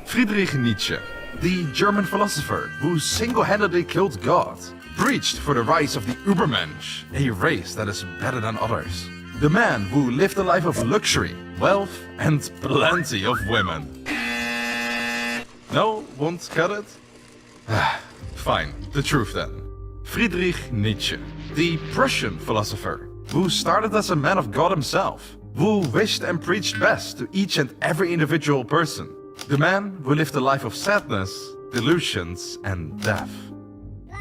Friedrich Nietzsche, the German philosopher who single-handedly killed God, preached for the rise of the Übermensch, a race that is better than others. The man who lived a life of luxury, wealth, and plenty of women. No, won't cut it? Fine, the truth then. Friedrich Nietzsche, the Prussian philosopher, who started as a man of God himself, who wished and preached best to each and every individual person. The man who lived a life of sadness, delusions, and death.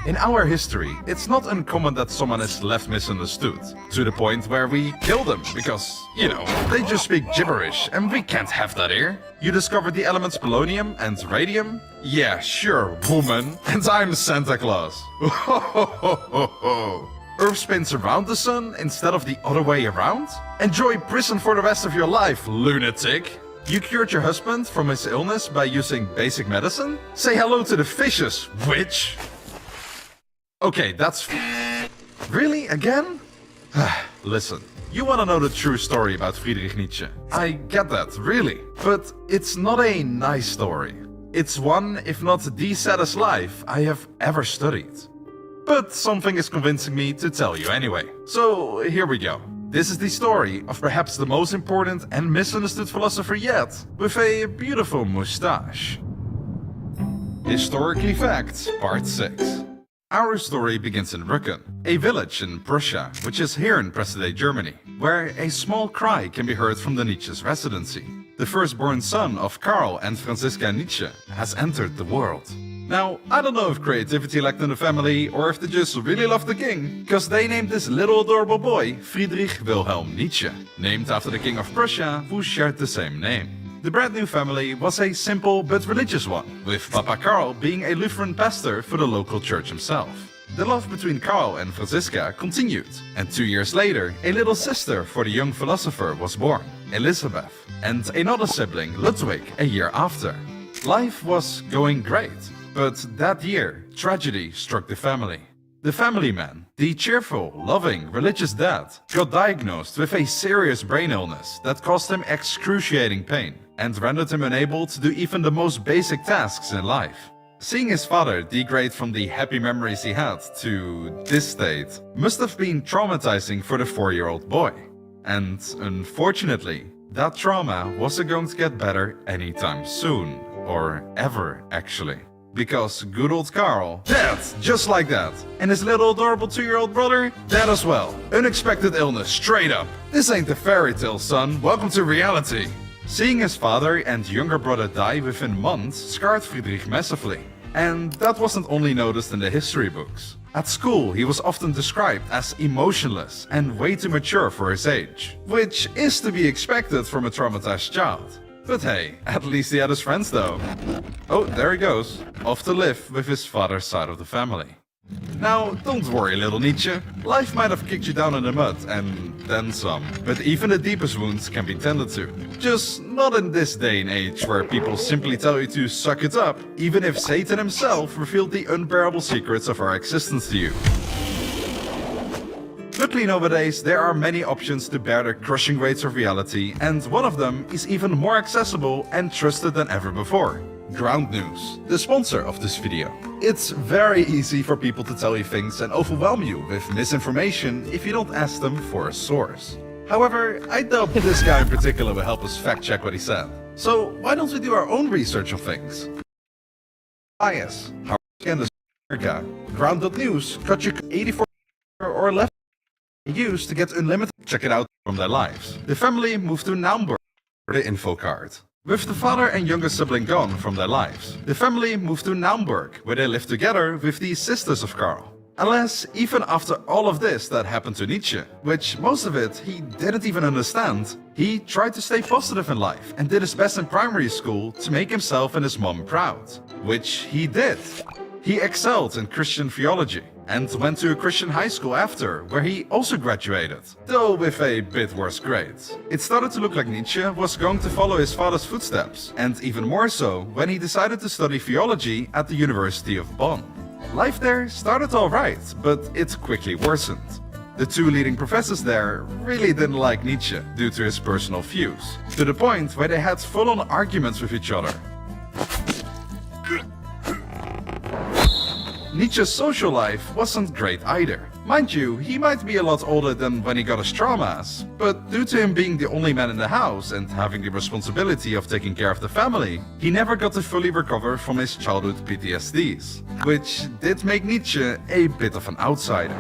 In our history, it's not uncommon that someone is left misunderstood, to the point where we kill them because, you know, they just speak gibberish and we can't have that here. You discovered the elements polonium and radium? Yeah, sure, woman. And I'm Santa Claus. Earth spins around the sun instead of the other way around? Enjoy prison for the rest of your life, lunatic. You cured your husband from his illness by using basic medicine? Say hello to the fishes, witch. Okay, that's... Really? Again? Listen, you want to know the true story about Friedrich Nietzsche. I get that, really. But it's not a nice story. It's one, if not the saddest life I have ever studied. But something is convincing me to tell you anyway. So, here we go. This is the story of perhaps the most important and misunderstood philosopher yet, with a beautiful moustache. Historically Facts, Part 6. Our story begins in Rücken, a village in Prussia, which is here in present-day Germany, where a small cry can be heard from the Nietzsche's residency. The firstborn son of Karl and Franziska Nietzsche has entered the world. Now, I don't know if creativity lacked in the family or if they just really loved the king, because they named this little adorable boy Friedrich Wilhelm Nietzsche, named after the king of Prussia who shared the same name. The brand new family was a simple but religious one, with Papa Karl being a Lutheran pastor for the local church himself. The love between Karl and Franziska continued, and 2 years later, a little sister for the young philosopher was born, Elizabeth, and another sibling, Ludwig, a year after. Life was going great, but that year, tragedy struck the family. The family man, the cheerful, loving, religious dad, got diagnosed with a serious brain illness that caused him excruciating pain and rendered him unable to do even the most basic tasks in life. Seeing his father degrade from the happy memories he had to this state must have been traumatizing for the 4-year-old boy. And unfortunately, that trauma wasn't going to get better anytime soon, or ever actually. Because good old Karl, dead, just like that. And his little adorable 2-year-old brother, dead as well. Unexpected illness, straight up. This ain't a fairy tale, son, welcome to reality. Seeing his father and younger brother die within months scarred Friedrich massively. And that wasn't only noticed in the history books. At school, he was often described as emotionless and way too mature for his age, which is to be expected from a traumatized child. But hey, at least he had his friends though. Oh, there he goes, off to live with his father's side of the family. Now, don't worry, little Nietzsche. Life might have kicked you down in the mud, and then some. But even the deepest wounds can be tended to. Just not in this day and age where people simply tell you to suck it up, even if Satan himself revealed the unbearable secrets of our existence to you. Luckily nowadays, there are many options to bear the crushing weights of reality, and one of them is even more accessible and trusted than ever before. Ground News, the sponsor of this video. It's very easy for people to tell you things and overwhelm you with misinformation if you don't ask them for a source. However, I doubt this guy in particular will help us fact check what he said. So why don't we do our own research of things? Bias, how can this America? Ground.news got you 84 or left used to get unlimited. Check it out from their lives. The family moved to Naumburg for the info card. With the father and younger sibling gone from their lives, the family moved to Naumburg, where they lived together with the sisters of Karl. Alas, even after all of this that happened to Nietzsche, which most of it he didn't even understand, he tried to stay positive in life and did his best in primary school to make himself and his mom proud. Which he did. He excelled in Christian theology and went to a Christian high school after, where he also graduated, though with a bit worse grades. It started to look like Nietzsche was going to follow his father's footsteps, and even more so when he decided to study theology at the University of Bonn. Life there started alright, but it quickly worsened. The two leading professors there really didn't like Nietzsche due to his personal views, to the point where they had full-on arguments with each other. Nietzsche's social life wasn't great either. Mind you, he might be a lot older than when he got his traumas, but due to him being the only man in the house and having the responsibility of taking care of the family, he never got to fully recover from his childhood PTSDs, which did make Nietzsche a bit of an outsider.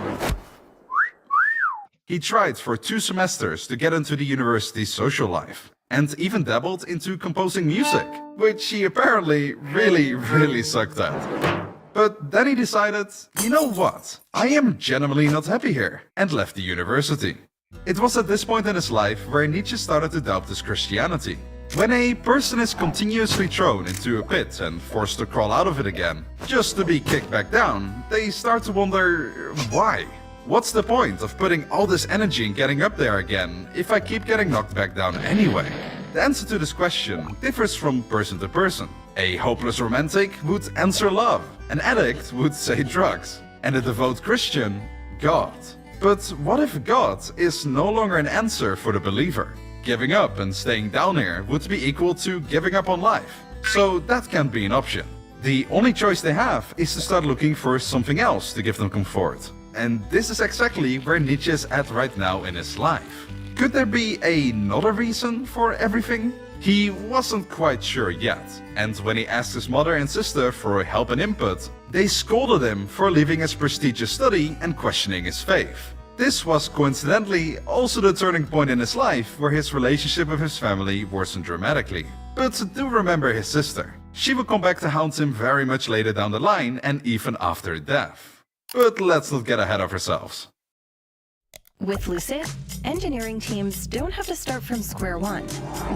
He tried for 2 semesters to get into the university's social life, and even dabbled into composing music, which he apparently really sucked at. But then he decided, you know what, I am genuinely not happy here, and left the university. It was at this point in his life where Nietzsche started to doubt his Christianity. When a person is continuously thrown into a pit and forced to crawl out of it again, just to be kicked back down, they start to wonder, why? What's the point of putting all this energy in getting up there again, if I keep getting knocked back down anyway? The answer to this question differs from person to person. A hopeless romantic would answer love, an addict would say drugs, and a devout Christian, God. But what if God is no longer an answer for the believer? Giving up and staying down here would be equal to giving up on life, so that can't be an option. The only choice they have is to start looking for something else to give them comfort. and this is exactly where Nietzsche is at right now in his life. Could there be another reason for everything? He wasn't quite sure yet, and when he asked his mother and sister for help and input, they scolded him for leaving his prestigious study and questioning his faith. This was coincidentally also the turning point in his life where his relationship with his family worsened dramatically. But do remember his sister. She would come back to haunt him very much later down the line and even after death. But let's not get ahead of ourselves. With Lucid, engineering teams don't have to start from square one.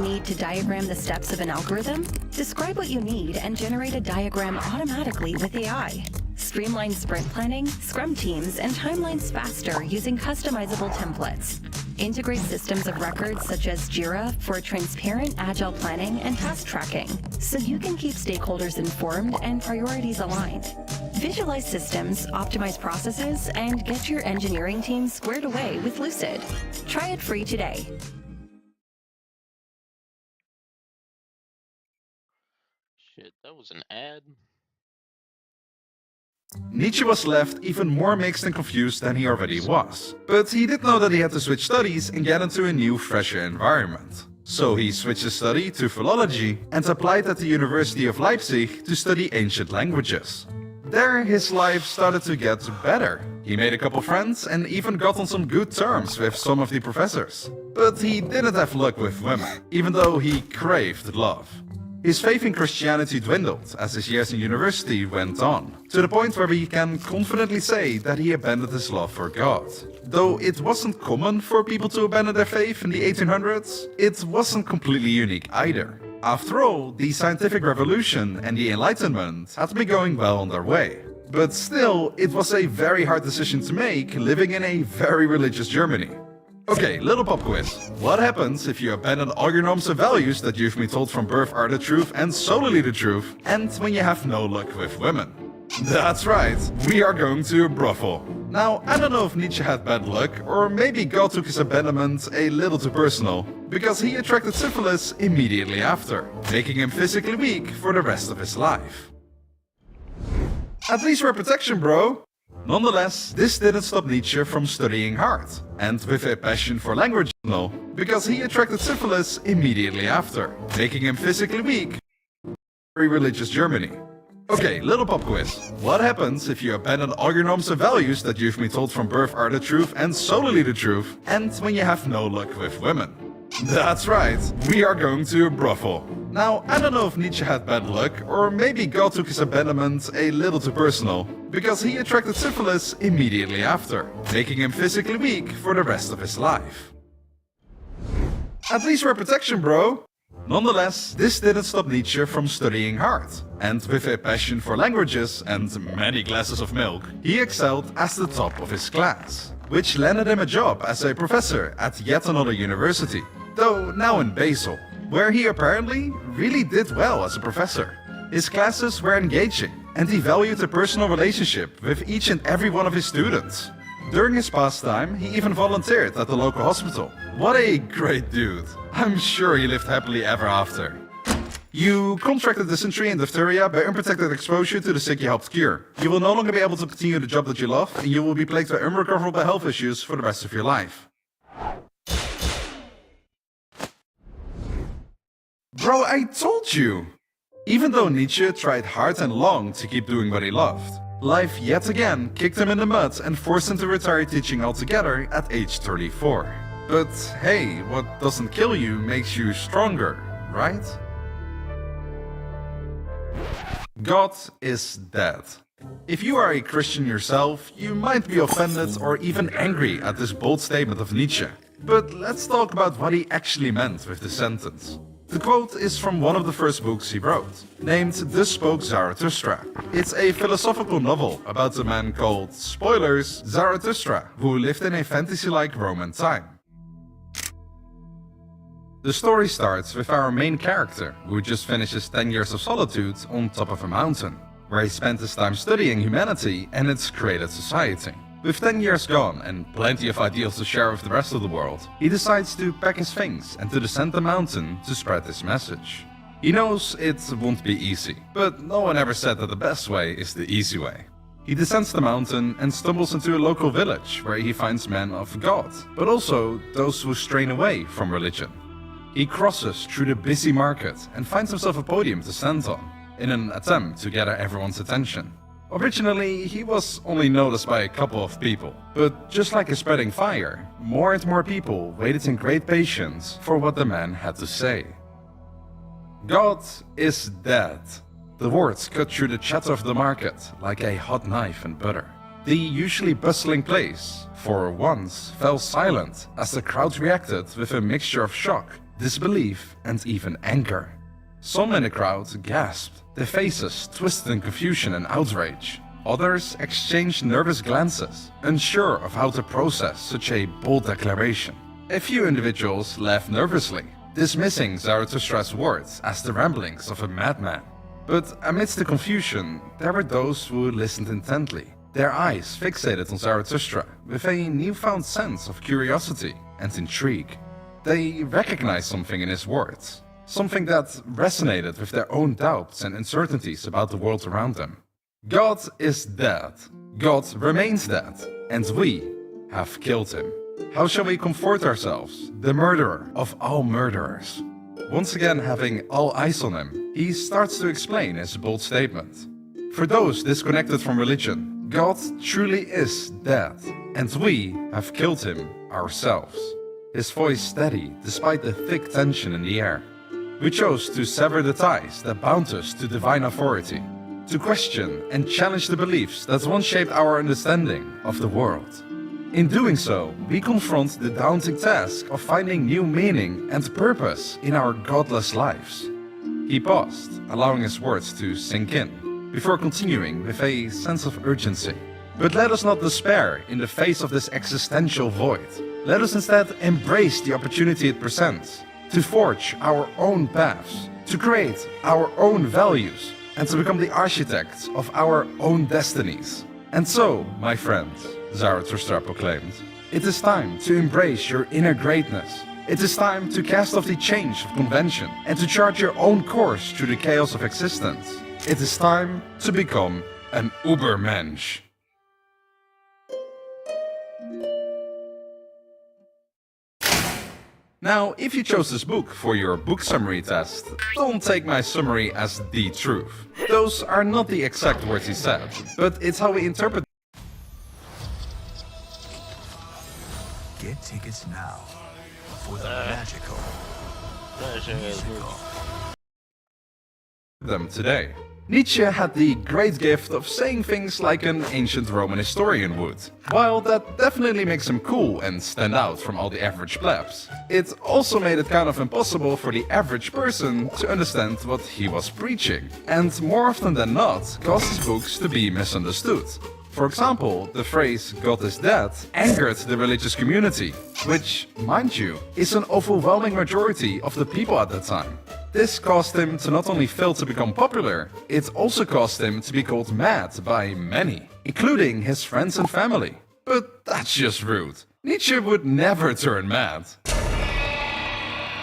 Need to diagram the steps of an algorithm? Describe what you need and generate a diagram automatically with AI. Streamline sprint planning, scrum teams, and timelines faster using customizable templates. Integrate systems of records such as Jira for transparent, agile planning and task tracking, so you can keep stakeholders informed and priorities aligned. Visualize systems, optimize processes, and get your engineering team squared away with Lucid. Try it free today. Shit, that was an ad. Nietzsche was left even more mixed and confused than he already was. But he did know that he had to switch studies and get into a new, fresher environment. So he switched his study to philology and applied at the University of Leipzig to study ancient languages. There his life started to get better. He made a couple friends and even got on some good terms with some of the professors. But he didn't have luck with women, even though he craved love. His faith in Christianity dwindled as his years in university went on, to the point where we can confidently say that he abandoned his love for God. Though it wasn't common for people to abandon their faith in the 1800s, it wasn't completely unique either. After all, the scientific revolution and the Enlightenment had been going well on their way. But still, it was a very hard decision to make living in a very religious Germany. Okay, little pop quiz. What happens if you abandon all your norms and values that you've been told from birth are the truth and solely the truth, and when you have no luck with women? That's right, we are going to a brothel. Now, I don't know if Nietzsche had bad luck, or maybe God took his abandonment a little too personal, because he attracted syphilis immediately after, making him physically weak for the rest of his life. At least wear protection, bro! Nonetheless, this didn't stop Nietzsche from studying hard, and with a passion for language, because he attracted syphilis immediately after, making him physically weak for very religious Germany. Okay, little pop quiz. What happens if you abandon all your norms and values that you've been told from birth are the truth and solely the truth, and when you have no luck with women? That's right, we are going to a brothel. Now, I don't know if Nietzsche had bad luck, or maybe God took his abandonment a little too personal, because he attracted syphilis immediately after, making him physically weak for the rest of his life. At least wear protection, bro! Nonetheless, this didn't stop Nietzsche from studying hard, and with a passion for languages and many glasses of milk, he excelled as the top of his class, which landed him a job as a professor at yet another university, though now in Basel, where he apparently really did well as a professor. His classes were engaging, and he valued a personal relationship with each and every one of his students. During his pastime, he even volunteered at the local hospital. What a great dude. I'm sure he lived happily ever after. You contracted dysentery and diphtheria by unprotected exposure to the sick you helped cure. You will no longer be able to continue the job that you love, and you will be plagued by unrecoverable health issues for the rest of your life. Bro, I told you! Even though Nietzsche tried hard and long to keep doing what he loved, life yet again kicked him in the mud and forced him to retire teaching altogether at age 34. But hey, what doesn't kill you makes you stronger, right? God is dead. If you are a Christian yourself, you might be offended or even angry at this bold statement of Nietzsche. But let's talk about what he actually meant with the sentence. The quote is from one of the first books he wrote, named Thus Spoke Zarathustra. It's a philosophical novel about a man called, spoilers, Zarathustra, who lived in a fantasy-like Roman time. The story starts with our main character, who just finished his 10 years of solitude on top of a mountain, where he spent his time studying humanity and its created society. With 10 years gone and plenty of ideals to share with the rest of the world, he decides to pack his things and to descend the mountain to spread his message. He knows it won't be easy, but no one ever said that the best way is the easy way. He descends the mountain and stumbles into a local village where he finds men of God, but also those who strain away from religion. He crosses through the busy market and finds himself a podium to stand on, in an attempt to gather everyone's attention. Originally, he was only noticed by a couple of people, but just like a spreading fire, more and more people waited in great patience for what the man had to say. God is dead. The words cut through the chatter of the market like a hot knife in butter. The usually bustling place, for once, fell silent as the crowd reacted with a mixture of shock, disbelief, and even anger. Some in the crowd gasped, their faces twisted in confusion and outrage. Others exchanged nervous glances, unsure of how to process such a bold declaration. A few individuals laughed nervously, dismissing Zarathustra's words as the ramblings of a madman. But amidst the confusion, there were those who listened intently, their eyes fixated on Zarathustra with a newfound sense of curiosity and intrigue. They recognized something in his words, something that resonated with their own doubts and uncertainties about the world around them. God is dead, God remains dead, and we have killed him. How shall we comfort ourselves, the murderer of all murderers? Once again having all eyes on him, he starts to explain his bold statement. For those disconnected from religion, God truly is dead, and we have killed him ourselves. His voice steady despite the thick tension in the air. We chose to sever the ties that bound us to divine authority, to question and challenge the beliefs that once shaped our understanding of the world. In doing so, we confront the daunting task of finding new meaning and purpose in our godless lives. He paused, allowing his words to sink in, before continuing with a sense of urgency. But let us not despair in the face of this existential void. Let us instead embrace the opportunity it presents, to forge our own paths, to create our own values, and to become the architects of our own destinies. And so, my friends, Zarathustra proclaimed, it is time to embrace your inner greatness. It is time to cast off the chains of convention and to chart your own course through the chaos of existence. It is time to become an Ubermensch. Now, if you chose this book for your book summary test, don't take my summary as the truth. Those are not the exact words he said, but it's how we interpret Get tickets now for the magical them today. Nietzsche had the great gift of saying things like an ancient Roman historian would. While that definitely makes him cool and stand out from all the average plebs, it also made it kind of impossible for the average person to understand what he was preaching, and more often than not caused his books to be misunderstood. For example, the phrase "God is dead" angered the religious community, which, mind you, is an overwhelming majority of the people at that time. This caused him to not only fail to become popular, it also caused him to be called mad by many, including his friends and family. But that's just rude. Nietzsche would never turn mad.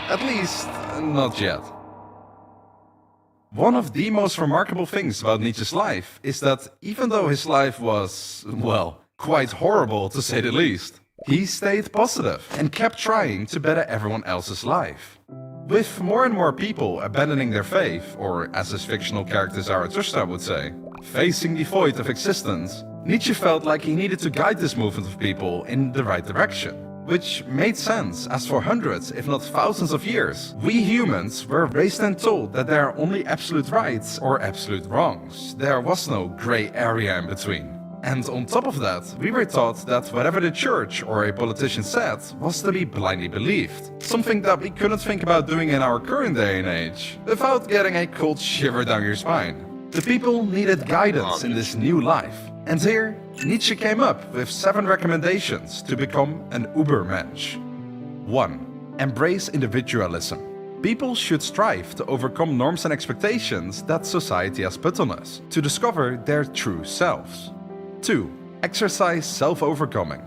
At least, not yet. One of the most remarkable things about Nietzsche's life is that even though his life was, well, quite horrible to say the least, he stayed positive and kept trying to better everyone else's life. With more and more people abandoning their faith, or as his fictional character Zarathustra would say, facing the void of existence, Nietzsche felt like he needed to guide this movement of people in the right direction. Which made sense, as for hundreds, if not thousands of years, we humans were raised and told that there are only absolute rights or absolute wrongs. There was no grey area in between. And on top of that, we were taught that whatever the church or a politician said was to be blindly believed. Something that we couldn't think about doing in our current day and age, without getting a cold shiver down your spine. The people needed guidance in this new life. And here, Nietzsche came up with 7 recommendations to become an Ubermensch. 1. Embrace individualism. People should strive to overcome norms and expectations that society has put on us, to discover their true selves. 2. Exercise self-overcoming.